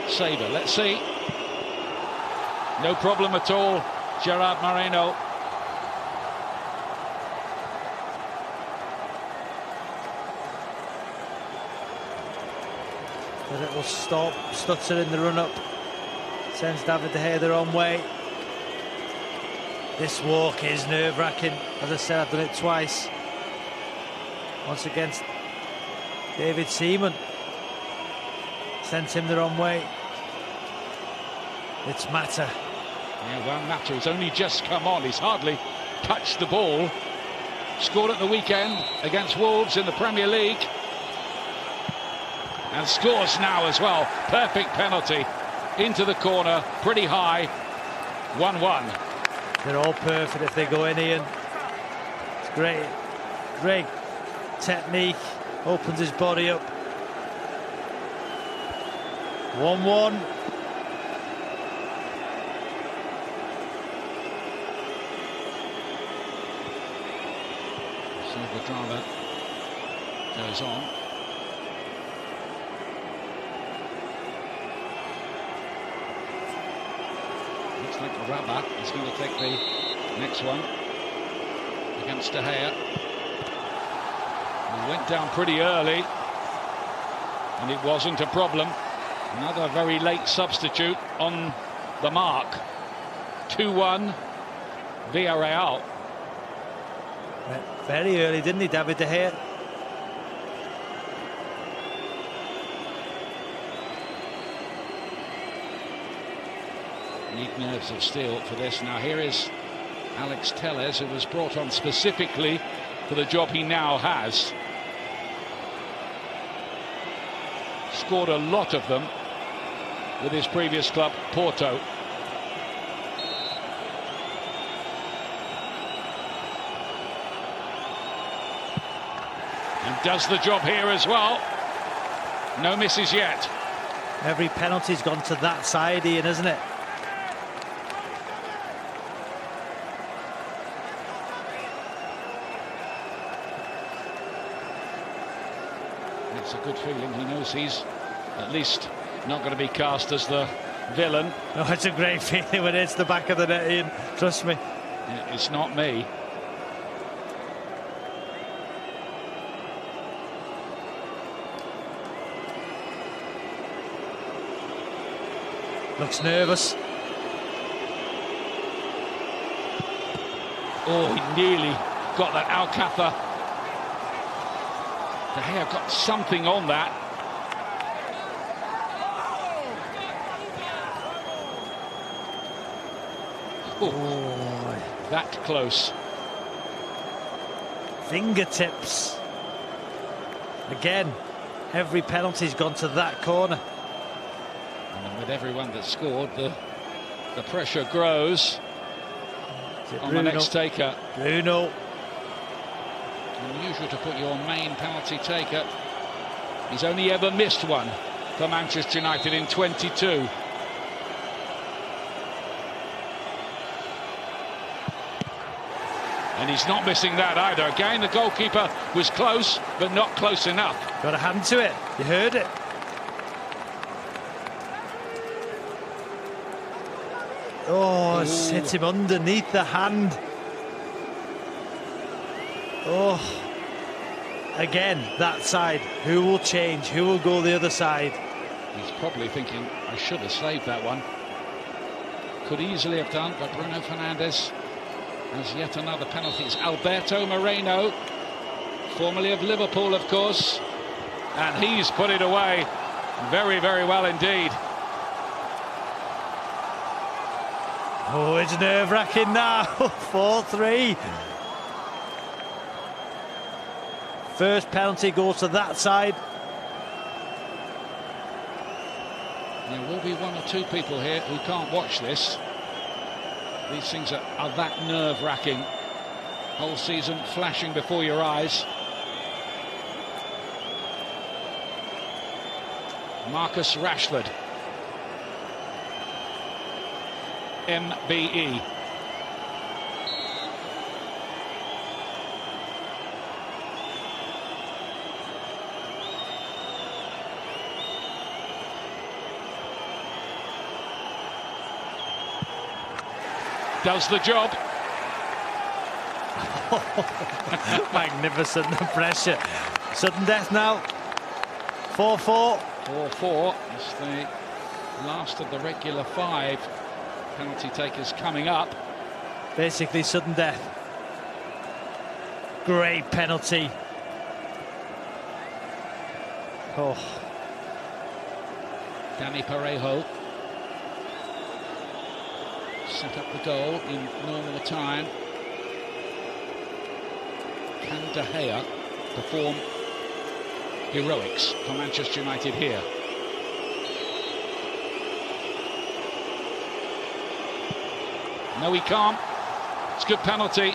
saver. Let's see. No problem at all, Gerard Moreno. A little stop, stutter in the run-up. Sends David De Gea the wrong way. This walk is nerve-wracking. As I said, I've done it twice. Once against David Seaman. Sent him the wrong way. It's Mata. Yeah, well, Mata has only just come on. He's hardly touched the ball. Scored at the weekend against Wolves in the Premier League. And scores now as well. Perfect penalty. Into the corner, pretty high. 1-1. They're all perfect if they go in, Ian. It's great. Great technique. Opens his body up. 1-1. So the drama goes on. Looks like Rabat is going to take the next one against De Gea. He went down pretty early, and it wasn't a problem. Another very late substitute on the mark. 2-1, Villarreal. Very early, didn't he, David De Gea? Need nerves of steel for this. Now here is Alex Telles, who was brought on specifically for the job he now has. Scored a lot of them with his previous club, Porto. And does the job here as well. No misses yet. Every penalty's gone to that side, Ian, isn't it? It's a good feeling. He knows he's at least not going to be cast as the villain. No, it's a great feeling when it's the back of the net, Ian. Trust me. It's not me. Looks nervous. Oh, he nearly got that Alcázar. De Gea got something on that. Oh, that close. Fingertips. Again, every penalty's gone to that corner. And And with everyone that scored, the pressure grows on the next taker. Bruno. Unusual to put your main penalty taker. He's only ever missed one for Manchester United in 22. And he's not missing that either. Again, the goalkeeper was close, but not close enough. Got a hand to it. You heard it. Oh, it's hit him underneath the hand. Oh. Again, that side. Who will change? Who will go the other side? He's probably thinking, I should have saved that one. Could easily have done, but Bruno Fernandes has yet another penalty. It's Alberto Moreno, formerly of Liverpool, of course, and he's put it away very, very well indeed. Oh, it's nerve-wracking now. 4-3. First penalty goes to that side. There will be one or two people here who can't watch this. These things are that nerve-wracking. Whole season flashing before your eyes. Marcus Rashford. MBE. Does the job. Magnificent, the pressure. Sudden death now. 4-4. 4-4. It's the last of the regular 5 penalty takers coming up. Basically sudden death. Great penalty. Oh. Dani Parejo set up the goal in normal time. Can De Gea perform heroics for Manchester United here? No, he can't. It's a good penalty.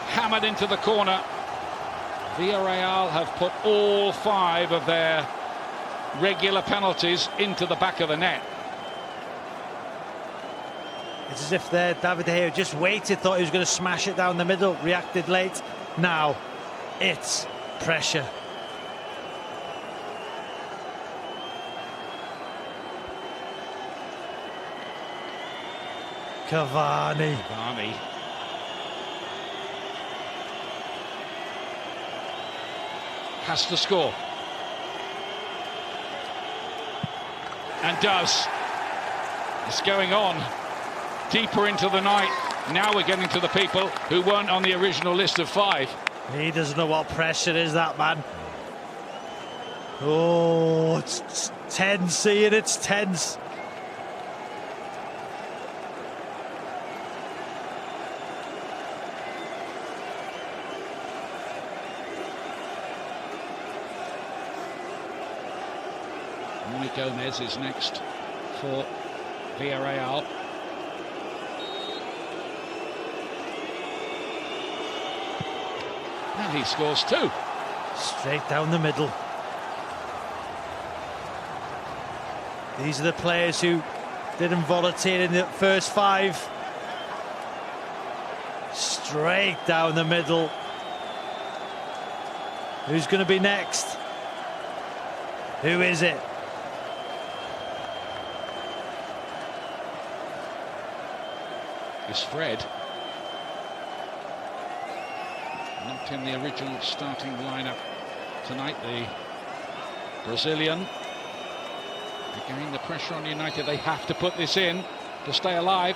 Hammered into the corner. Villarreal have put all 5 of their regular penalties into the back of the net. It's as if David De Gea just waited, thought he was going to smash it down the middle, reacted late. Now it's pressure. Cavani. Has to score. And does. It's going on deeper into the night. Now we're getting to the people who weren't on the original list of 5. He doesn't know what pressure is, that man. Oh, it's tense, Ian, it's tense. Mike Gomez is next for Villarreal. And he scores 2. Straight down the middle. These are the players who didn't volunteer in the first 5. Straight down the middle. Who's going to be next? Who is it? It's Fred. Not in the original starting lineup tonight, the Brazilian. Again, the pressure on United. They have to put this in to stay alive.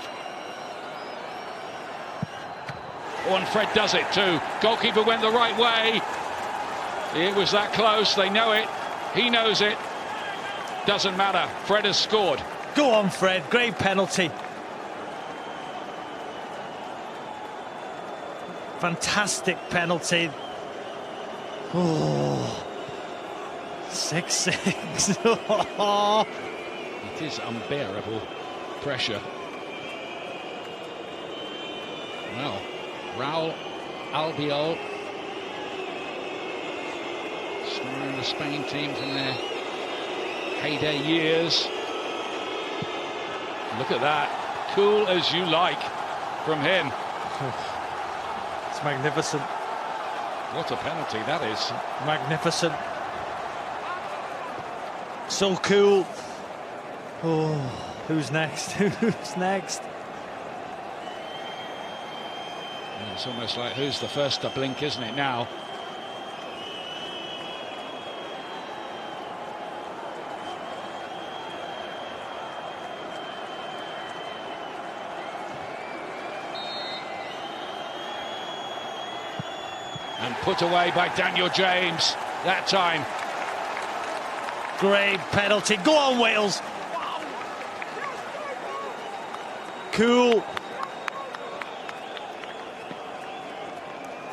Oh, and Fred does it too. Goalkeeper went the right way. It was that close. They know it. He knows it. Doesn't matter. Fred has scored. Go on, Fred. Great penalty. Fantastic penalty. Oh, 6-6. It is unbearable pressure. Well, Raul Albiol, scoring the Spain teams in their heyday years. Look at that, cool as you like from him. It's magnificent. What a penalty that is. Magnificent. So cool. Oh, who's next? Who's next? It's almost like who's the first to blink, isn't it, now? And put away by Daniel James that time. Great penalty. Go on, Wales. Cool.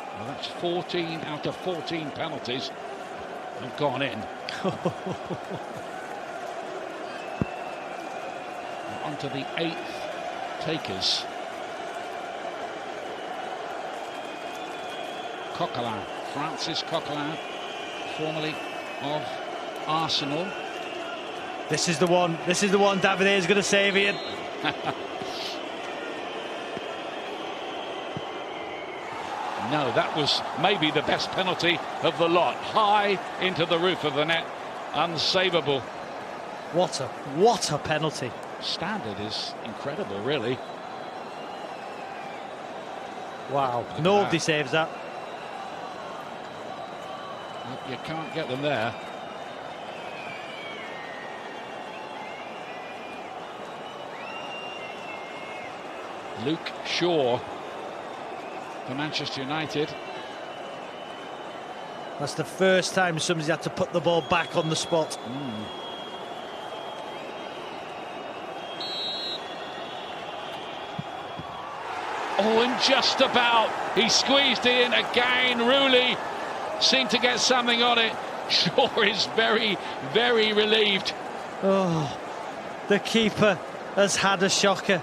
Well, that's 14 out of 14 penalties have gone in. On to the 8th takers. Coquelin, Francis Coquelin, formerly of Arsenal. This is the one. This is the one David is going to save, Ian. No, that was maybe the best penalty of the lot. High into the roof of the net, unsavable. What a penalty. Standard is incredible, really. Wow, nobody saves that. You can't get them there. Luke Shaw for Manchester United. That's the first time somebody's had to put the ball back on the spot. Oh, and just about. He squeezed in again. Rooley seemed to get something on it. Shaw is very, very relieved. Oh, the keeper has had a shocker.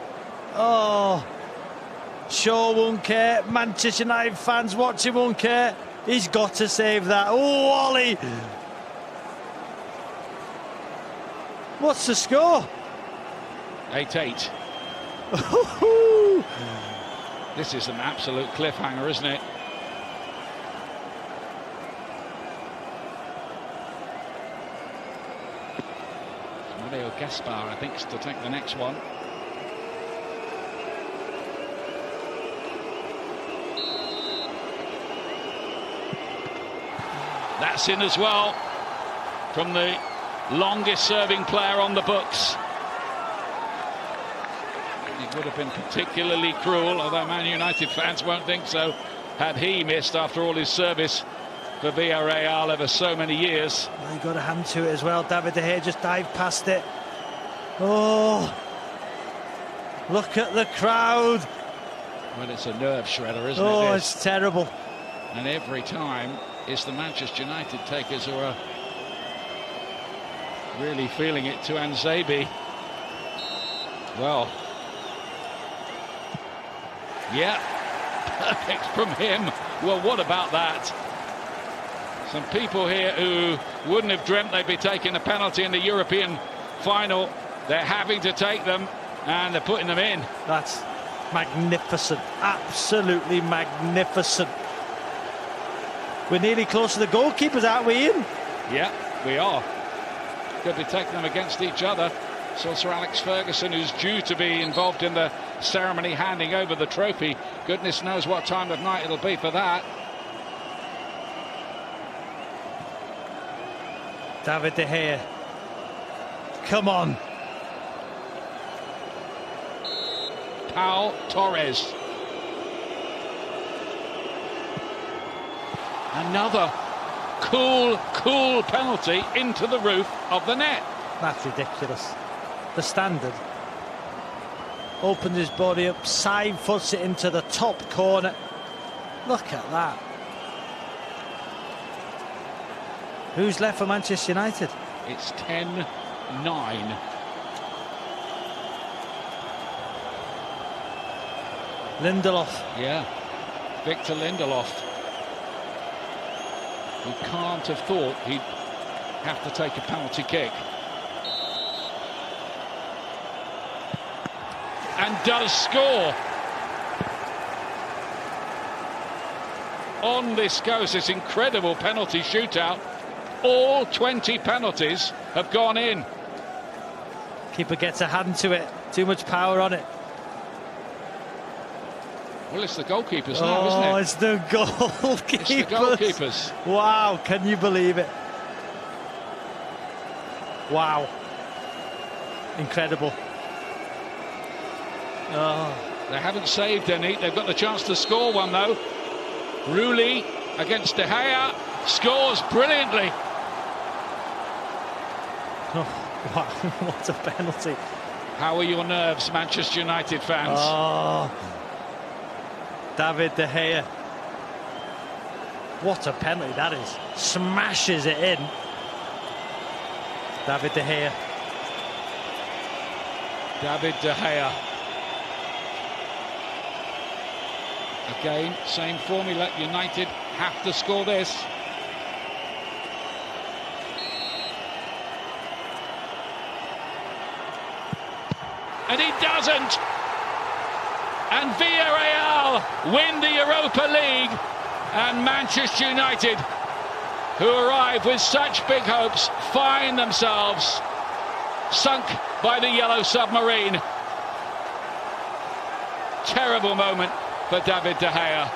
Oh, Shaw won't care. Manchester United fans watching won't care. He's got to save that. Oh, Ollie. What's the score? 8-8. This is an absolute cliffhanger, isn't it? Mario Gaspar, I think, is to take the next one. That's in as well from the longest serving player on the books. It would have been particularly cruel, although Man United fans won't think so, had he missed after all his service for Villarreal over so many years. Well, he got a hand to it as well. David De Gea just dived past it. Oh, look at the crowd. Well, it's a nerve shredder, isn't it? Oh, it's terrible. And every time it's the Manchester United takers who are really feeling it to Anzabi. Well, yeah, perfect from him. Well, what about that? Some people here who wouldn't have dreamt they'd be taking a penalty in the European final, they're having to take them, and they're putting them in. That's magnificent, absolutely magnificent. We're nearly close to the goalkeepers, aren't we, Ian? Yeah, we are. Could be taking them against each other. So Sir Alex Ferguson, who's due to be involved in the ceremony handing over the trophy. Goodness knows what time of night it'll be for that. David De Gea. Come on. Pau Torres. Another cool penalty into the roof of the net. That's ridiculous. The standard. Opens his body up, side foots it into the top corner. Look at that. Who's left for Manchester United? It's 10-9. Lindelof. Yeah, Victor Lindelof. Who can't have thought he'd have to take a penalty kick. And does score. On this goes this incredible penalty shootout. All 20 penalties have gone in. Keeper gets a hand to it. Too much power on it. Well, it's the goalkeepers now, isn't it? It's the goalkeepers. It's the goalkeepers. Wow, can you believe it? Wow. Incredible. Oh. They haven't saved any. They've got the chance to score one, though. Rulli against De Gea scores brilliantly. Oh, wow, what a penalty. How are your nerves, Manchester United fans? Oh, David De Gea. What a penalty that is. Smashes it in. David De Gea. David De Gea. Again, same formula. United have to score this. And he doesn't. And Villarreal win the Europa League. And Manchester United, who arrive with such big hopes, find themselves sunk by the yellow submarine. Terrible moment for David De Gea.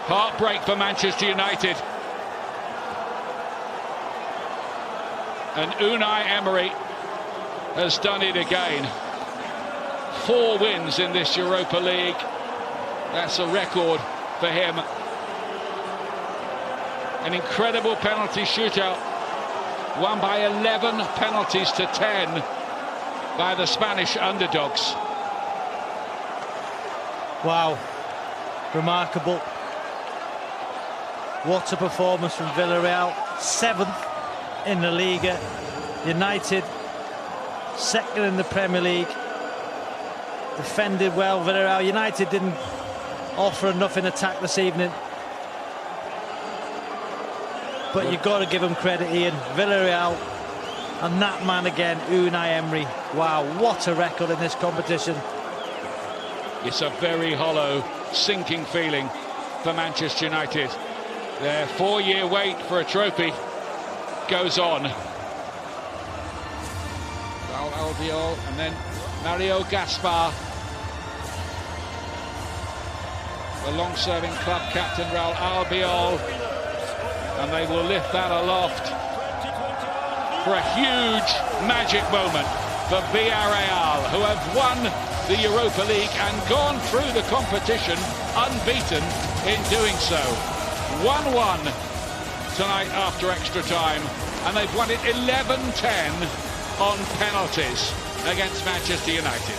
Heartbreak for Manchester United. And Unai Emery has done it again. 4 wins in this Europa League. That's a record for him. An incredible penalty shootout, won by 11 penalties to 10 by the Spanish underdogs. Wow, remarkable. What a performance from Villarreal. 7th in the Liga. United 2nd in the Premier League. Defended well. Villarreal. United didn't offer enough in attack this evening, but you've got to give them credit, Ian. Villarreal, and that man again, Unai Emery. Wow, what a record in this competition. It's a very hollow, sinking feeling for Manchester United. Their 4-year wait for a trophy goes on. Raul Albiol and then Mario Gaspar. The long-serving club captain Raul Albiol. And they will lift that aloft for a huge magic moment for Villarreal, who have won the Europa League and gone through the competition unbeaten in doing so. 1-1 tonight after extra time, and they've won it 11-10 on penalties against Manchester United.